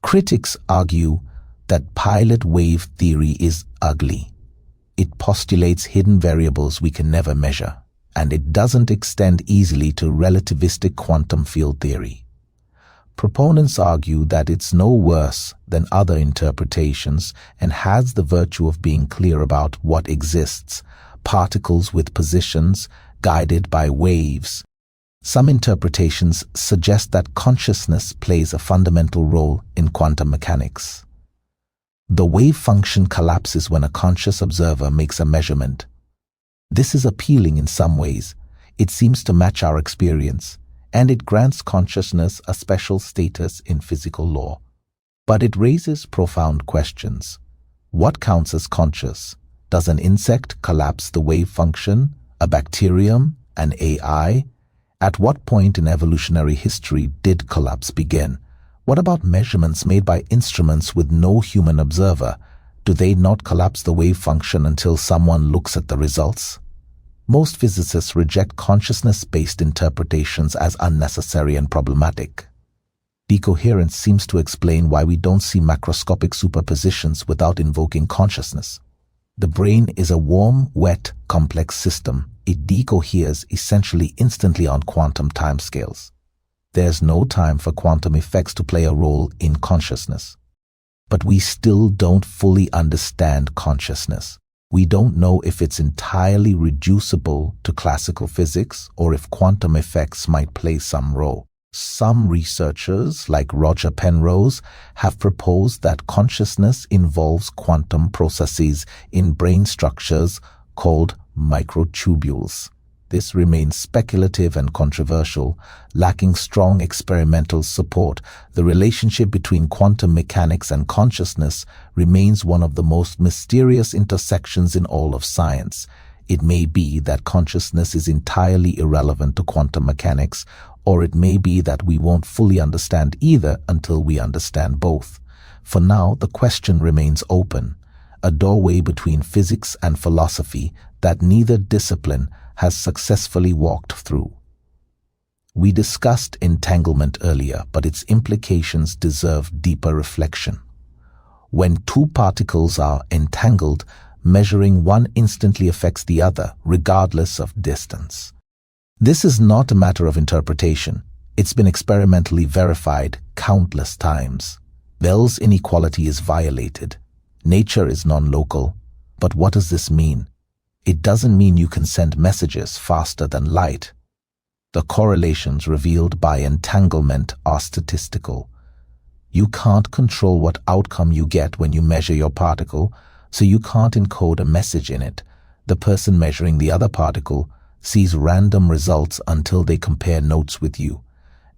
Critics argue that pilot wave theory is ugly. It postulates hidden variables we can never measure, and it doesn't extend easily to relativistic quantum field theory. Proponents argue that it's no worse than other interpretations and has the virtue of being clear about what exists, particles with positions guided by waves. Some interpretations suggest that consciousness plays a fundamental role in quantum mechanics. The wave function collapses when a conscious observer makes a measurement. This is appealing in some ways. It seems to match our experience, and it grants consciousness a special status in physical law. But it raises profound questions. What counts as conscious? Does an insect collapse the wave function? A bacterium? An AI? At what point in evolutionary history did collapse begin? What about measurements made by instruments with no human observer? Do they not collapse the wave function until someone looks at the results? Most physicists reject consciousness-based interpretations as unnecessary and problematic. Decoherence seems to explain why we don't see macroscopic superpositions without invoking consciousness. The brain is a warm, wet, complex system. It decoheres essentially instantly on quantum timescales. There's no time for quantum effects to play a role in consciousness. But we still don't fully understand consciousness. We don't know if it's entirely reducible to classical physics or if quantum effects might play some role. Some researchers, like Roger Penrose, have proposed that consciousness involves quantum processes in brain structures called microtubules. This remains speculative and controversial, lacking strong experimental support. The relationship between quantum mechanics and consciousness remains one of the most mysterious intersections in all of science. It may be that consciousness is entirely irrelevant to quantum mechanics, or it may be that we won't fully understand either until we understand both. For now, the question remains open, a doorway between physics and philosophy that neither discipline has successfully walked through. We discussed entanglement earlier, but its implications deserve deeper reflection. When two particles are entangled, measuring one instantly affects the other, regardless of distance. This is not a matter of interpretation. It's been experimentally verified countless times. Bell's inequality is violated. Nature is non-local. But what does this mean? It doesn't mean you can send messages faster than light. The correlations revealed by entanglement are statistical. You can't control what outcome you get when you measure your particle, so you can't encode a message in it. The person measuring the other particle sees random results until they compare notes with you,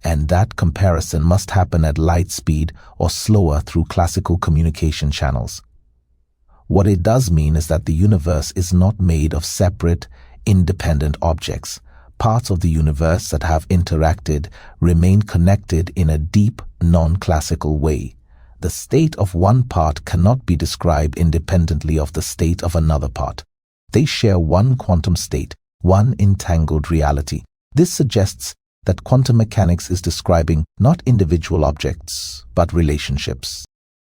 and that comparison must happen at light speed or slower through classical communication channels. What it does mean is that the universe is not made of separate, independent objects. Parts of the universe that have interacted remain connected in a deep, non-classical way. The state of one part cannot be described independently of the state of another part. They share one quantum state, one entangled reality. This suggests that quantum mechanics is describing not individual objects, but relationships.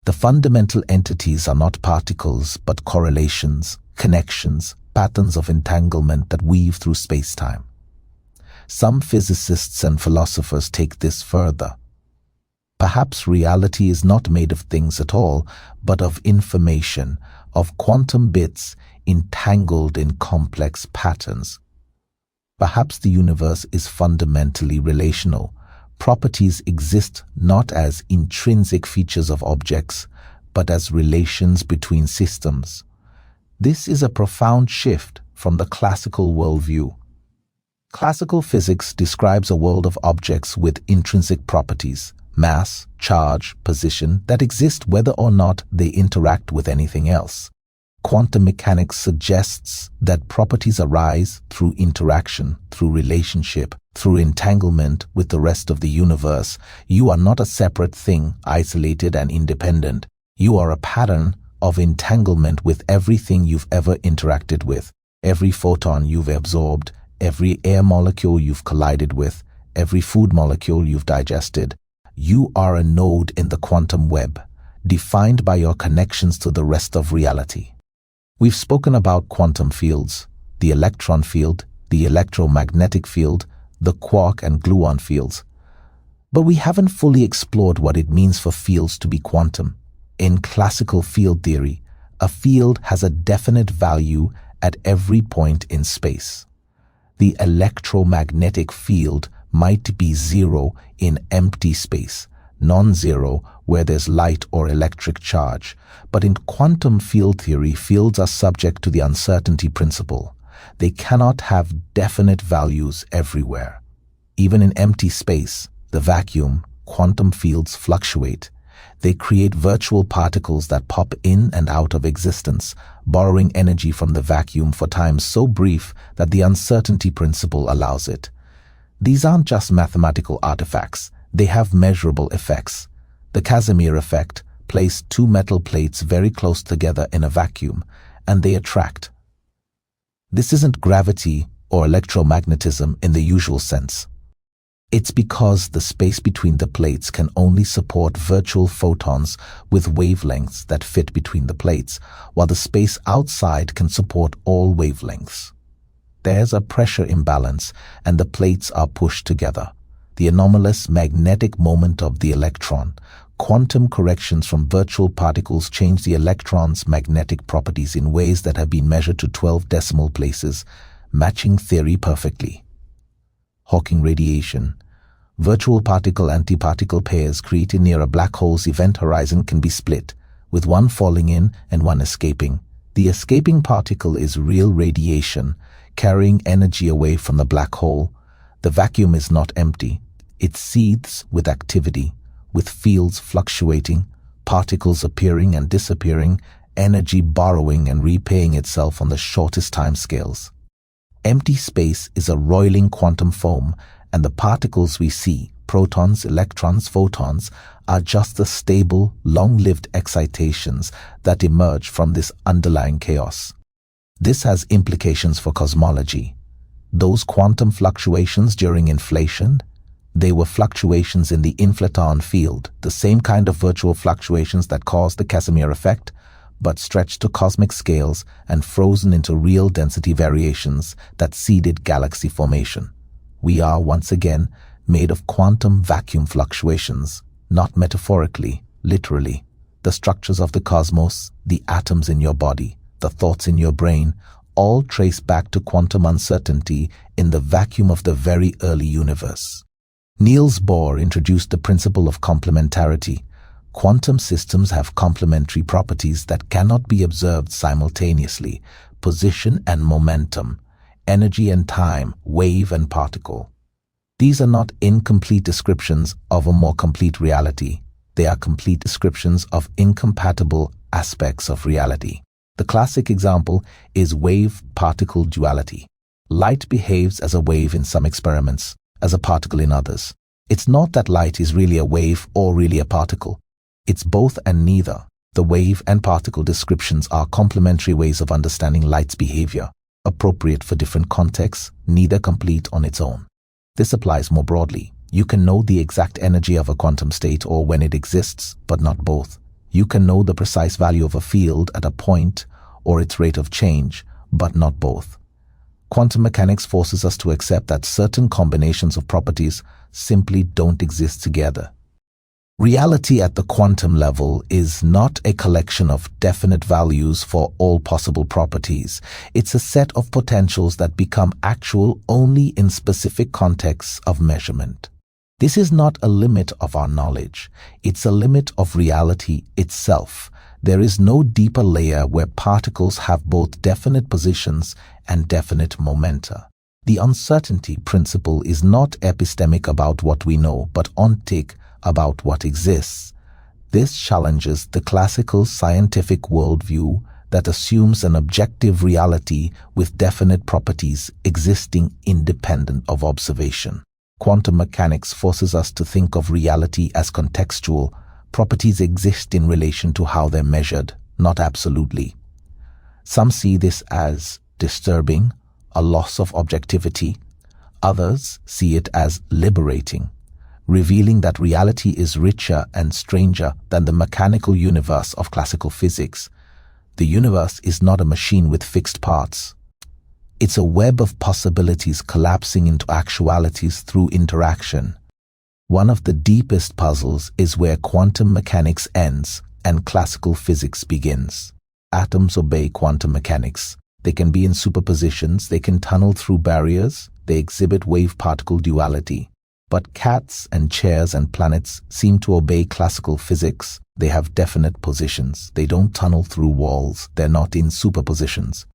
The fundamental entities are not particles, but correlations, connections, patterns of entanglement that weave through space-time. Some physicists and philosophers take this further. Perhaps reality is not made of things at all, but of information, of quantum bits entangled in complex patterns. Perhaps the universe is fundamentally relational. Properties exist not as intrinsic features of objects, but as relations between systems. This is a profound shift from the classical worldview. Classical physics describes a world of objects with intrinsic properties, mass, charge, position, that exist whether or not they interact with anything else. Quantum mechanics suggests that properties arise through interaction, through relationship, through entanglement with the rest of the universe. You are not a separate thing, isolated and independent. You are a pattern of entanglement with everything you've ever interacted with, every photon you've absorbed, every air molecule you've collided with, every food molecule you've digested. You are a node in the quantum web, defined by your connections to the rest of reality. We've spoken about quantum fields, the electron field, the electromagnetic field, the quark and gluon fields. But we haven't fully explored what it means for fields to be quantum. In classical field theory, a field has a definite value at every point in space. The electromagnetic field might be zero in empty space, non-zero where there's light or electric charge. But in quantum field theory, fields are subject to the uncertainty principle. They cannot have definite values everywhere. Even in empty space, the vacuum, quantum fields fluctuate. They create virtual particles that pop in and out of existence, borrowing energy from the vacuum for time so brief that the uncertainty principle allows it. These aren't just mathematical artifacts. They have measurable effects. The Casimir effect: place two metal plates very close together in a vacuum, and they attract. This isn't gravity or electromagnetism in the usual sense. It's because the space between the plates can only support virtual photons with wavelengths that fit between the plates, while the space outside can support all wavelengths. There's a pressure imbalance, and the plates are pushed together. The anomalous magnetic moment of the electron. Quantum corrections from virtual particles change the electron's magnetic properties in ways that have been measured to 12 decimal places, matching theory perfectly. Hawking radiation. Virtual particle-antiparticle pairs created near a black hole's event horizon can be split, with one falling in and one escaping. The escaping particle is real radiation, carrying energy away from the black hole. The vacuum is not empty. It seethes with activity, with fields fluctuating, particles appearing and disappearing, energy borrowing and repaying itself on the shortest timescales. Empty space is a roiling quantum foam, and the particles we see, protons, electrons, photons, are just the stable, long-lived excitations that emerge from this underlying chaos. This has implications for cosmology. Those quantum fluctuations during inflation, they were fluctuations in the inflaton field, the same kind of virtual fluctuations that caused the Casimir effect, but stretched to cosmic scales and frozen into real density variations that seeded galaxy formation. We are, once again, made of quantum vacuum fluctuations, not metaphorically, literally. The structures of the cosmos, the atoms in your body, the thoughts in your brain, all trace back to quantum uncertainty in the vacuum of the very early universe. Niels Bohr introduced the principle of complementarity. Quantum systems have complementary properties that cannot be observed simultaneously: position and momentum, energy and time, wave and particle. These are not incomplete descriptions of a more complete reality. They are complete descriptions of incompatible aspects of reality. The classic example is wave-particle duality. Light behaves as a wave in some experiments, as a particle in others. It's not that light is really a wave or really a particle. It's both and neither. The wave and particle descriptions are complementary ways of understanding light's behavior, appropriate for different contexts, neither complete on its own. This applies more broadly. You can know the exact energy of a quantum state or when it exists, but not both. You can know the precise value of a field at a point or its rate of change, but not both. Quantum mechanics forces us to accept that certain combinations of properties simply don't exist together. Reality at the quantum level is not a collection of definite values for all possible properties. It's a set of potentials that become actual only in specific contexts of measurement. This is not a limit of our knowledge. It's a limit of reality itself. There is no deeper layer where particles have both definite positions and definite momenta. The uncertainty principle is not epistemic about what we know, but ontic about what exists. This challenges the classical scientific worldview that assumes an objective reality with definite properties existing independent of observation. Quantum mechanics forces us to think of reality as contextual. Properties exist in relation to how they're measured, not absolutely. Some see this as disturbing, a loss of objectivity. Others see it as liberating, revealing that reality is richer and stranger than the mechanical universe of classical physics. The universe is not a machine with fixed parts. It's a web of possibilities collapsing into actualities through interaction. One of the deepest puzzles is where quantum mechanics ends and classical physics begins. Atoms obey quantum mechanics. They can be in superpositions, they can tunnel through barriers, they exhibit wave-particle duality. But cats and chairs and planets seem to obey classical physics. They have definite positions. They don't tunnel through walls. They're not in superpositions.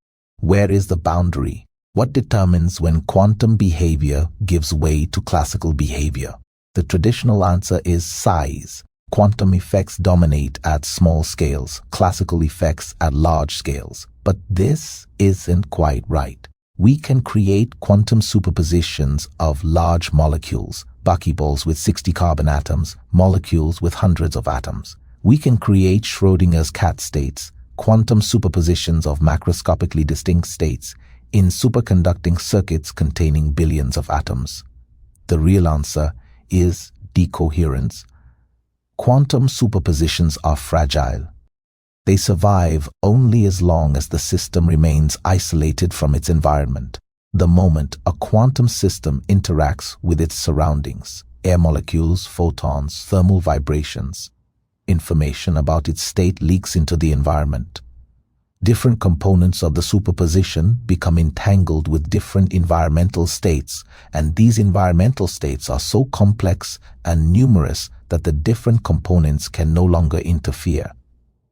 Where is the boundary? What determines when quantum behavior gives way to classical behavior? The traditional answer is size. Quantum effects dominate at small scales, classical effects at large scales. But this isn't quite right. We can create quantum superpositions of large molecules, buckyballs with 60 carbon atoms, molecules with hundreds of atoms. We can create Schrödinger's cat states, quantum superpositions of macroscopically distinct states, in superconducting circuits containing billions of atoms. The real answer is decoherence. Quantum superpositions are fragile. They survive only as long as the system remains isolated from its environment. The moment a quantum system interacts with its surroundings, air molecules, photons, thermal vibrations, information about its state leaks into the environment. Different components of the superposition become entangled with different environmental states, and these environmental states are so complex and numerous that the different components can no longer interfere.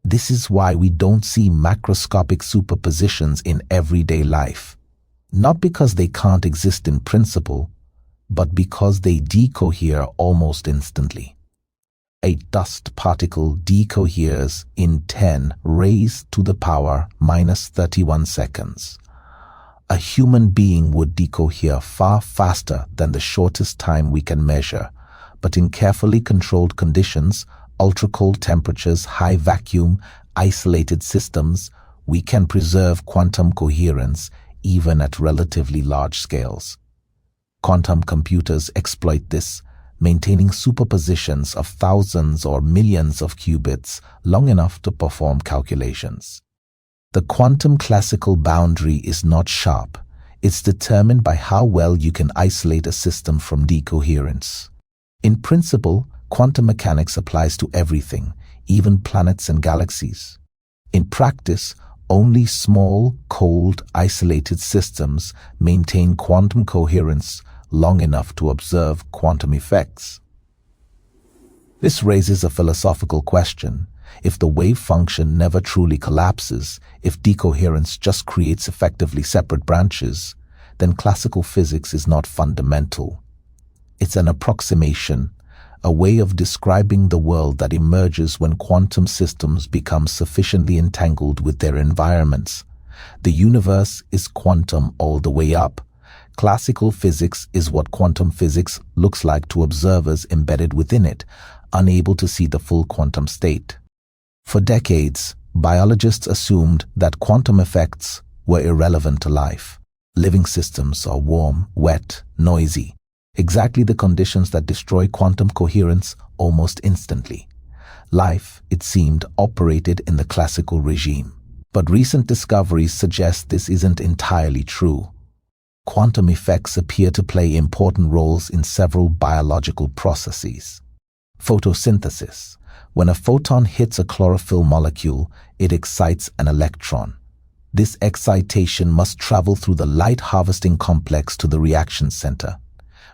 This is why we don't see macroscopic superpositions in everyday life. Not because they can't exist in principle, but because they decohere almost instantly. A dust particle decoheres in 10 raised to the power minus 31 seconds. A human being would decohere far faster than the shortest time we can measure, but in carefully controlled conditions, ultra-cold temperatures, high vacuum, isolated systems, we can preserve quantum coherence even at relatively large scales. Quantum computers exploit this, maintaining superpositions of thousands or millions of qubits long enough to perform calculations. The quantum classical boundary is not sharp. It's determined by how well you can isolate a system from decoherence. In principle, quantum mechanics applies to everything, even planets and galaxies. In practice, only small, cold, isolated systems maintain quantum coherence long enough to observe quantum effects. This raises a philosophical question. If the wave function never truly collapses, if decoherence just creates effectively separate branches, then classical physics is not fundamental. It's an approximation, a way of describing the world that emerges when quantum systems become sufficiently entangled with their environments. The universe is quantum all the way up. Classical physics is what quantum physics looks like to observers embedded within it, unable to see the full quantum state. For decades, biologists assumed that quantum effects were irrelevant to life. Living systems are warm, wet, noisy, exactly the conditions that destroy quantum coherence almost instantly. Life, it seemed, operated in the classical regime. But recent discoveries suggest this isn't entirely true. Quantum effects appear to play important roles in several biological processes. Photosynthesis. When a photon hits a chlorophyll molecule, it excites an electron. This excitation must travel through the light harvesting complex to the reaction center.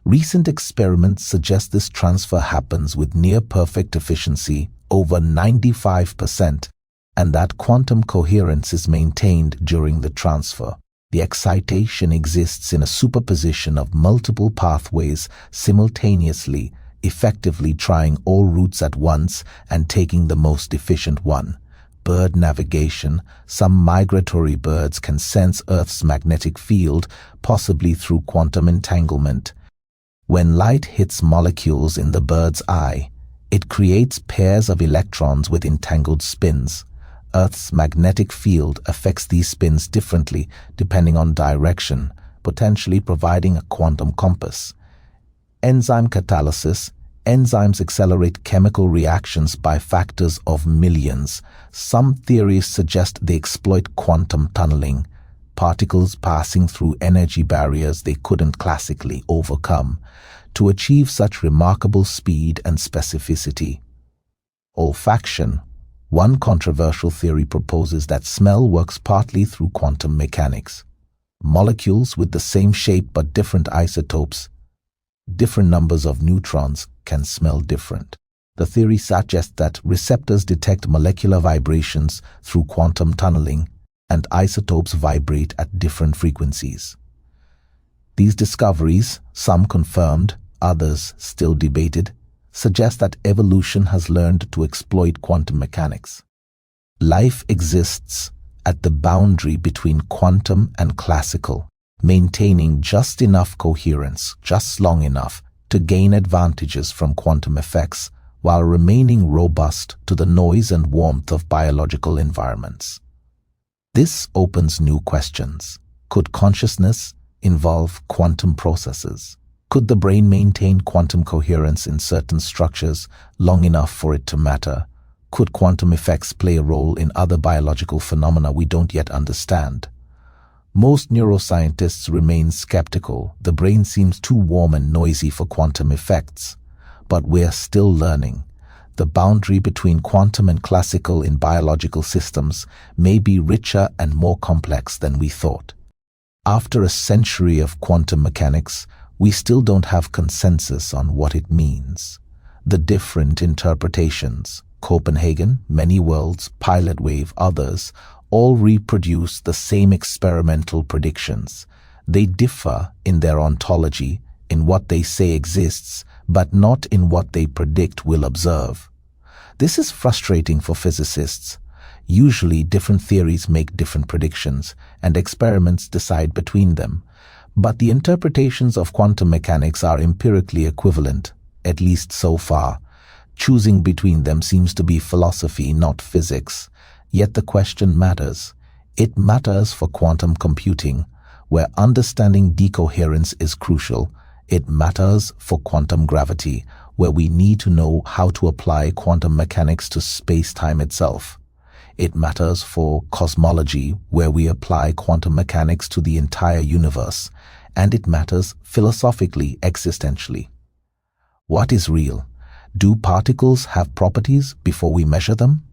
Recent experiments suggest this transfer happens with near-perfect efficiency, over 95%, and that quantum coherence is maintained during the transfer. The excitation exists in a superposition of multiple pathways simultaneously, effectively trying all routes at once and taking the most efficient one. Bird navigation. Some migratory birds can sense Earth's magnetic field, possibly through quantum entanglement. When light hits molecules in the bird's eye, it creates pairs of electrons with entangled spins. Earth's magnetic field affects these spins differently depending on direction, potentially providing a quantum compass. Enzyme catalysis. Enzymes accelerate chemical reactions by factors of millions. Some theories suggest they exploit quantum tunneling, particles passing through energy barriers they couldn't classically overcome, to achieve such remarkable speed and specificity. Olfaction. One controversial theory proposes that smell works partly through quantum mechanics. Molecules with the same shape but different isotopes, different numbers of neutrons, can smell different. The theory suggests that receptors detect molecular vibrations through quantum tunneling, and isotopes vibrate at different frequencies. These discoveries, some confirmed, others still debated, suggest that evolution has learned to exploit quantum mechanics. Life exists at the boundary between quantum and classical, maintaining just enough coherence, just long enough to gain advantages from quantum effects while remaining robust to the noise and warmth of biological environments. This opens new questions. Could consciousness involve quantum processes? Could the brain maintain quantum coherence in certain structures long enough for it to matter? Could quantum effects play a role in other biological phenomena we don't yet understand? Most neuroscientists remain skeptical. The brain seems too warm and noisy for quantum effects. But we're still learning. The boundary between quantum and classical in biological systems may be richer and more complex than we thought. After a century of quantum mechanics, we still don't have consensus on what it means. The different interpretations, Copenhagen, many worlds, pilot wave, others, all reproduce the same experimental predictions. They differ in their ontology, in what they say exists, but not in what they predict we'll observe. This is frustrating for physicists. Usually different theories make different predictions, and experiments decide between them. But the interpretations of quantum mechanics are empirically equivalent, at least so far. Choosing between them seems to be philosophy, not physics. Yet the question matters. It matters for quantum computing, where understanding decoherence is crucial. It matters for quantum gravity, where we need to know how to apply quantum mechanics to space-time itself. It matters for cosmology, where we apply quantum mechanics to the entire universe. And it matters philosophically, existentially. What is real? Do particles have properties before we measure them?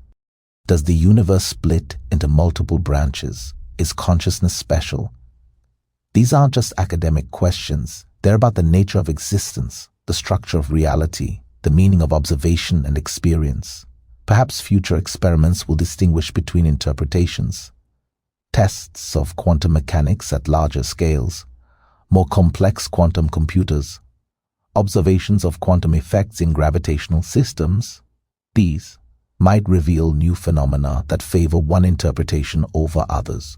Does the universe split into multiple branches? Is consciousness special? These aren't just academic questions. They're about the nature of existence, the structure of reality, the meaning of observation and experience. Perhaps future experiments will distinguish between interpretations. Tests of quantum mechanics at larger scales, more complex quantum computers, observations of quantum effects in gravitational systems. These might reveal new phenomena that favor one interpretation over others.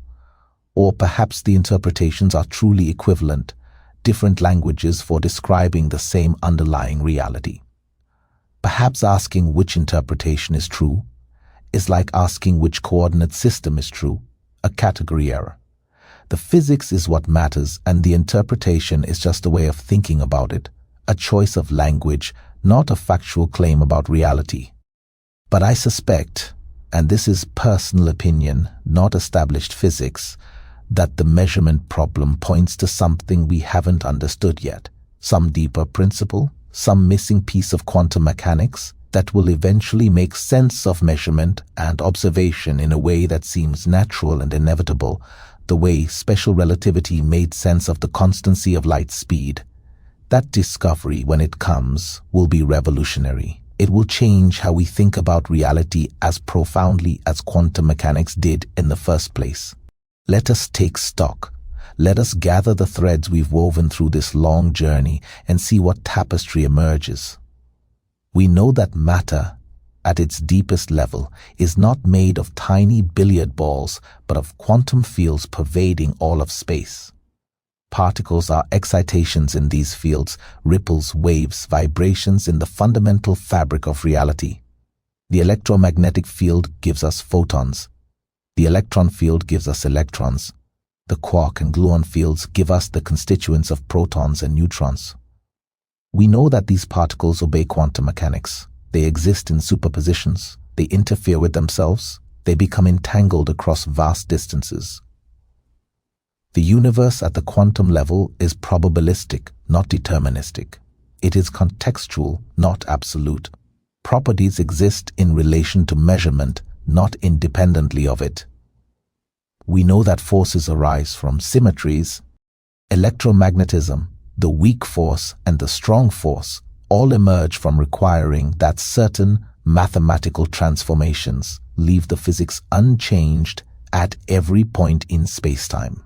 Or perhaps the interpretations are truly equivalent, different languages for describing the same underlying reality. Perhaps asking which interpretation is true is like asking which coordinate system is true, a category error. The physics is what matters, and the interpretation is just a way of thinking about it, a choice of language, not a factual claim about reality. But I suspect, and this is personal opinion, not established physics, that the measurement problem points to something we haven't understood yet, some deeper principle, some missing piece of quantum mechanics that will eventually make sense of measurement and observation in a way that seems natural and inevitable, the way special relativity made sense of the constancy of light speed. That discovery, when it comes, will be revolutionary. It will change how we think about reality as profoundly as quantum mechanics did in the first place. Let us take stock. Let us gather the threads we've woven through this long journey and see what tapestry emerges. We know that matter, at its deepest level, is not made of tiny billiard balls, but of quantum fields pervading all of space. Particles are excitations in these fields, ripples, waves, vibrations in the fundamental fabric of reality. The electromagnetic field gives us photons. The electron field gives us electrons. The quark and gluon fields give us the constituents of protons and neutrons. We know that these particles obey quantum mechanics. They exist in superpositions. They interfere with themselves. They become entangled across vast distances. The universe at the quantum level is probabilistic, not deterministic. It is contextual, not absolute. Properties exist in relation to measurement, not independently of it. We know that forces arise from symmetries. Electromagnetism, the weak force and the strong force, all emerge from requiring that certain mathematical transformations leave the physics unchanged at every point in spacetime.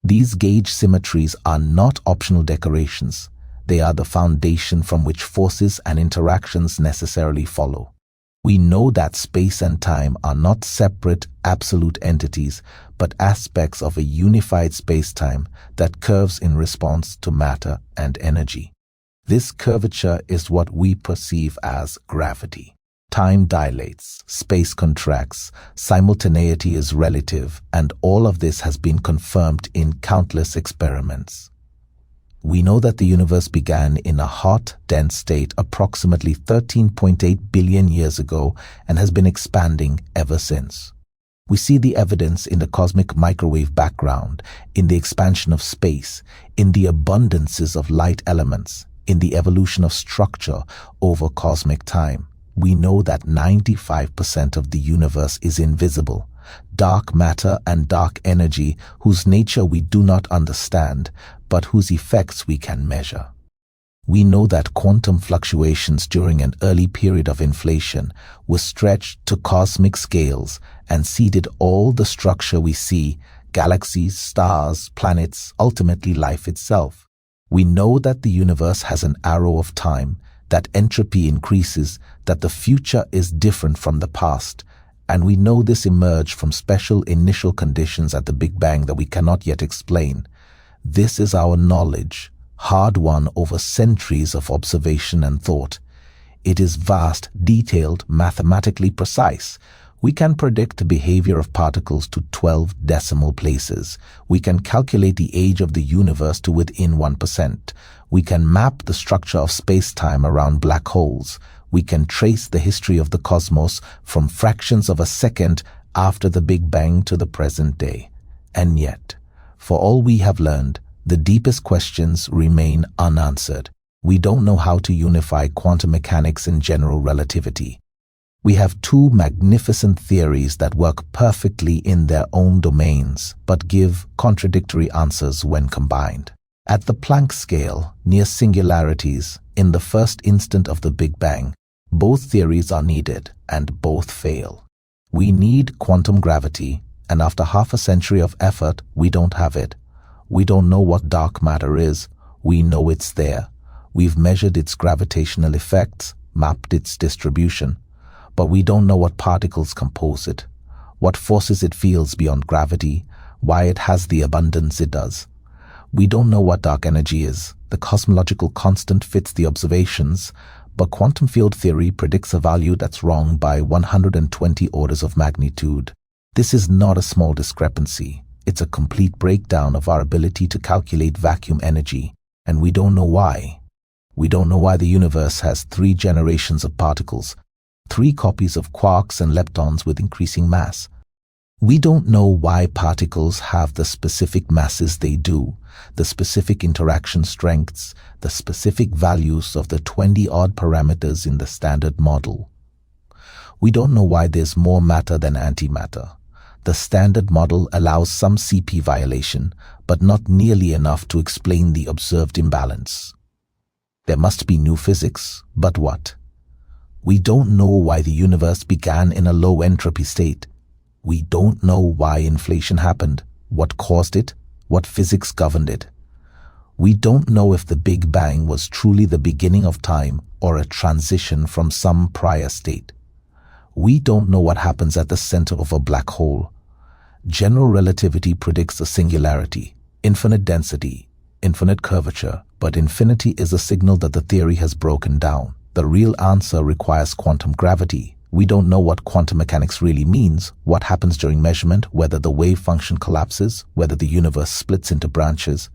These gauge symmetries are not optional decorations. They are the foundation from which forces and interactions necessarily follow. We know that space and time are not separate, absolute entities, but aspects of a unified spacetime that curves in response to matter and energy. This curvature is what we perceive as gravity. Time dilates, space contracts, simultaneity is relative, and all of this has been confirmed in countless experiments. We know that the universe began in a hot, dense state approximately 13.8 billion years ago and has been expanding ever since. We see the evidence in the cosmic microwave background, in the expansion of space, in the abundances of light elements, in the evolution of structure over cosmic time. We know that 95% of the universe is invisible, dark matter and dark energy whose nature we do not understand, but whose effects we can measure. We know that quantum fluctuations during an early period of inflation were stretched to cosmic scales and seeded all the structure we see, galaxies, stars, planets, ultimately life itself. We know that the universe has an arrow of time, that entropy increases, that the future is different from the past, and we know this emerged from special initial conditions at the Big Bang that we cannot yet explain. This is our knowledge, hard-won over centuries of observation and thought. It is vast, detailed, mathematically precise. We can predict the behavior of particles to 12 decimal places. We can calculate the age of the universe to within 1%. We can map the structure of space-time around black holes. We can trace the history of the cosmos from fractions of a second after the Big Bang to the present day. And yet, for all we have learned, the deepest questions remain unanswered. We don't know how to unify quantum mechanics and general relativity. We have two magnificent theories that work perfectly in their own domains, but give contradictory answers when combined. At the Planck scale, near singularities, in the first instant of the Big Bang, both theories are needed and both fail. We need quantum gravity, and after half a century of effort, we don't have it. We don't know what dark matter is. We know it's there. We've measured its gravitational effects, mapped its distribution, but we don't know what particles compose it, what forces it feels beyond gravity, why it has the abundance it does. We don't know what dark energy is. The cosmological constant fits the observations, but quantum field theory predicts a value that's wrong by 120 orders of magnitude. This is not a small discrepancy. It's a complete breakdown of our ability to calculate vacuum energy, and we don't know why. We don't know why the universe has 3 generations of particles, 3 copies of quarks and leptons with increasing mass. We don't know why particles have the specific masses they do, the specific interaction strengths, the specific values of the 20-odd parameters in the Standard Model. We don't know why there's more matter than antimatter. The Standard Model allows some CP violation, but not nearly enough to explain the observed imbalance. There must be new physics, but what? We don't know why the universe began in a low entropy state. We don't know why inflation happened, what caused it, what physics governed it. We don't know if the Big Bang was truly the beginning of time or a transition from some prior state. We don't know what happens at the center of a black hole. General relativity predicts a singularity, infinite density, infinite curvature, but infinity is a signal that the theory has broken down. The real answer requires quantum gravity. We don't know what quantum mechanics really means, what happens during measurement, whether the wave function collapses, whether the universe splits into branches,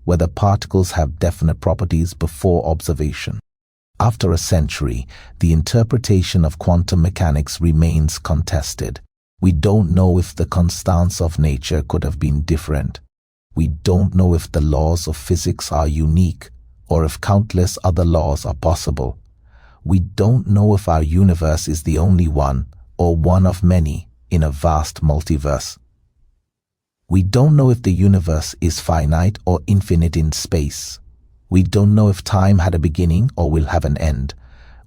whether particles have definite properties before observation. After a century, the interpretation of quantum mechanics remains contested. We don't know if the constants of nature could have been different. We don't know if the laws of physics are unique or if countless other laws are possible. We don't know if our universe is the only one or one of many in a vast multiverse. We don't know if the universe is finite or infinite in space. We don't know if time had a beginning or will have an end.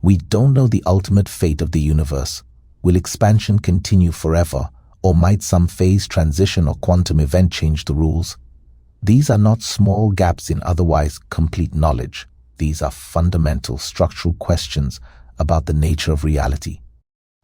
We don't know the ultimate fate of the universe. Will expansion continue forever, or might some phase transition or quantum event change the rules? These are not small gaps in otherwise complete knowledge. These are fundamental structural questions about the nature of reality.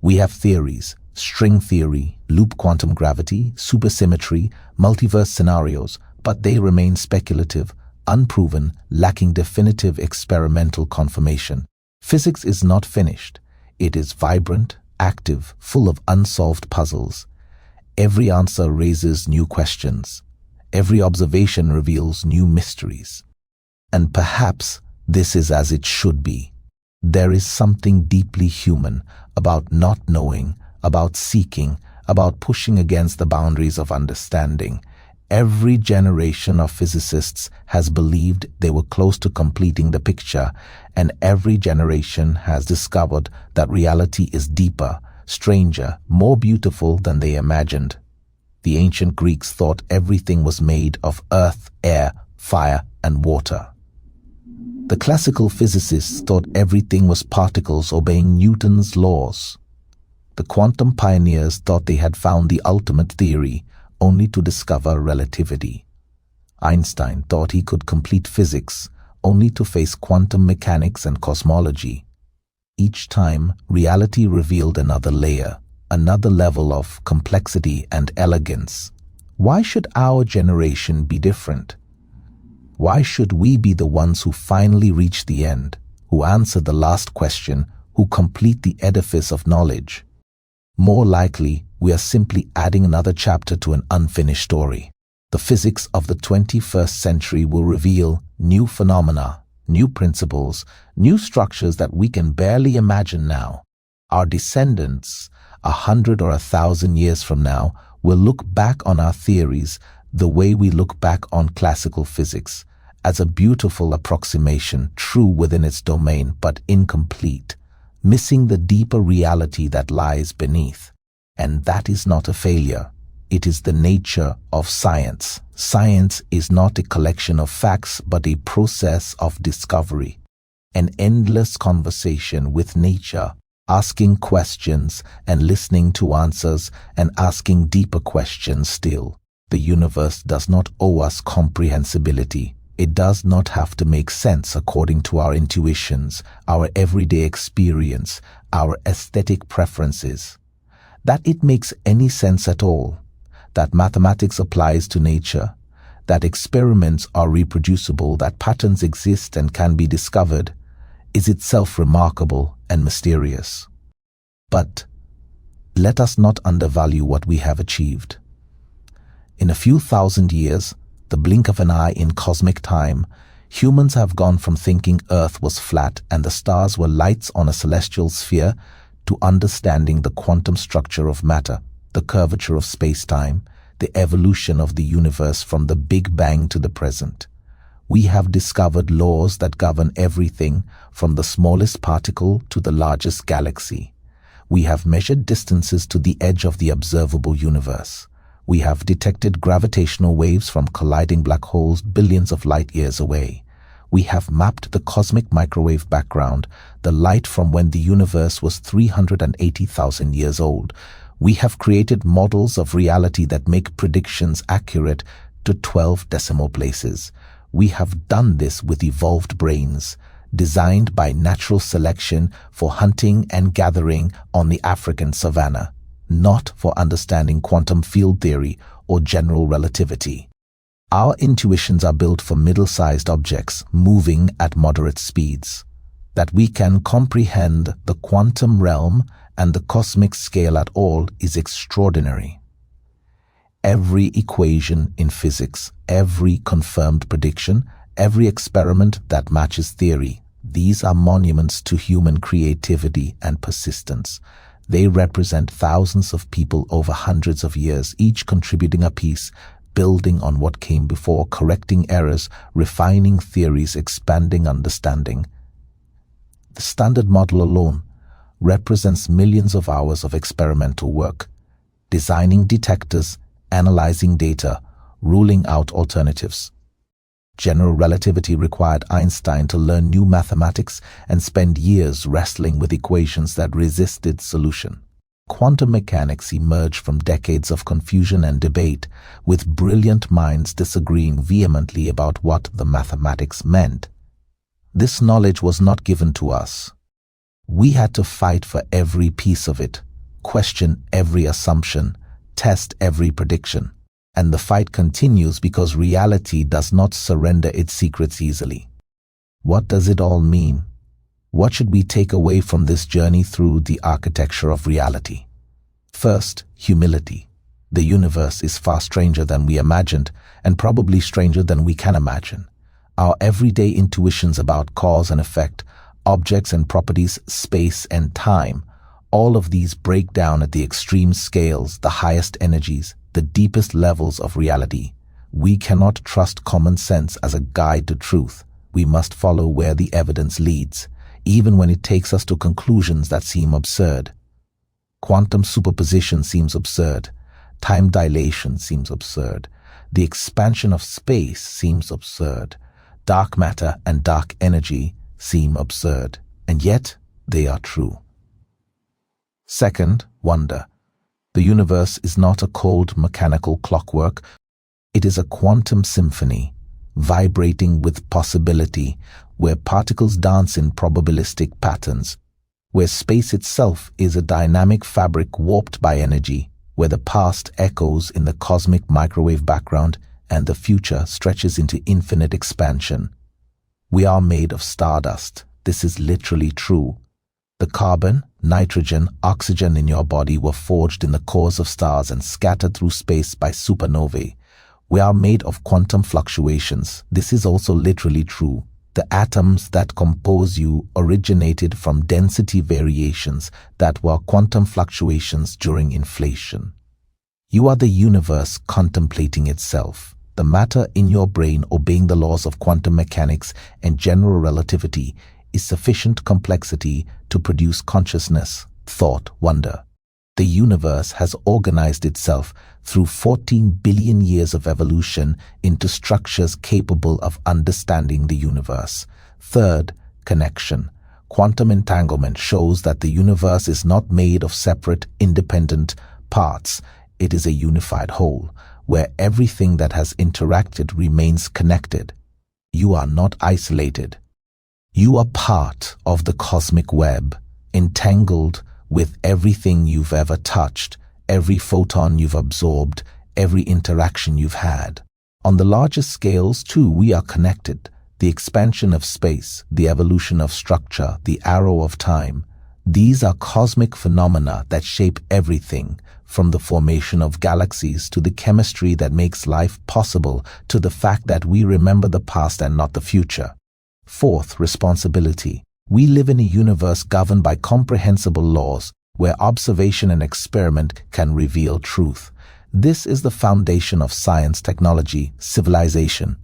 We have theories, string theory, loop quantum gravity, supersymmetry, multiverse scenarios, but they remain speculative, unproven, lacking definitive experimental confirmation. Physics is not finished. It is vibrant, active, full of unsolved puzzles. Every answer raises new questions. Every observation reveals new mysteries. And perhaps this is as it should be. There is something deeply human about not knowing, about seeking, about pushing against the boundaries of understanding. Every generation of physicists has believed they were close to completing the picture, and every generation has discovered that reality is deeper, stranger, more beautiful than they imagined. The ancient Greeks thought everything was made of earth, air, fire, and water. The classical physicists thought everything was particles obeying Newton's laws. The quantum pioneers thought they had found the ultimate theory, only to discover relativity. Einstein thought he could complete physics, only to face quantum mechanics and cosmology. Each time, reality revealed another layer, another level of complexity and elegance. Why should our generation be different? Why should we be the ones who finally reach the end, who answer the last question, who complete the edifice of knowledge? More likely, we are simply adding another chapter to an unfinished story. The physics of the 21st century will reveal new phenomena, new principles, new structures that we can barely imagine now. Our descendants, 100 or 1,000 years from now, will look back on our theories the way we look back on classical physics, as a beautiful approximation, true within its domain but incomplete, missing the deeper reality that lies beneath. And that is not a failure. It is the nature of science. Science is not a collection of facts but a process of discovery, an endless conversation with nature, asking questions and listening to answers and asking deeper questions still. The universe does not owe us comprehensibility. It does not have to make sense according to our intuitions, our everyday experience, our aesthetic preferences. That it makes any sense at all, that mathematics applies to nature, that experiments are reproducible, that patterns exist and can be discovered, is itself remarkable and mysterious. But let us not undervalue what we have achieved. In a few thousand years, the blink of an eye in cosmic time, humans have gone from thinking Earth was flat and the stars were lights on a celestial sphere to understanding the quantum structure of matter, the curvature of space-time, the evolution of the universe from the Big Bang to the present. We have discovered laws that govern everything from the smallest particle to the largest galaxy. We have measured distances to the edge of the observable universe. We have detected gravitational waves from colliding black holes billions of light years away. We have mapped the cosmic microwave background, the light from when the universe was 380,000 years old. We have created models of reality that make predictions accurate to 12 decimal places. We have done this with evolved brains, designed by natural selection for hunting and gathering on the African savanna, not for understanding quantum field theory or general relativity. Our intuitions are built for middle-sized objects moving at moderate speeds. That we can comprehend the quantum realm and the cosmic scale at all is extraordinary. Every equation in physics, every confirmed prediction, every experiment that matches theory, these are monuments to human creativity and persistence. They represent thousands of people over hundreds of years, each contributing a piece, building on what came before, correcting errors, refining theories, expanding understanding. The Standard Model alone represents millions of hours of experimental work, designing detectors, analyzing data, ruling out alternatives. General relativity required Einstein to learn new mathematics and spend years wrestling with equations that resisted solution. Quantum mechanics emerged from decades of confusion and debate, with brilliant minds disagreeing vehemently about what the mathematics meant. This knowledge was not given to us. We had to fight for every piece of it, question every assumption, test every prediction. And the fight continues because reality does not surrender its secrets easily. What does it all mean? What should we take away from this journey through the architecture of reality? First, humility. The universe is far stranger than we imagined, and probably stranger than we can imagine. Our everyday intuitions about cause and effect, objects and properties, space and time, all of these break down at the extreme scales, the highest energies, the deepest levels of reality. We cannot trust common sense as a guide to truth. We must follow where the evidence leads, even when it takes us to conclusions that seem absurd. Quantum superposition seems absurd. Time dilation seems absurd. The expansion of space seems absurd. Dark matter and dark energy seem absurd, and yet they are true. Second, wonder. The universe is not a cold mechanical clockwork. It is a quantum symphony, vibrating with possibility, where particles dance in probabilistic patterns, where space itself is a dynamic fabric warped by energy, where the past echoes in the cosmic microwave background and the future stretches into infinite expansion. We are made of stardust. This is literally true. The carbon, nitrogen, oxygen in your body were forged in the cores of stars and scattered through space by supernovae. We are made of quantum fluctuations. This is also literally true. The atoms that compose you originated from density variations that were quantum fluctuations during inflation. You are the universe contemplating itself. The matter in your brain obeying the laws of quantum mechanics and general relativity is sufficient complexity to produce consciousness, thought, wonder. The universe has organized itself through 14 billion years of evolution into structures capable of understanding the universe. Third, connection. Quantum entanglement shows that the universe is not made of separate, independent parts. It is a unified whole, where everything that has interacted remains connected. You are not isolated. You are part of the cosmic web, entangled with everything you've ever touched, every photon you've absorbed, every interaction you've had. On the largest scales, too, we are connected. The expansion of space, the evolution of structure, the arrow of time. These are cosmic phenomena that shape everything, from the formation of galaxies to the chemistry that makes life possible to the fact that we remember the past and not the future. Fourth, responsibility. We live in a universe governed by comprehensible laws, where observation and experiment can reveal truth. This is the foundation of science, technology, civilization.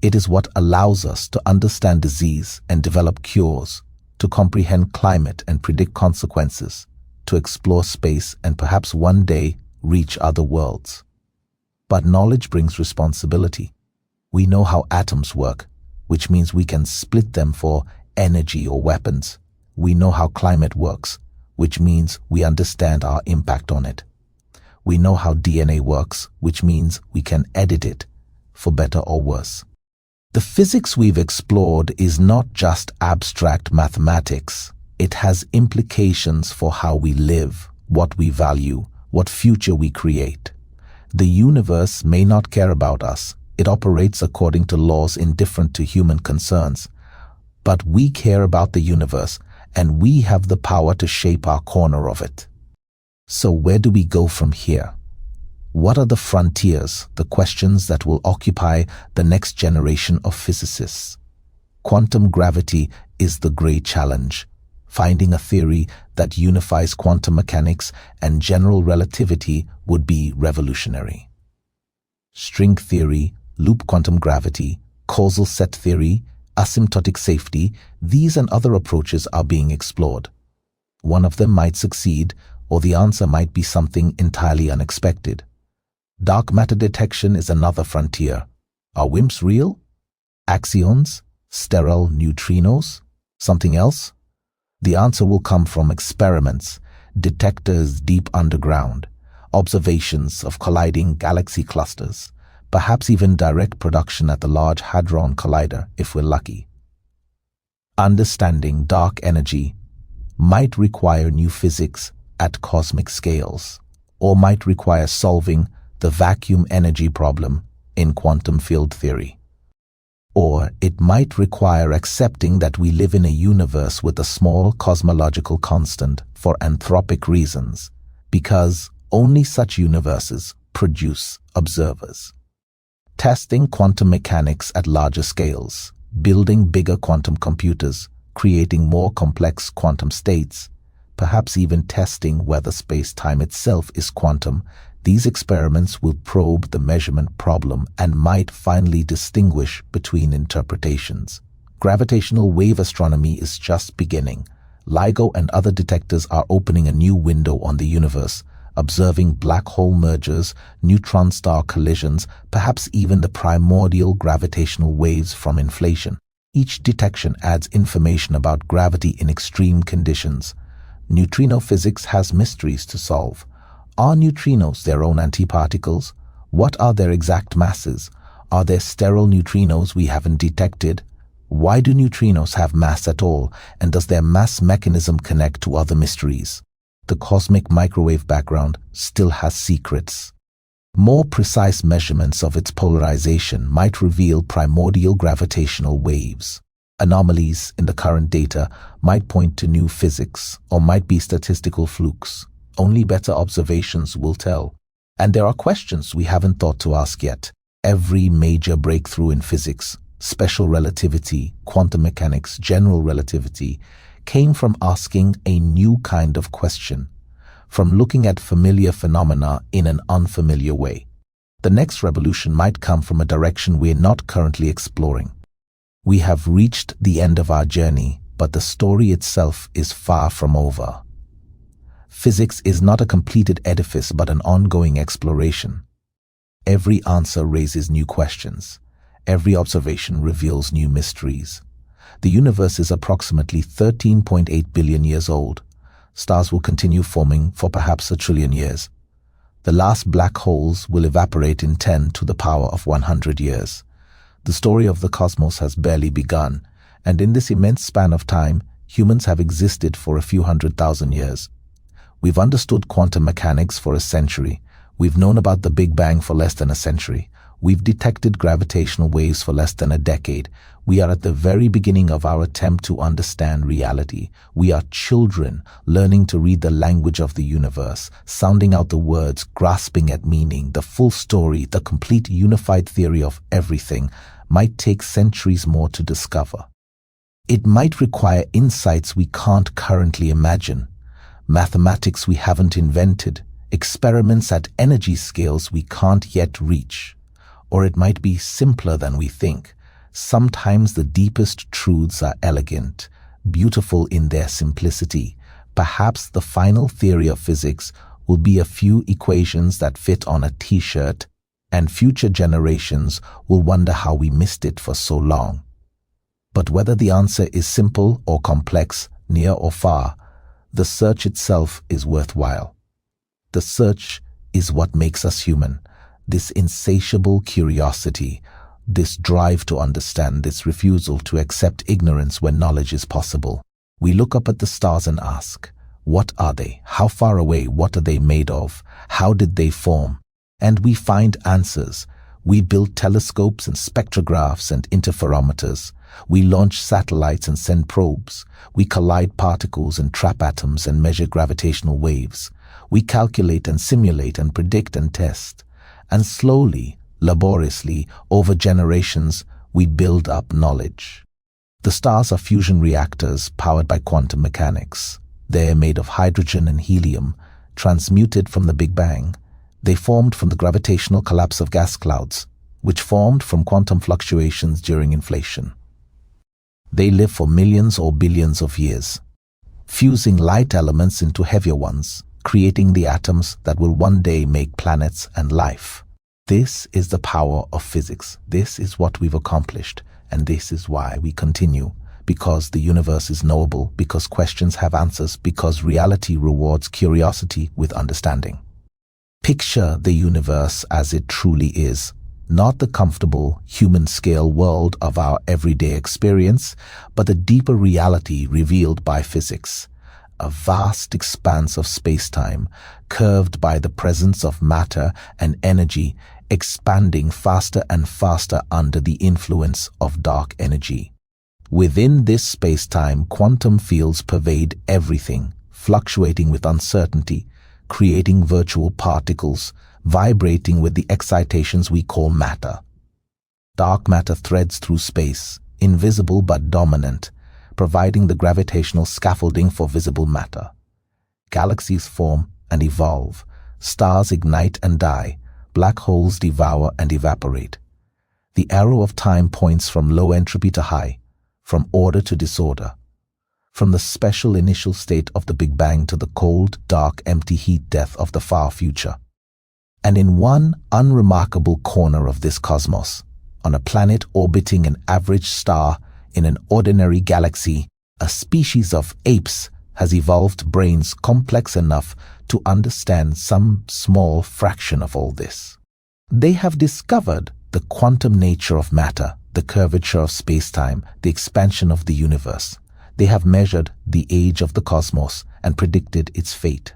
It is what allows us to understand disease and develop cures, to comprehend climate and predict consequences, to explore space and perhaps one day reach other worlds. But knowledge brings responsibility. We know how atoms work, which means we can split them for energy or weapons. We know how climate works, which means we understand our impact on it. We know how DNA works, which means we can edit it, for better or worse. The physics we've explored is not just abstract mathematics. It has implications for how we live, what we value, what future we create. The universe may not care about us. It operates according to laws indifferent to human concerns. But we care about the universe, and we have the power to shape our corner of it. So where do we go from here? What are the frontiers, the questions that will occupy the next generation of physicists? Quantum gravity is the great challenge. Finding a theory that unifies quantum mechanics and general relativity would be revolutionary. String theory, loop quantum gravity, causal set theory, asymptotic safety, these and other approaches are being explored. One of them might succeed, or the answer might be something entirely unexpected. Dark matter detection is another frontier. Are WIMPs real? Axions? Sterile neutrinos? Something else? The answer will come from experiments, detectors deep underground, observations of colliding galaxy clusters, perhaps even direct production at the Large Hadron Collider if we're lucky. Understanding dark energy might require new physics at cosmic scales, or might require solving the vacuum energy problem in quantum field theory. Or it might require accepting that we live in a universe with a small cosmological constant for anthropic reasons, because only such universes produce observers. Testing quantum mechanics at larger scales, building bigger quantum computers, creating more complex quantum states, perhaps even testing whether space-time itself is quantum. These experiments will probe the measurement problem and might finally distinguish between interpretations. Gravitational wave astronomy is just beginning. LIGO and other detectors are opening a new window on the universe, observing black hole mergers, neutron-star collisions, perhaps even the primordial gravitational waves from inflation. Each detection adds information about gravity in extreme conditions. Neutrino physics has mysteries to solve. Are neutrinos their own antiparticles? What are their exact masses? Are there sterile neutrinos we haven't detected? Why do neutrinos have mass at all, and does their mass mechanism connect to other mysteries? The cosmic microwave background still has secrets. More precise measurements of its polarization might reveal primordial gravitational waves. Anomalies in the current data might point to new physics or might be statistical flukes. Only better observations will tell. And there are questions we haven't thought to ask yet. Every major breakthrough in physics, special relativity, quantum mechanics, general relativity, came from asking a new kind of question, from looking at familiar phenomena in an unfamiliar way. The next revolution might come from a direction we're not currently exploring. We have reached the end of our journey, but the story itself is far from over. Physics is not a completed edifice but an ongoing exploration. Every answer raises new questions. Every observation reveals new mysteries. The universe is approximately 13.8 billion years old. Stars will continue forming for perhaps 1 trillion years. The last black holes will evaporate in 10 to the power of 100 years. The story of the cosmos has barely begun, and in this immense span of time, humans have existed for a few 100,000 years. We've understood quantum mechanics for a century. We've known about the Big Bang for less than a century. We've detected gravitational waves for less than a decade. We are at the very beginning of our attempt to understand reality. We are children learning to read the language of the universe, sounding out the words, grasping at meaning. The full story, the complete unified theory of everything, might take centuries more to discover. It might require insights we can't currently imagine, mathematics we haven't invented, experiments at energy scales we can't yet reach. Or it might be simpler than we think. Sometimes the deepest truths are elegant, beautiful in their simplicity. Perhaps the final theory of physics will be a few equations that fit on a t-shirt, and future generations will wonder how we missed it for so long. But whether the answer is simple or complex, near or far, the search itself is worthwhile. The search is what makes us human. This insatiable curiosity, this drive to understand, this refusal to accept ignorance when knowledge is possible. We look up at the stars and ask, what are they? How far away? What are they made of? How did they form? And we find answers. We build telescopes and spectrographs and interferometers. We launch satellites and send probes. We collide particles and trap atoms and measure gravitational waves. We calculate and simulate and predict and test. And slowly, laboriously, over generations, we build up knowledge. The stars are fusion reactors powered by quantum mechanics. They are made of hydrogen and helium, transmuted from the Big Bang. They formed from the gravitational collapse of gas clouds, which formed from quantum fluctuations during inflation. They live for millions or billions of years, fusing light elements into heavier ones, creating the atoms that will one day make planets and life. This is the power of physics. This is what we've accomplished, and this is why we continue. Because the universe is knowable, because questions have answers, because reality rewards curiosity with understanding. Picture the universe as it truly is, not the comfortable human-scale world of our everyday experience, but the deeper reality revealed by physics. A vast expanse of space-time, curved by the presence of matter and energy, expanding faster and faster under the influence of dark energy. Within this space-time, quantum fields pervade everything, fluctuating with uncertainty, creating virtual particles, vibrating with the excitations we call matter. Dark matter threads through space, invisible but dominant, providing the gravitational scaffolding for visible matter. Galaxies form and evolve. Stars ignite and die. Black holes devour and evaporate. The arrow of time points from low entropy to high, from order to disorder, from the special initial state of the Big Bang to the cold, dark, empty heat death of the far future. And in one unremarkable corner of this cosmos, on a planet orbiting an average star in an ordinary galaxy, a species of apes has evolved brains complex enough to understand some small fraction of all this. They have discovered the quantum nature of matter, the curvature of space-time, the expansion of the universe. They have measured the age of the cosmos and predicted its fate.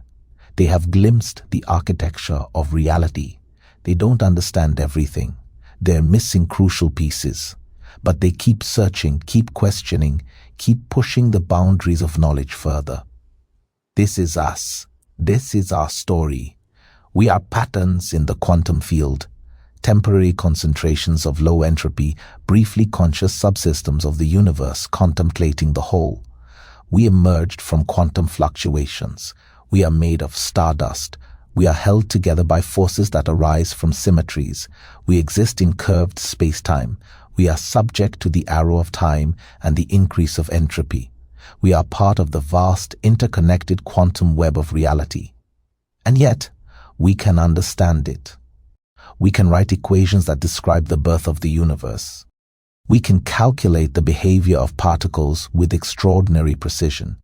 They have glimpsed the architecture of reality. They don't understand everything. They're missing crucial pieces. But they keep searching, keep questioning, keep pushing the boundaries of knowledge further. This is us. This is our story. We are patterns in the quantum field, temporary concentrations of low entropy, briefly conscious subsystems of the universe contemplating the whole. We emerged from quantum fluctuations. We are made of stardust. We are held together by forces that arise from symmetries. We exist in curved space-time. We are subject to the arrow of time and the increase of entropy. We are part of the vast, interconnected quantum web of reality. And yet, we can understand it. We can write equations that describe the birth of the universe. We can calculate the behavior of particles with extraordinary precision.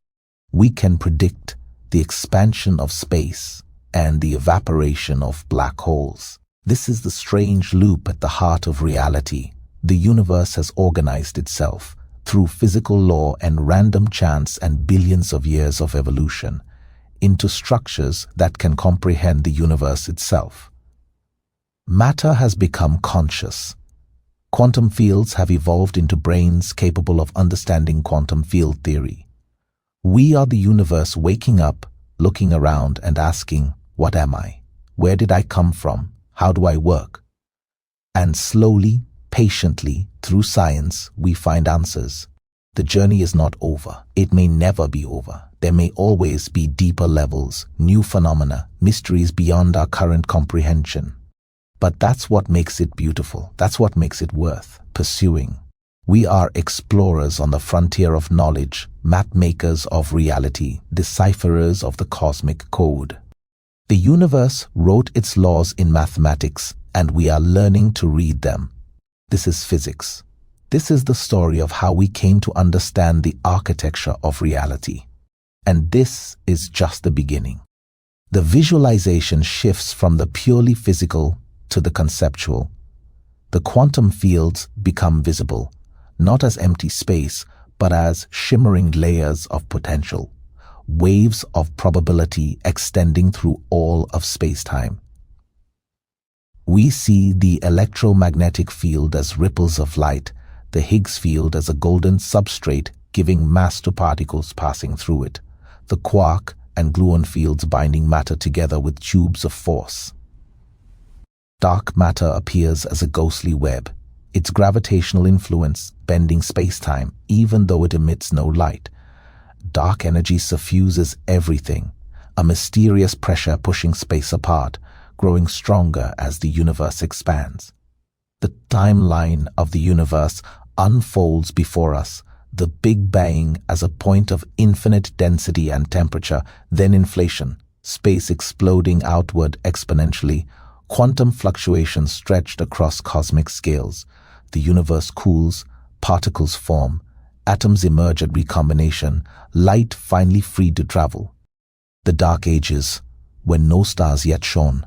We can predict the expansion of space and the evaporation of black holes. This is the strange loop at the heart of reality. The universe has organized itself through physical law and random chance and billions of years of evolution into structures that can comprehend the universe itself. Matter has become conscious. Quantum fields have evolved into brains capable of understanding quantum field theory. We are the universe waking up, looking around and asking, what am I? Where did I come from? How do I work? And slowly, patiently, through science, we find answers. The journey is not over. It may never be over. There may always be deeper levels, new phenomena, mysteries beyond our current comprehension. But that's what makes it beautiful. That's what makes it worth pursuing. We are explorers on the frontier of knowledge, map makers of reality, decipherers of the cosmic code. The universe wrote its laws in mathematics, and we are learning to read them. This is physics. This is the story of how we came to understand the architecture of reality. And this is just the beginning. The visualization shifts from the purely physical to the conceptual. The quantum fields become visible, not as empty space, but as shimmering layers of potential, waves of probability extending through all of space-time. We see the electromagnetic field as ripples of light, the Higgs field as a golden substrate giving mass to particles passing through it, the quark and gluon fields binding matter together with tubes of force. Dark matter appears as a ghostly web, its gravitational influence bending space-time even though it emits no light. Dark energy suffuses everything, a mysterious pressure pushing space apart, growing stronger as the universe expands. The timeline of the universe unfolds before us, the Big Bang as a point of infinite density and temperature, then inflation, space exploding outward exponentially, quantum fluctuations stretched across cosmic scales. The universe cools, particles form, atoms emerge at recombination, light finally freed to travel. The Dark Ages, when no stars yet shone.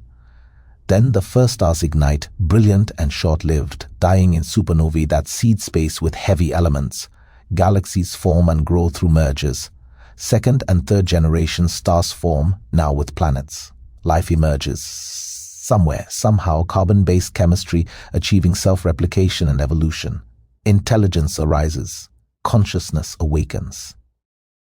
Then the first stars ignite, brilliant and short-lived, dying in supernovae that seed space with heavy elements. Galaxies form and grow through mergers. Second and third generation stars form, now with planets. Life emerges. Somewhere, somehow, carbon-based chemistry achieving self-replication and evolution. Intelligence arises. Consciousness awakens.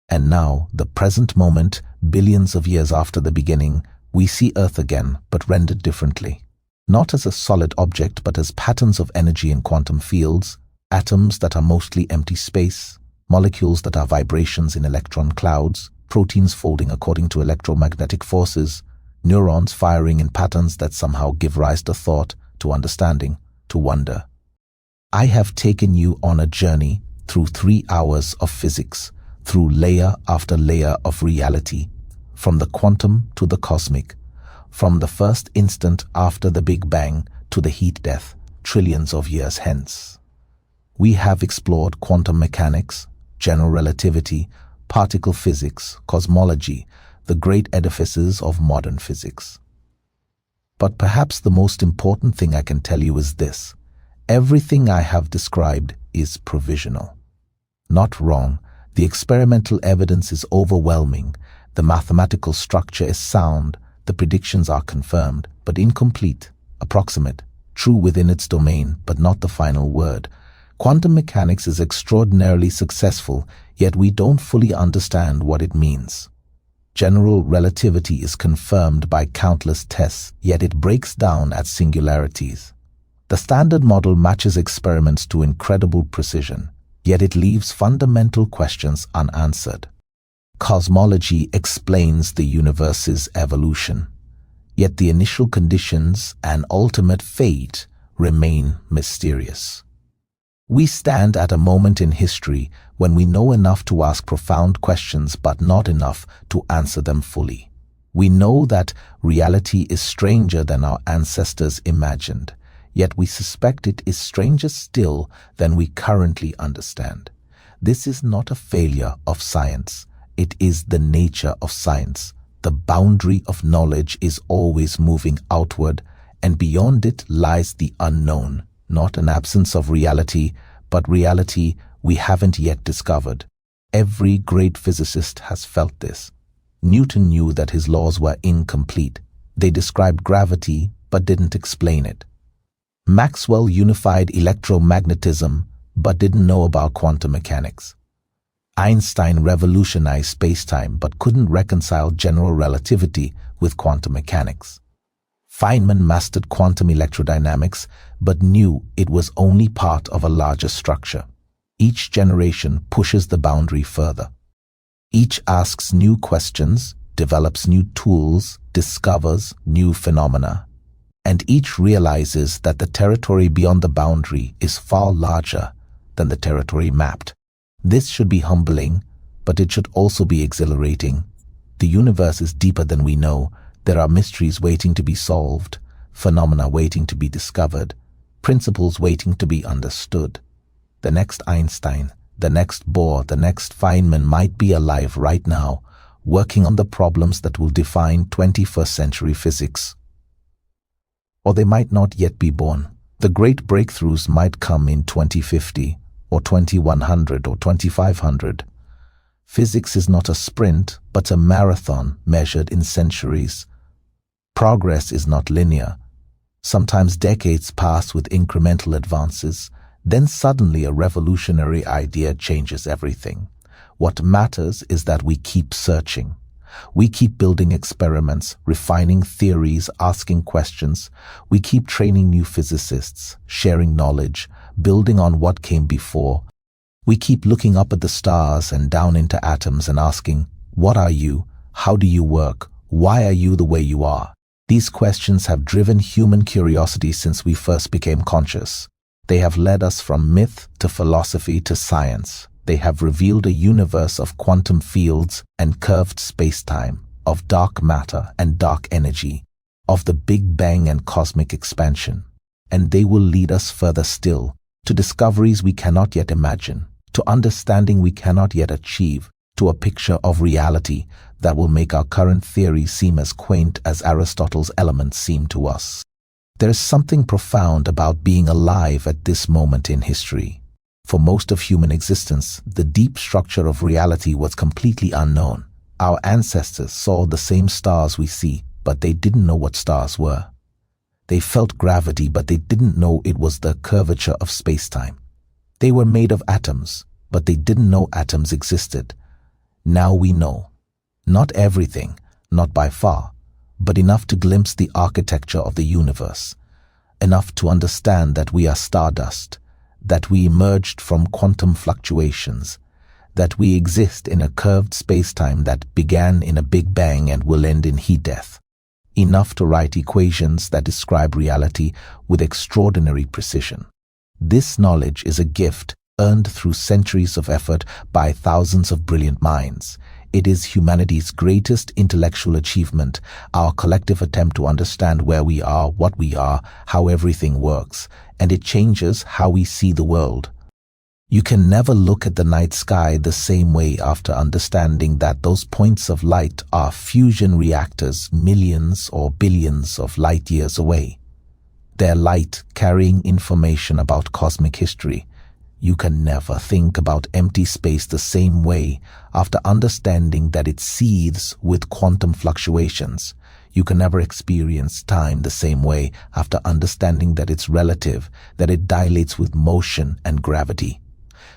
And now, the present moment, billions of years after the beginning, we see Earth again, but rendered differently. Not as a solid object, but as patterns of energy in quantum fields, atoms that are mostly empty space, molecules that are vibrations in electron clouds, proteins folding according to electromagnetic forces, neurons firing in patterns that somehow give rise to thought, to understanding, to wonder. I have taken you on a journey through 3 hours of physics, through layer after layer of reality, from the quantum to the cosmic, from the first instant after the Big Bang to the heat death, trillions of years hence. We have explored quantum mechanics, general relativity, particle physics, cosmology, the great edifices of modern physics. But perhaps the most important thing I can tell you is this: everything I have described is provisional. Not wrong, the experimental evidence is overwhelming, the mathematical structure is sound, the predictions are confirmed, but incomplete, approximate, true within its domain, but not the final word. Quantum mechanics is extraordinarily successful, yet we don't fully understand what it means. General relativity is confirmed by countless tests, yet it breaks down at singularities. The Standard Model matches experiments to incredible precision, yet it leaves fundamental questions unanswered. Cosmology explains the universe's evolution, yet the initial conditions and ultimate fate remain mysterious. We stand at a moment in history when we know enough to ask profound questions but not enough to answer them fully. We know that reality is stranger than our ancestors imagined, yet we suspect it is stranger still than we currently understand. This is not a failure of science. It is the nature of science. The boundary of knowledge is always moving outward, and beyond it lies the unknown, not an absence of reality, but reality we haven't yet discovered. Every great physicist has felt this. Newton knew that his laws were incomplete. They described gravity, but didn't explain it. Maxwell unified electromagnetism, but didn't know about quantum mechanics. Einstein revolutionized spacetime, but couldn't reconcile general relativity with quantum mechanics. Feynman mastered quantum electrodynamics, but knew it was only part of a larger structure. Each generation pushes the boundary further. Each asks new questions, develops new tools, discovers new phenomena, and each realizes that the territory beyond the boundary is far larger than the territory mapped. This should be humbling, but it should also be exhilarating. The universe is deeper than we know. There are mysteries waiting to be solved, phenomena waiting to be discovered, principles waiting to be understood. The next Einstein, the next Bohr, the next Feynman might be alive right now, working on the problems that will define 21st century physics. Or they might not yet be born. The great breakthroughs might come in 2050, or 2100, or 2500. Physics is not a sprint, but a marathon measured in centuries. Progress is not linear. Sometimes decades pass with incremental advances, then suddenly a revolutionary idea changes everything. What matters is that we keep searching. We keep building experiments, refining theories, asking questions. We keep training new physicists, sharing knowledge, building on what came before. We keep looking up at the stars and down into atoms and asking, what are you? How do you work? Why are you the way you are? These questions have driven human curiosity since we first became conscious. They have led us from myth to philosophy to science. They have revealed a universe of quantum fields and curved space-time, of dark matter and dark energy, of the Big Bang and cosmic expansion. And they will lead us further still, to discoveries we cannot yet imagine, to understanding we cannot yet achieve, to a picture of reality that will make our current theory seem as quaint as Aristotle's Elements seem to us. There is something profound about being alive at this moment in history. For most of human existence, the deep structure of reality was completely unknown. Our ancestors saw the same stars we see, but they didn't know what stars were. They felt gravity, but they didn't know it was the curvature of space-time. They were made of atoms, but they didn't know atoms existed. Now we know. Not everything, not by far, but enough to glimpse the architecture of the universe, enough to understand that we are stardust, that we emerged from quantum fluctuations, that we exist in a curved space-time that began in a Big Bang and will end in heat death. enough to write equations that describe reality with extraordinary precision. This knowledge is a gift earned through centuries of effort by thousands of brilliant minds. It is humanity's greatest intellectual achievement, our collective attempt to understand where we are, what we are, how everything works, and it changes how we see the world. You can never look at the night sky the same way after understanding that those points of light are fusion reactors millions or billions of light years away. They're light carrying information about cosmic history. You can never think about empty space the same way after understanding that it seethes with quantum fluctuations. You can never experience time the same way after understanding that it's relative, that it dilates with motion and gravity.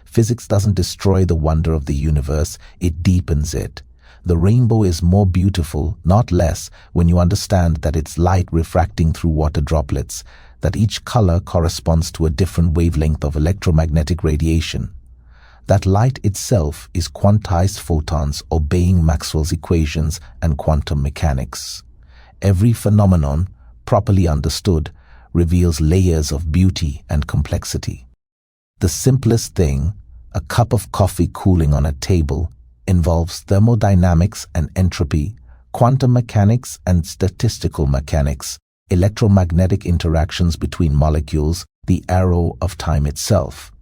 Physics doesn't destroy the wonder of the universe, it deepens it. The rainbow is more beautiful, not less, when you understand that it's light refracting through water droplets, that each color corresponds to a different wavelength of electromagnetic radiation. That light itself is quantized photons obeying Maxwell's equations and quantum mechanics. Every phenomenon, properly understood, reveals layers of beauty and complexity. The simplest thing, a cup of coffee cooling on a table, involves thermodynamics and entropy, quantum mechanics and statistical mechanics, electromagnetic interactions between molecules, the arrow of time itself.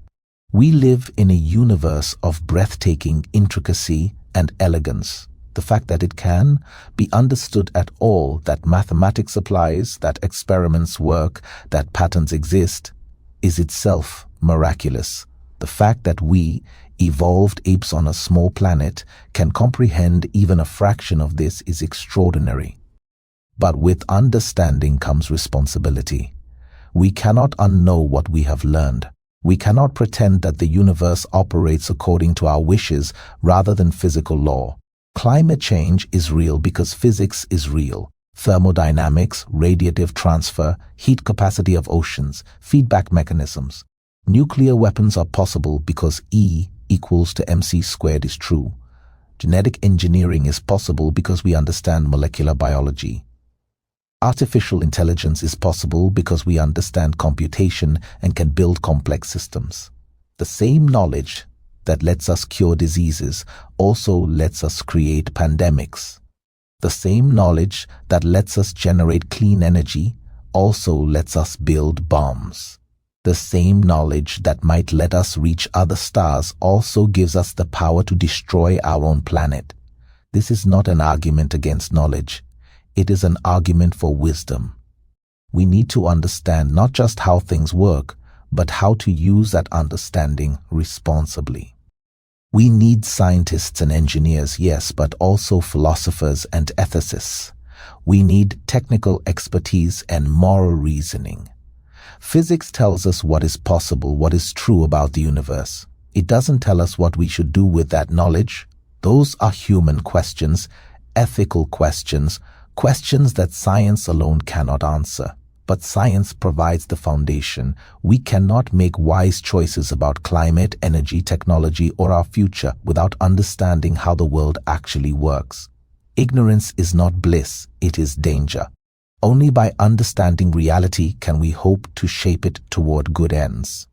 We live in a universe of breathtaking intricacy and elegance. The fact that it can be understood at all, that mathematics applies, that experiments work, that patterns exist, is itself miraculous. The fact that we, evolved apes on a small planet, can comprehend even a fraction of this is extraordinary. But with understanding comes responsibility. We cannot unknow what we have learned. We cannot pretend that the universe operates according to our wishes rather than physical law. Climate change is real because physics is real. Thermodynamics, radiative transfer, heat capacity of oceans, feedback mechanisms. Nuclear weapons are possible because E equals to mc squared is true. Genetic engineering is possible because we understand molecular biology. Artificial intelligence is possible because we understand computation and can build complex systems. The same knowledge that lets us cure diseases also lets us create pandemics. The same knowledge that lets us generate clean energy also lets us build bombs. The same knowledge that might let us reach other stars also gives us the power to destroy our own planet. This is not an argument against knowledge. It is an argument for wisdom. We need to understand not just how things work, but how to use that understanding responsibly. We need scientists and engineers, yes, but also philosophers and ethicists. We need technical expertise and moral reasoning. Physics tells us what is possible, what is true about the universe. It doesn't tell us what we should do with that knowledge. Those are human questions, ethical questions, questions that science alone cannot answer. But science provides the foundation. We cannot make wise choices about climate, energy, technology, or our future without understanding how the world actually works. Ignorance is not bliss, it is danger. Only by understanding reality can we hope to shape it toward good ends.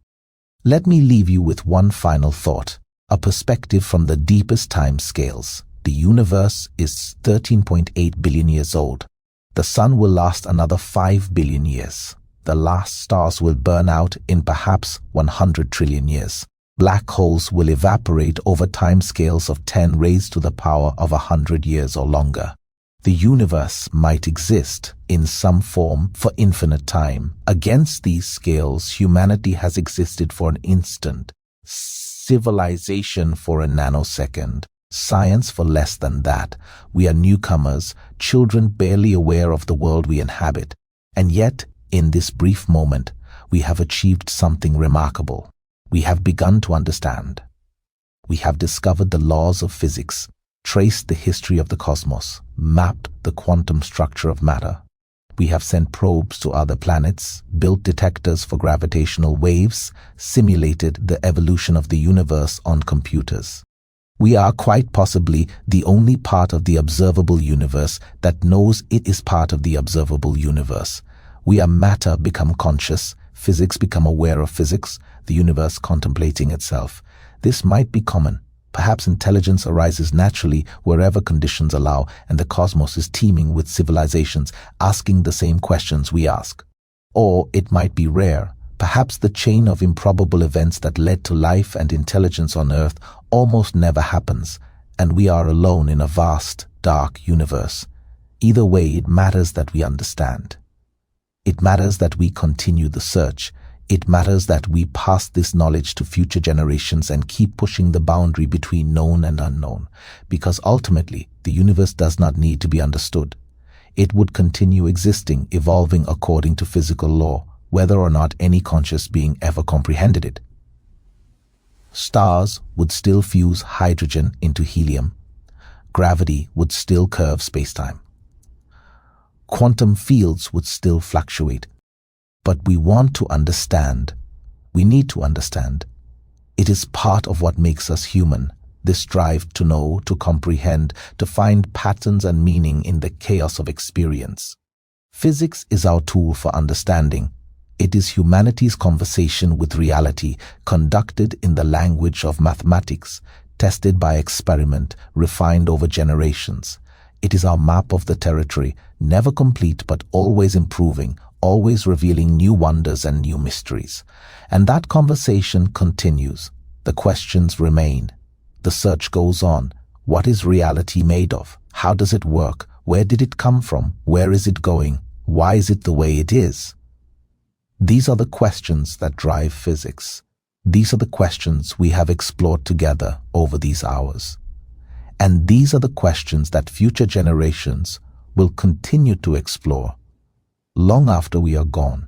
Let me leave you with one final thought, a perspective from the deepest time scales. The universe is 13.8 billion years old. The sun will last another 5 billion years. The last stars will burn out in perhaps 100 trillion years. Black holes will evaporate over timescales of 10 raised to the power of 100 years or longer. The universe might exist in some form for infinite time. Against these scales, humanity has existed for an instant, civilization for a nanosecond. Science for less than that. We are newcomers, children barely aware of the world we inhabit. And yet, in this brief moment, we have achieved something remarkable. We have begun to understand. We have discovered the laws of physics, traced the history of the cosmos, mapped the quantum structure of matter. We have sent probes to other planets, built detectors for gravitational waves, simulated the evolution of the universe on computers. We are quite possibly the only part of the observable universe that knows it is part of the observable universe. We are matter become conscious, physics become aware of physics, the universe contemplating itself. This might be common. Perhaps intelligence arises naturally wherever conditions allow, and the cosmos is teeming with civilizations asking the same questions we ask. Or it might be rare. Perhaps the chain of improbable events that led to life and intelligence on Earth almost never happens, and we are alone in a vast, dark universe. Either way, it matters that we understand. It matters that we continue the search. It matters that we pass this knowledge to future generations and keep pushing the boundary between known and unknown, because ultimately, the universe does not need to be understood. It would continue existing, evolving according to physical law, whether or not any conscious being ever comprehended it. Stars would still fuse hydrogen into helium. Gravity would still curve spacetime. Quantum fields would still fluctuate. But we want to understand. We need to understand. It is part of what makes us human, this drive to know, to comprehend, to find patterns and meaning in the chaos of experience. Physics is our tool for understanding. It is humanity's conversation with reality, conducted in the language of mathematics, tested by experiment, refined over generations. It is our map of the territory, never complete but always improving, always revealing new wonders and new mysteries. And that conversation continues. The questions remain. The search goes on. What is reality made of? How does it work? Where did it come from? Where is it going? Why is it the way it is? These are the questions that drive physics. These are the questions we have explored together over these hours. And these are the questions that future generations will continue to explore long after we are gone,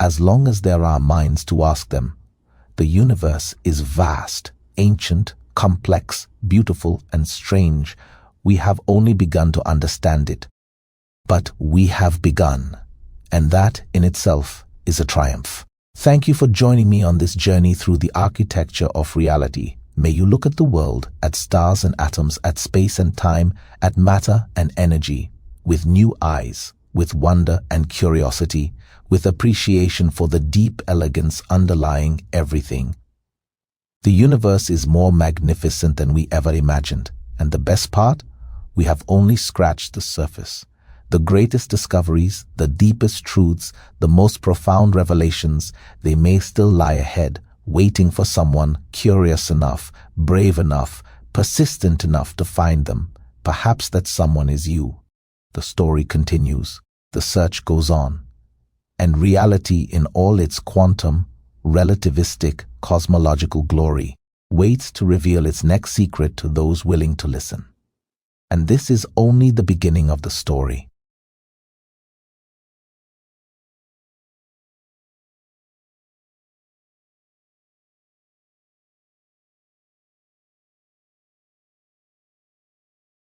as long as there are minds to ask them. The universe is vast, ancient, complex, beautiful, and strange. We have only begun to understand it. But we have begun, and that in itself is a triumph. Thank you for joining me on this journey through the architecture of reality. May you look at the world, at stars and atoms, at space and time, at matter and energy, with new eyes, with wonder and curiosity, with appreciation for the deep elegance underlying everything. The universe is more magnificent than we ever imagined, and the best part? We have only scratched the surface. The greatest discoveries, the deepest truths, the most profound revelations, they may still lie ahead, waiting for someone curious enough, brave enough, persistent enough to find them. Perhaps that someone is you. The story continues. The search goes on. And reality in all its quantum, relativistic, cosmological glory waits to reveal its next secret to those willing to listen. And this is only the beginning of the story.